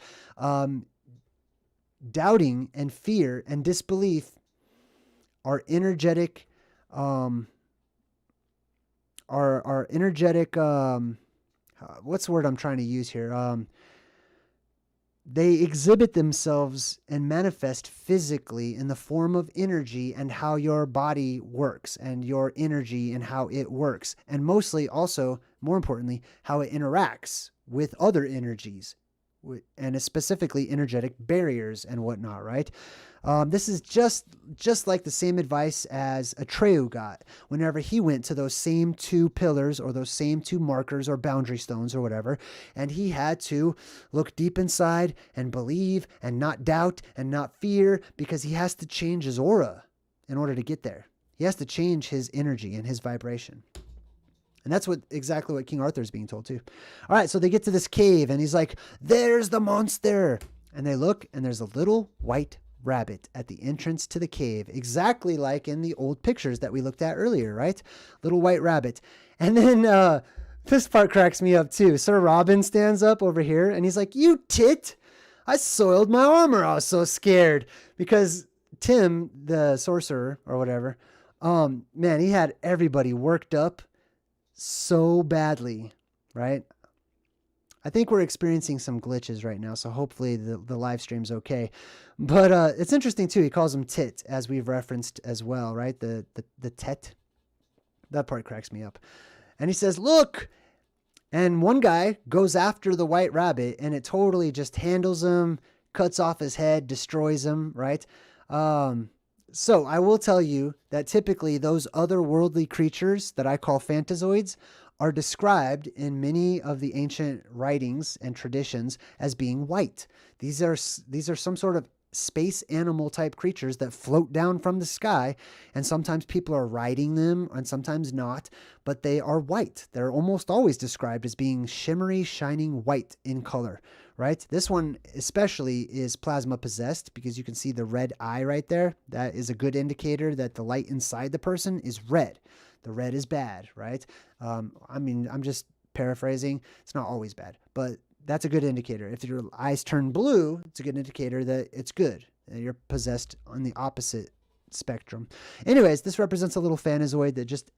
Doubting and fear and disbelief are energetic, what's the word I'm trying to use here? They exhibit themselves and manifest physically in the form of energy and how your body works and your energy and how it works. And mostly also, more importantly, how it interacts with other energies and specifically energetic barriers and whatnot, right? This is just like the same advice as Atreyu got whenever he went to those same two pillars or those same two markers or boundary stones or whatever, and he had to look deep inside and believe and not doubt and not fear, because he has to change his aura in order to get there. He has to change his energy and his vibration. And that's exactly what King Arthur is being told too. All right, so they get to this cave and he's like, there's the monster. And they look and there's a little white rabbit at the entrance to the cave, exactly like in the old pictures that we looked at earlier, right? Little white rabbit. And then this part cracks me up too. Sir Robin stands up over here and he's like, you tit, I soiled my armor. I was so scared because Tim, the sorcerer or whatever, man, he had everybody worked up so badly, right? I think we're experiencing some glitches right now, so hopefully the live stream's okay. But it's interesting too. He calls him tit, as we've referenced as well, right? The tet. That part cracks me up. And he says, "Look!" And one guy goes after the white rabbit, and it totally just handles him, cuts off his head, destroys him, right? So I will tell you that typically those otherworldly creatures that I call Fantazoids are described in many of the ancient writings and traditions as being white. These are some sort of space animal type creatures that float down from the sky, and sometimes people are riding them and sometimes not, but they are white. They're almost always described as being shimmery, shining white in color, right? This one especially is plasma possessed because you can see the red eye right there. That is a good indicator that the light inside the person is red. The red is bad, right? I mean, I'm just paraphrasing. It's not always bad, but that's a good indicator. If your eyes turn blue, it's a good indicator that it's good. You're possessed on the opposite spectrum. Anyways, this represents a little Fantazoid that just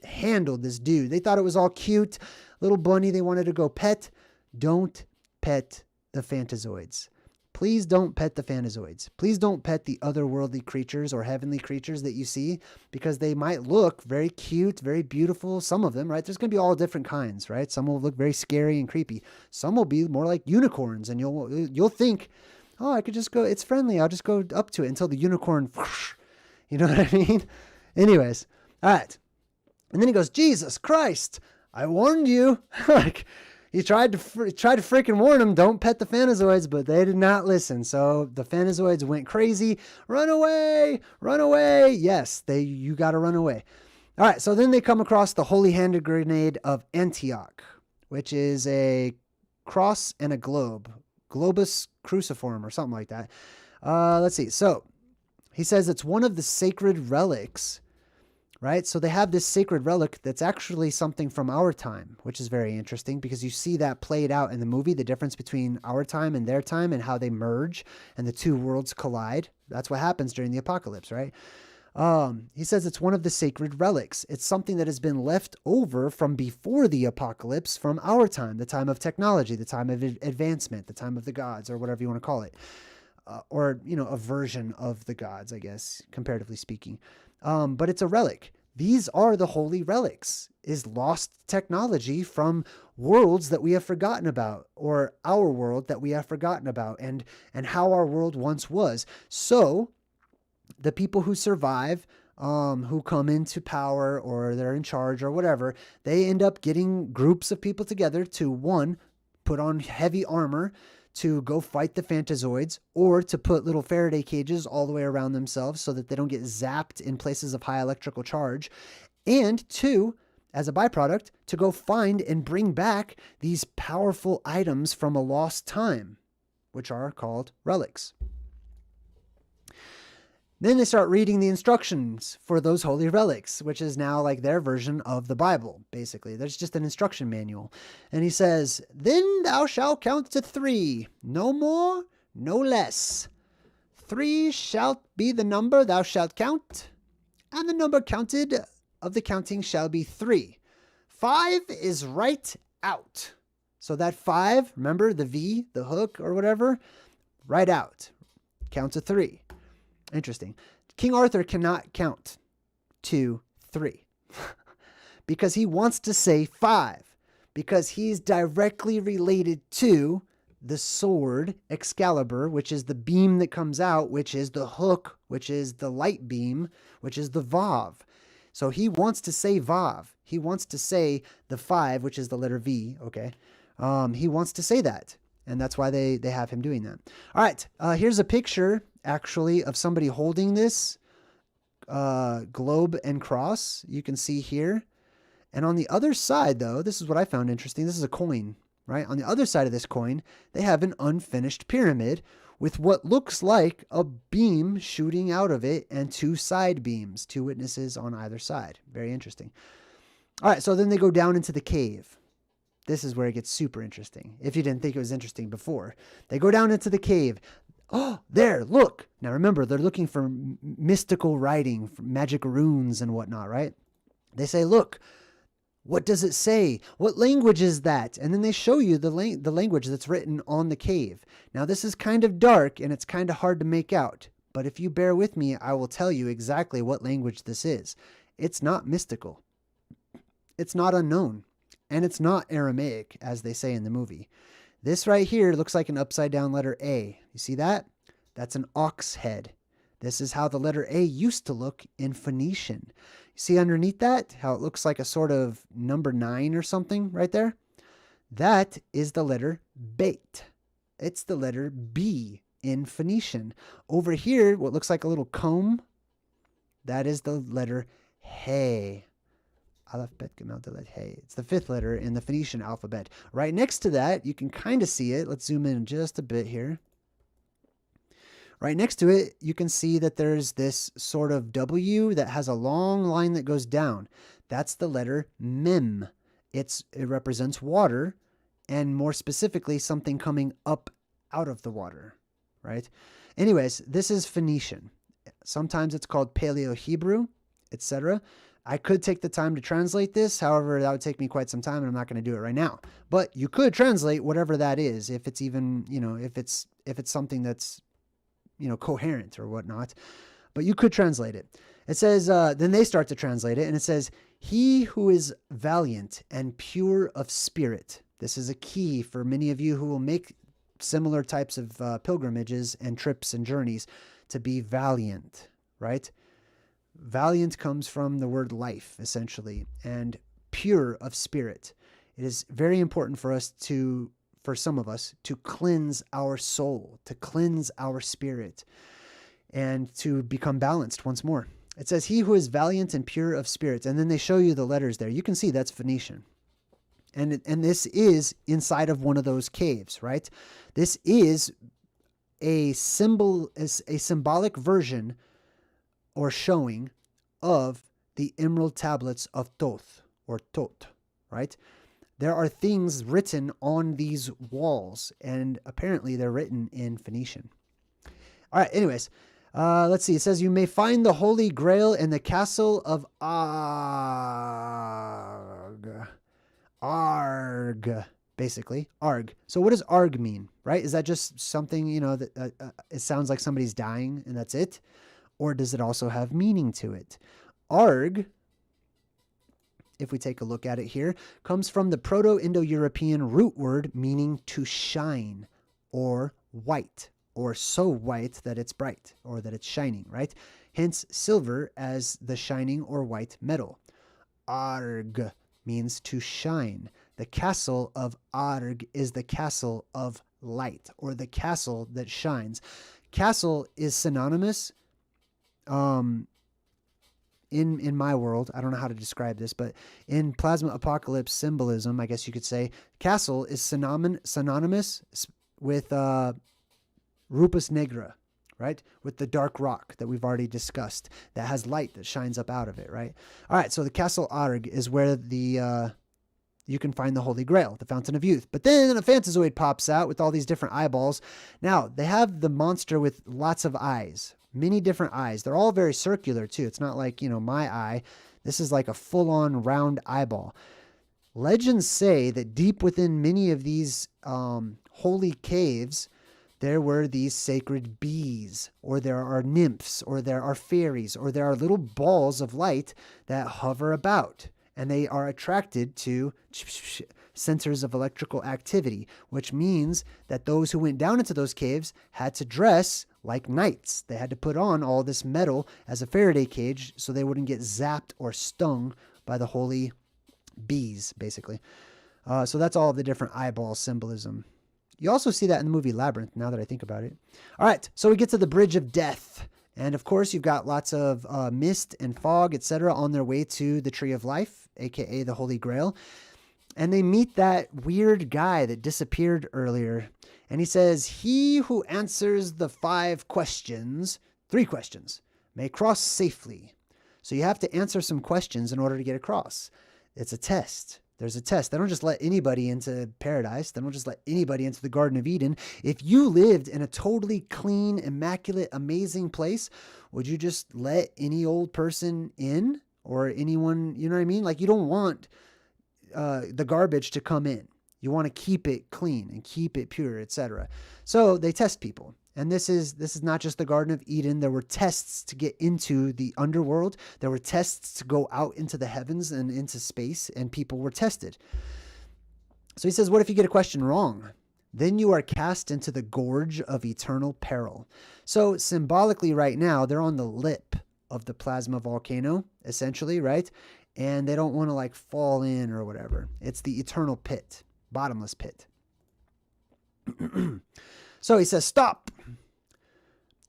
handled this dude. They thought it was all cute. Little bunny they wanted to go pet. Don't pet the Fantazoids. Please don't pet the Fantazoids. Please don't pet the otherworldly creatures or heavenly creatures that you see, because they might look very cute, very beautiful. Some of them, right? There's going to be all different kinds, right? Some will look very scary and creepy. Some will be more like unicorns, and you'll think, oh, I could just go, it's friendly. I'll just go up to it until the unicorn, whoosh, you know what I mean? Anyways, all right. And then he goes, Jesus Christ, I warned you. Like, he tried to freaking warn them, don't pet the Fantazoids, but they did not listen. So the Fantazoids went crazy. Run away, run away. Yes, you got to run away. All right, so then they come across the Holy Handed Grenade of Antioch, which is a cross and a globe. Globus cruciform or something like that. Let's see. So he says it's one of the sacred relics, right? So they have this sacred relic that's actually something from our time, which is very interesting because you see that played out in the movie, the difference between our time and their time and how they merge and the two worlds collide. That's what happens during the apocalypse, right? He says it's one of the sacred relics. It's something that has been left over from before the apocalypse, from our time, the time of technology, the time of advancement, the time of the gods, or whatever you want to call it. Or, a version of the gods, I guess, comparatively speaking. But it's a relic. These are the holy relics, is lost technology from worlds that we have forgotten about, or our world that we have forgotten about, and how our world once was. So the people who survive who come into power or they're in charge or whatever, they end up getting groups of people together to, one, put on heavy armor to go fight the Fantazoids, or to put little Faraday cages all the way around themselves so that they don't get zapped in places of high electrical charge. And two, as a byproduct, to go find and bring back these powerful items from a lost time, which are called relics. Then they start reading the instructions for those holy relics, which is now like their version of the Bible, basically. There's just an instruction manual. And he says, "Then thou shalt count to 3, no more, no less. 3 shalt be the number thou shalt count, and the number counted of the counting shall be 3. 5 is right out." So that 5, remember the V, the hook or whatever, right out. Count to 3. Interesting. King Arthur cannot count to 3 because he wants to say 5, because he's directly related to the sword Excalibur, which is the beam that comes out, which is the hook, which is the light beam, which is the Vav. So he wants to say Vav. He wants to say the 5, which is the letter V. Okay. He wants to say that. And that's why they have him doing that. All right. Here's a picture, actually, of somebody holding this globe and cross. You can see here. And on the other side, though, this is what I found interesting. This is a coin, right? On the other side of this coin, they have an unfinished pyramid with what looks like a beam shooting out of it and 2 side beams, 2 witnesses on either side. Very interesting. All right. So then they go down into the cave. This is where it gets super interesting. If you didn't think it was interesting before. They go down into the cave. Oh, there, look. Now remember, they're looking for mystical writing, for magic runes and whatnot, right? They say, look, what does it say? What language is that? And then they show you the language that's written on the cave. Now this is kind of dark and it's kind of hard to make out. But if you bear with me, I will tell you exactly what language this is. It's not mystical. It's not unknown. And it's not Aramaic, as they say in the movie. This right here looks like an upside down letter A. You see that? That's an ox head. This is how the letter A used to look in Phoenician. You see underneath that, how it looks like a sort of number 9 or something right there? That is the letter Bet. It's the letter B in Phoenician. Over here, what looks like a little comb, that is the letter He. It's the 5th letter in the Phoenician alphabet. Right next to that, you can kind of see it. Let's zoom in just a bit here. Right next to it, you can see that there's this sort of W that has a long line that goes down. That's the letter Mem. It represents water, and more specifically, something coming up out of the water, right? Anyways, this is Phoenician. Sometimes it's called Paleo-Hebrew, etc. I could take the time to translate this. However, that would take me quite some time and I'm not going to do it right now. But you could translate whatever that is, if it's even, if it's something that's, coherent or whatnot. But you could translate it. It says, then they start to translate it and it says, "He who is valiant and pure of spirit." This is a key for many of you who will make similar types of pilgrimages and trips and journeys, to be valiant, right? Valiant comes from the word life, essentially, and pure of spirit. It is very important for some of us, to cleanse our soul, to cleanse our spirit, and to become balanced once more. It says, "He who is valiant and pure of spirit." And then they show you the letters there. You can see that's Phoenician. And this is inside of one of those caves, right? This is a symbolic version or showing of the emerald tablets of Thoth, or Tot, right? There are things written on these walls, and apparently they're written in Phoenician. All right, anyways, let's see. It says, "You may find the Holy Grail in the castle of Arg, basically. Arg. So what does Arg mean, right? Is that just something, that it sounds like somebody's dying and that's it? Or does it also have meaning to it? Arg, if we take a look at it here, comes from the Proto-Indo-European root word meaning to shine, or white, or so white that it's bright, or that it's shining, right? hence silver as the shining or white metal. Arg means to shine. The castle of Arg is the castle of light, or the castle that shines. Castle is synonymous in my world. I don't know how to describe this, but in plasma apocalypse symbolism, I guess you could say, castle is synonymous with Rupus Negra, right? With the dark rock that we've already discussed that has light that shines up out of it, right? All right, so the Castle Arg is where the you can find the Holy Grail, the Fountain of Youth. But then a Fantazoid pops out with all these different eyeballs. Now, they have the monster with lots of eyes, many different eyes. They're all very circular, too. It's not like, my eye. This is like a full-on round eyeball. Legends say that deep within many of these holy caves, there were these sacred bees, or there are nymphs, or there are fairies, or there are little balls of light that hover about. And they are attracted to centers of electrical activity, which means that those who went down into those caves had to dress like knights. They had to put on all this metal as a Faraday cage so they wouldn't get zapped or stung by the holy bees, basically. So that's all of the different eyeball symbolism. You also see that in the movie Labyrinth, now that I think about it. All right, so we get to the Bridge of Death. And of course, you've got lots of mist and fog, etc., on their way to the Tree of Life, aka the Holy Grail. And they meet that weird guy that disappeared earlier. And he says, "He who answers the 5 questions, 3 questions, may cross safely." So you have to answer some questions in order to get across. It's a test. There's a test. They don't just let anybody into paradise. They don't just let anybody into the Garden of Eden. If you lived in a totally clean, immaculate, amazing place, would you just let any old person in? Or anyone, you know what I mean? Like, you don't want the garbage to come in. You want to keep it clean and keep it pure, etc. So they test people. And this is not just the Garden of Eden. There were tests to get into the underworld. There were tests to go out into the heavens and into space, and people were tested. So he says, what if you get a question wrong? Then you are cast into the gorge of eternal peril. So symbolically right now, they're on the lip of the plasma volcano, essentially, right? And they don't want to like fall in or whatever. It's the eternal pit, bottomless pit. So he says, stop.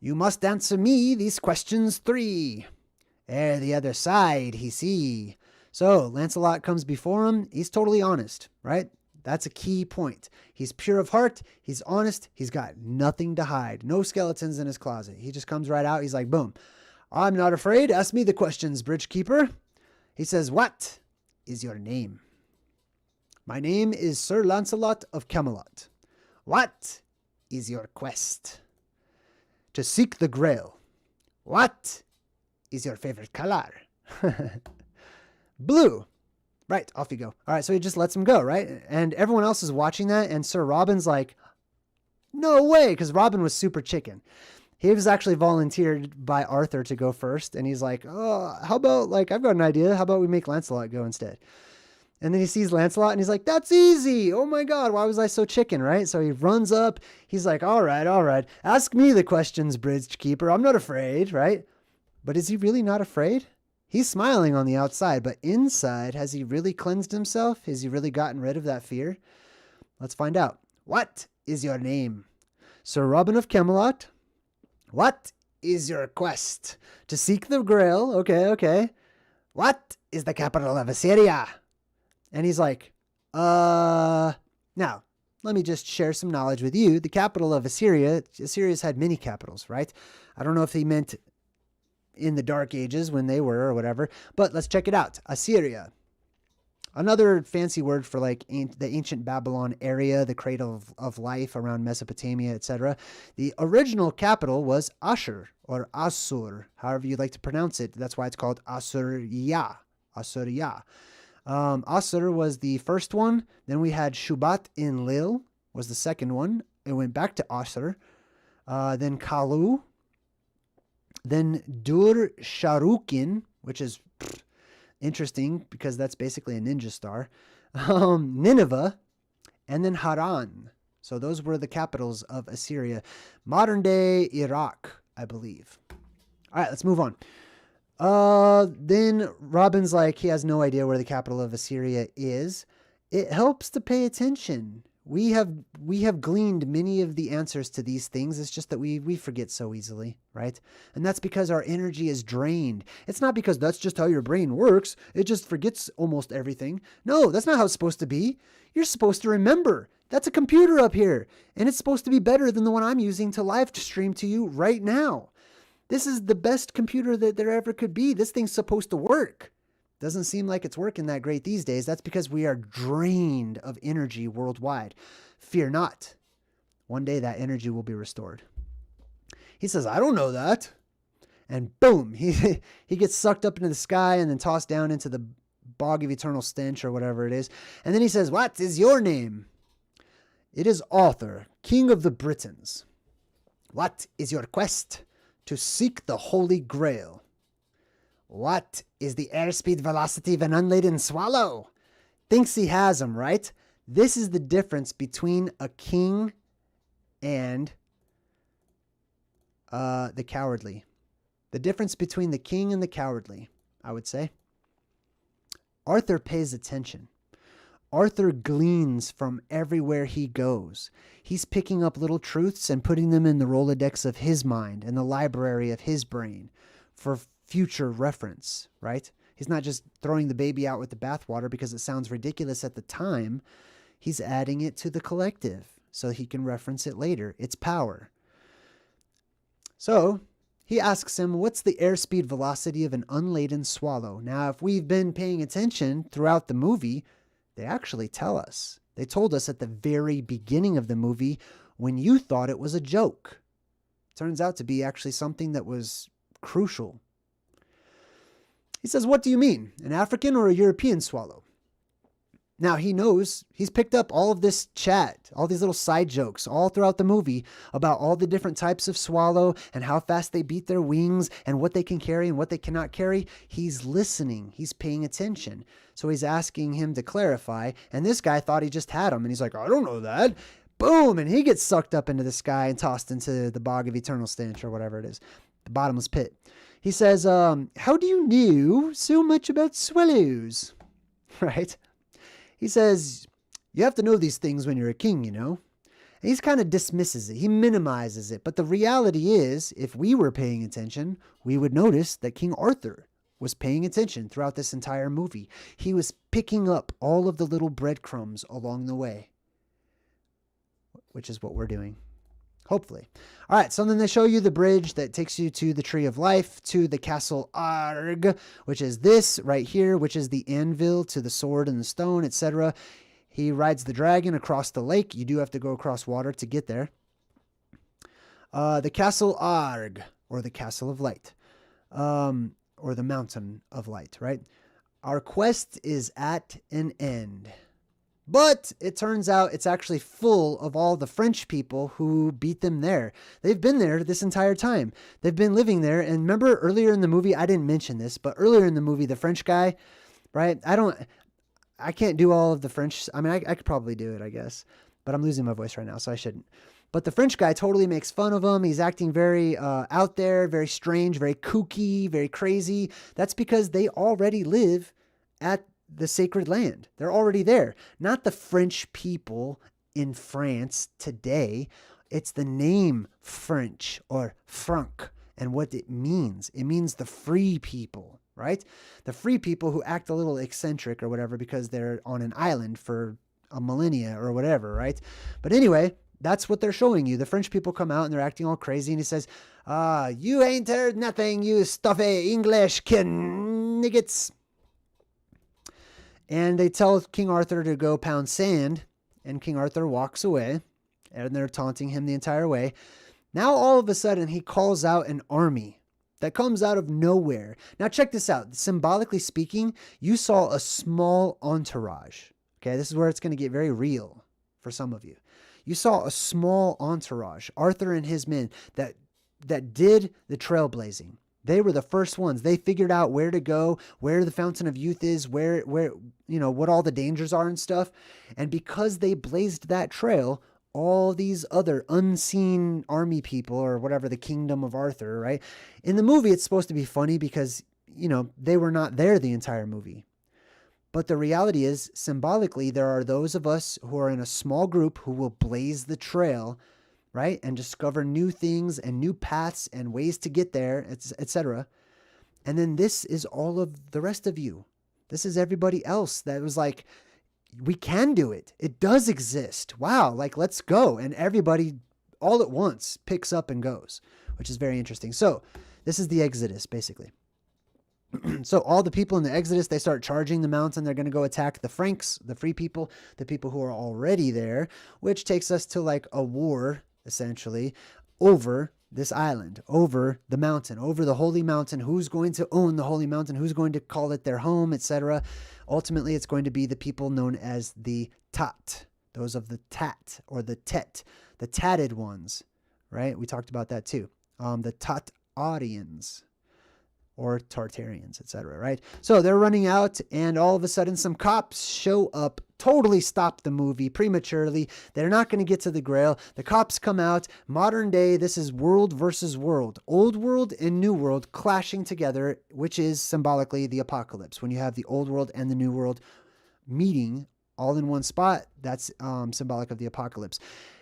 You must answer me these questions 3. Ere the other side he see. So Lancelot comes before him. He's totally honest, right? That's a key point. He's pure of heart. He's honest. He's got nothing to hide. No skeletons in his closet. He just comes right out. He's like, boom. I'm not afraid. Ask me the questions, bridge keeper. He says, what is your name? My name is Sir Lancelot of Camelot. What is your quest? To seek the Grail. What is your favorite color? Blue. Right, off you go. All right, so he just lets him go, right? And everyone else is watching that, and Sir Robin's like, no way, because Robin was super chicken. He was actually volunteered by Arthur to go first, and he's like, oh, how about, like, I've got an idea. How about we make Lancelot go instead? And then he sees Lancelot, and he's like, that's easy. Oh, my God, why was I so chicken, right? So he runs up. He's like, all right. Ask me the questions, bridge keeper. I'm not afraid, right? But is he really not afraid? He's smiling on the outside, but inside, has he really cleansed himself? Has he really gotten rid of that fear? Let's find out. What is your name? Sir Robin of Camelot. What is your quest? To seek the Grail. Okay. What is the capital of Assyria? And he's like, now, let me just share some knowledge with you. The capital of Assyria's had many capitals, right? I don't know if he meant in the Dark Ages when they were or whatever, but let's check it out. Assyria. Another fancy word for like the ancient Babylon area, the cradle of life around Mesopotamia, etc. The original capital was Ashur or Assur, however you'd like to pronounce it. That's why it's called Assyria. Assur was the first one. Then we had Shubat in Lil was the second one. It went back to Assur. Then Kalu. Then Dur Sharukin, which is interesting because that's basically a ninja star. Nineveh. And then Haran. So those were the capitals of Assyria. Modern day Iraq, I believe. All right, let's move on. Then Robin's like, he has no idea where the capital of Assyria is. It helps to pay attention. We have gleaned many of the answers to these things. It's just that we forget so easily, right? And that's because our energy is drained. It's not because that's just how your brain works. It just forgets almost everything. No, that's not how it's supposed to be. You're supposed to remember. That's a computer up here, and it's supposed to be better than the one I'm using to live stream to you right now. This is the best computer that there ever could be. This thing's supposed to work. Doesn't seem like it's working that great these days. That's because we are drained of energy worldwide. Fear not. One day that energy will be restored. He says, I don't know that. And boom, he gets sucked up into the sky and then tossed down into the bog of eternal stench or whatever it is. And then he says, what is your name? It is Arthur, King of the Britons. What is your quest? To seek the Holy Grail. What is the airspeed velocity of an unladen swallow? Thinks he has him, right? This is the difference between a king and the cowardly. The difference between the king and the cowardly, I would say. Arthur pays attention. Arthur gleans from everywhere he goes. He's picking up little truths and putting them in the Rolodex of his mind and the library of his brain for future reference, right? He's not just throwing the baby out with the bathwater because it sounds ridiculous at the time. He's adding it to the collective so he can reference it later. It's power. So he asks him, what's the airspeed velocity of an unladen swallow? Now, if we've been paying attention throughout the movie, they actually tell us. They told us at the very beginning of the movie when you thought it was a joke. Turns out to be actually something that was crucial. He says, what do you mean? An African or a European swallow? Now he knows, he's picked up all of this chat, all these little side jokes all throughout the movie about all the different types of swallow and how fast they beat their wings and what they can carry and what they cannot carry. He's listening. He's paying attention. So he's asking him to clarify. And this guy thought he just had him. And he's like, I don't know that. Boom. And he gets sucked up into the sky and tossed into the bog of eternal stench or whatever it is, the bottomless pit. He says, how do you know so much about swallows? Right? He says, you have to know these things when you're a king, you know. And he's kind of dismisses it. He minimizes it. But the reality is, if we were paying attention, we would notice that King Arthur was paying attention throughout this entire movie. He was picking up all of the little breadcrumbs along the way, which is what we're doing. Hopefully. All right, so then they show you the bridge that takes you to the Tree of Life, to the Castle Arg, which is this right here, which is the anvil to the sword and the stone, etc. He rides the dragon across the lake. You do have to go across water to get there. The Castle Arg, or the Castle of Light, or the Mountain of Light, right? Our quest is at an end. But it turns out it's actually full of all the French people who beat them there. They've been there this entire time. They've been living there. And remember earlier in the movie, I didn't mention this, but earlier in the movie, the French guy, right? I can't do all of the French. I mean, I could probably do it, I guess, but I'm losing my voice right now, so I shouldn't. But the French guy totally makes fun of him. He's acting very out there, very strange, very kooky, very crazy. That's because they already live at the sacred land. They're already there. Not the French people in France today. It's the name French or Franc and what it means. It means the free people, right? The free people who act a little eccentric or whatever because they're on an island for a millennia or whatever, right? But anyway, that's what they're showing you. The French people come out and they're acting all crazy and he says, you ain't heard nothing, you stuffy English kniggets. And they tell King Arthur to go pound sand, and King Arthur walks away, and they're taunting him the entire way. Now, all of a sudden, he calls out an army that comes out of nowhere. Now, check this out. Symbolically speaking, you saw a small entourage. Okay, this is where it's going to get very real for some of you. You saw a small entourage, Arthur and his men, that did the trailblazing. They were the first ones. They figured out where to go, where the Fountain of Youth is, where what all the dangers are and stuff. And because they blazed that trail, all these other unseen army people, or whatever, the kingdom of Arthur, right? In the movie, it's supposed to be funny because, you know, they were not there the entire movie. But the reality is, symbolically, there are those of us who are in a small group who will blaze the trail, right? And discover new things and new paths and ways to get there, etc. And then this is all of the rest of you. This is everybody else that was like, we can do it. It does exist. Wow, like, let's go. And everybody all at once picks up and goes, which is very interesting. So this is the Exodus, basically. So all the people in the Exodus, they start charging the mountain. They're going to go attack the Franks, the free people, the people who are already there, which takes us to like a war, essentially, over this island, over the mountain, over the holy mountain. Who's going to own the holy mountain? Who's going to call it their home, etc. Ultimately, it's going to be the people known as the Tat, those of the Tat or the Tet, the tatted ones, right? We talked about that too. The Tatarians or Tartarians, etc., right? So they're running out, and all of a sudden some cops show up, totally stop the movie prematurely. They're not going to get to the Grail. The cops come out. Modern day, this is world versus world. Old world and new world clashing together, which is symbolically the apocalypse. When you have the old world and the new world meeting all in one spot, that's symbolic of the apocalypse.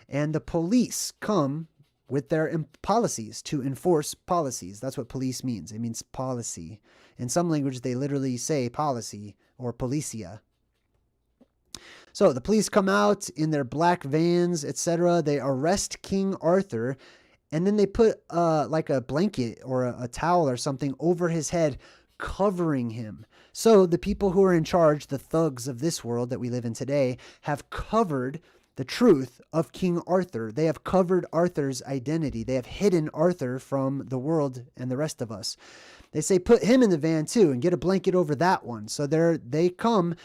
And the police come with their policies to enforce policies. That's what police means. It means policy. In some languages, they literally say policy or policia. So the police come out in their black vans, etc. They arrest King Arthur, and then they put like a blanket or a towel or something over his head, covering him. So the people who are in charge, the thugs of this world that we live in today, have covered the truth of King Arthur. They have covered Arthur's identity. They have hidden Arthur from the world and the rest of us. They say, put him in the van too and get a blanket over that one. So they come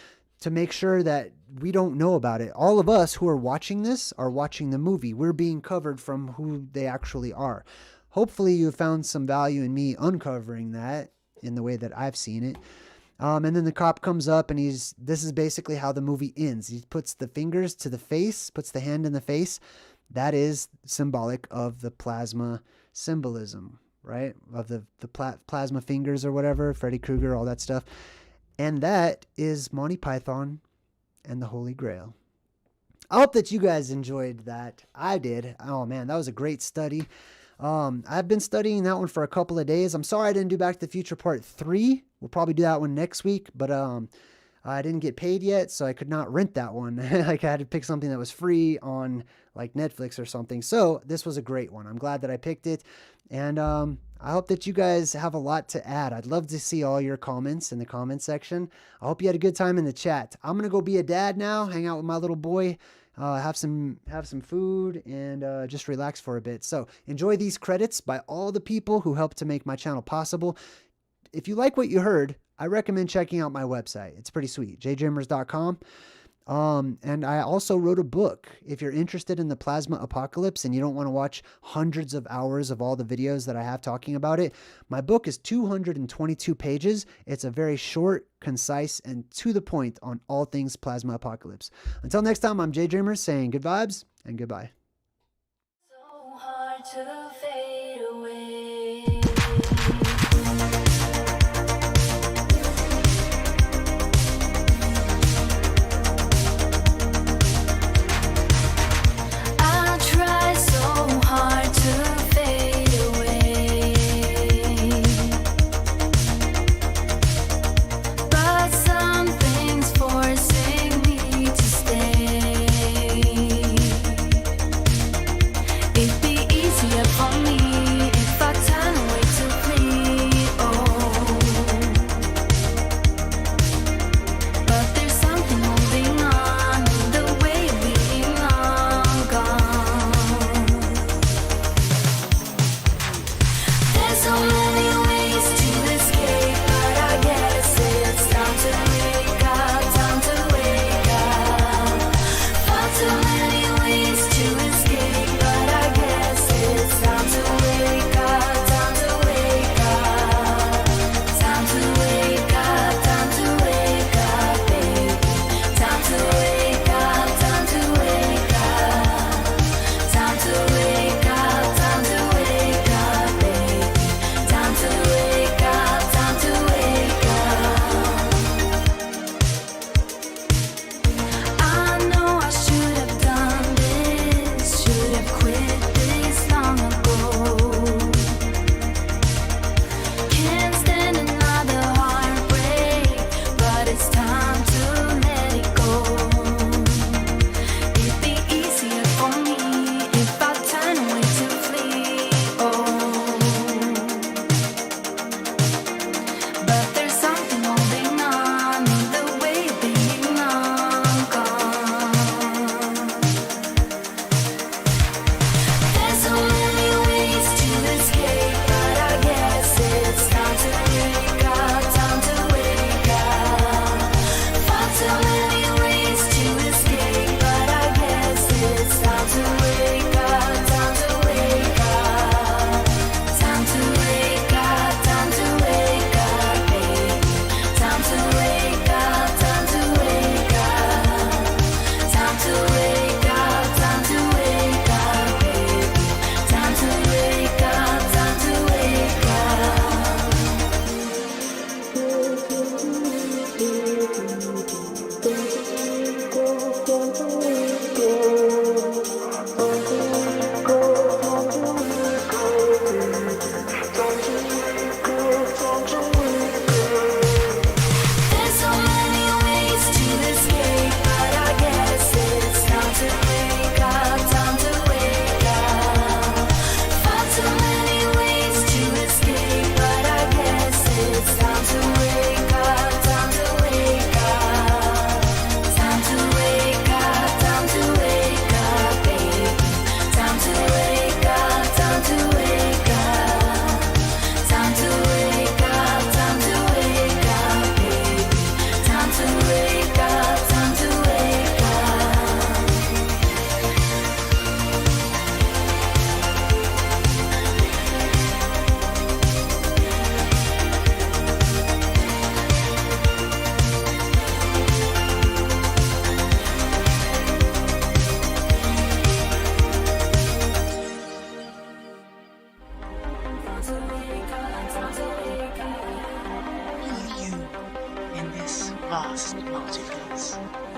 to make sure that we don't know about it. All of us who are watching this are watching the movie. We're being covered from who they actually are. Hopefully you found some value in me uncovering that in the way that I've seen it. And then the cop comes up, and this is basically how the movie ends. He puts the fingers to the face, puts the hand in the face. That is symbolic of the plasma symbolism, right? Of the plasma fingers or whatever, Freddy Krueger, all that stuff. And that is Monty Python and the Holy Grail. I hope that you guys enjoyed that. I did. Oh man, that was a great study. I've been studying that one for a couple of days. I'm sorry I didn't do Back to the Future Part 3. We'll probably do that one next week, but I didn't get paid yet, so I could not rent that one. Like I had to pick something that was free on like Netflix or something. So this was a great one. I'm glad that I picked it. And I hope that you guys have a lot to add. I'd love to see all your comments in the comment section. I hope you had a good time in the chat. I'm going to go be a dad now, hang out with my little boy. Have some food and just relax for a bit. So enjoy these credits by all the people who helped to make my channel possible. If you like what you heard, I recommend checking out my website. It's pretty sweet, JayDreamerZ.com. And I also wrote a book. If you're interested in the plasma apocalypse and you don't want to watch hundreds of hours of all the videos that I have talking about it, my book is 222 pages. It's a very short, concise, and to the point on all things plasma apocalypse. Until next time, I'm JayDreamerZ saying good vibes and goodbye. So hard to fade away. It'd be easier vast multiverse.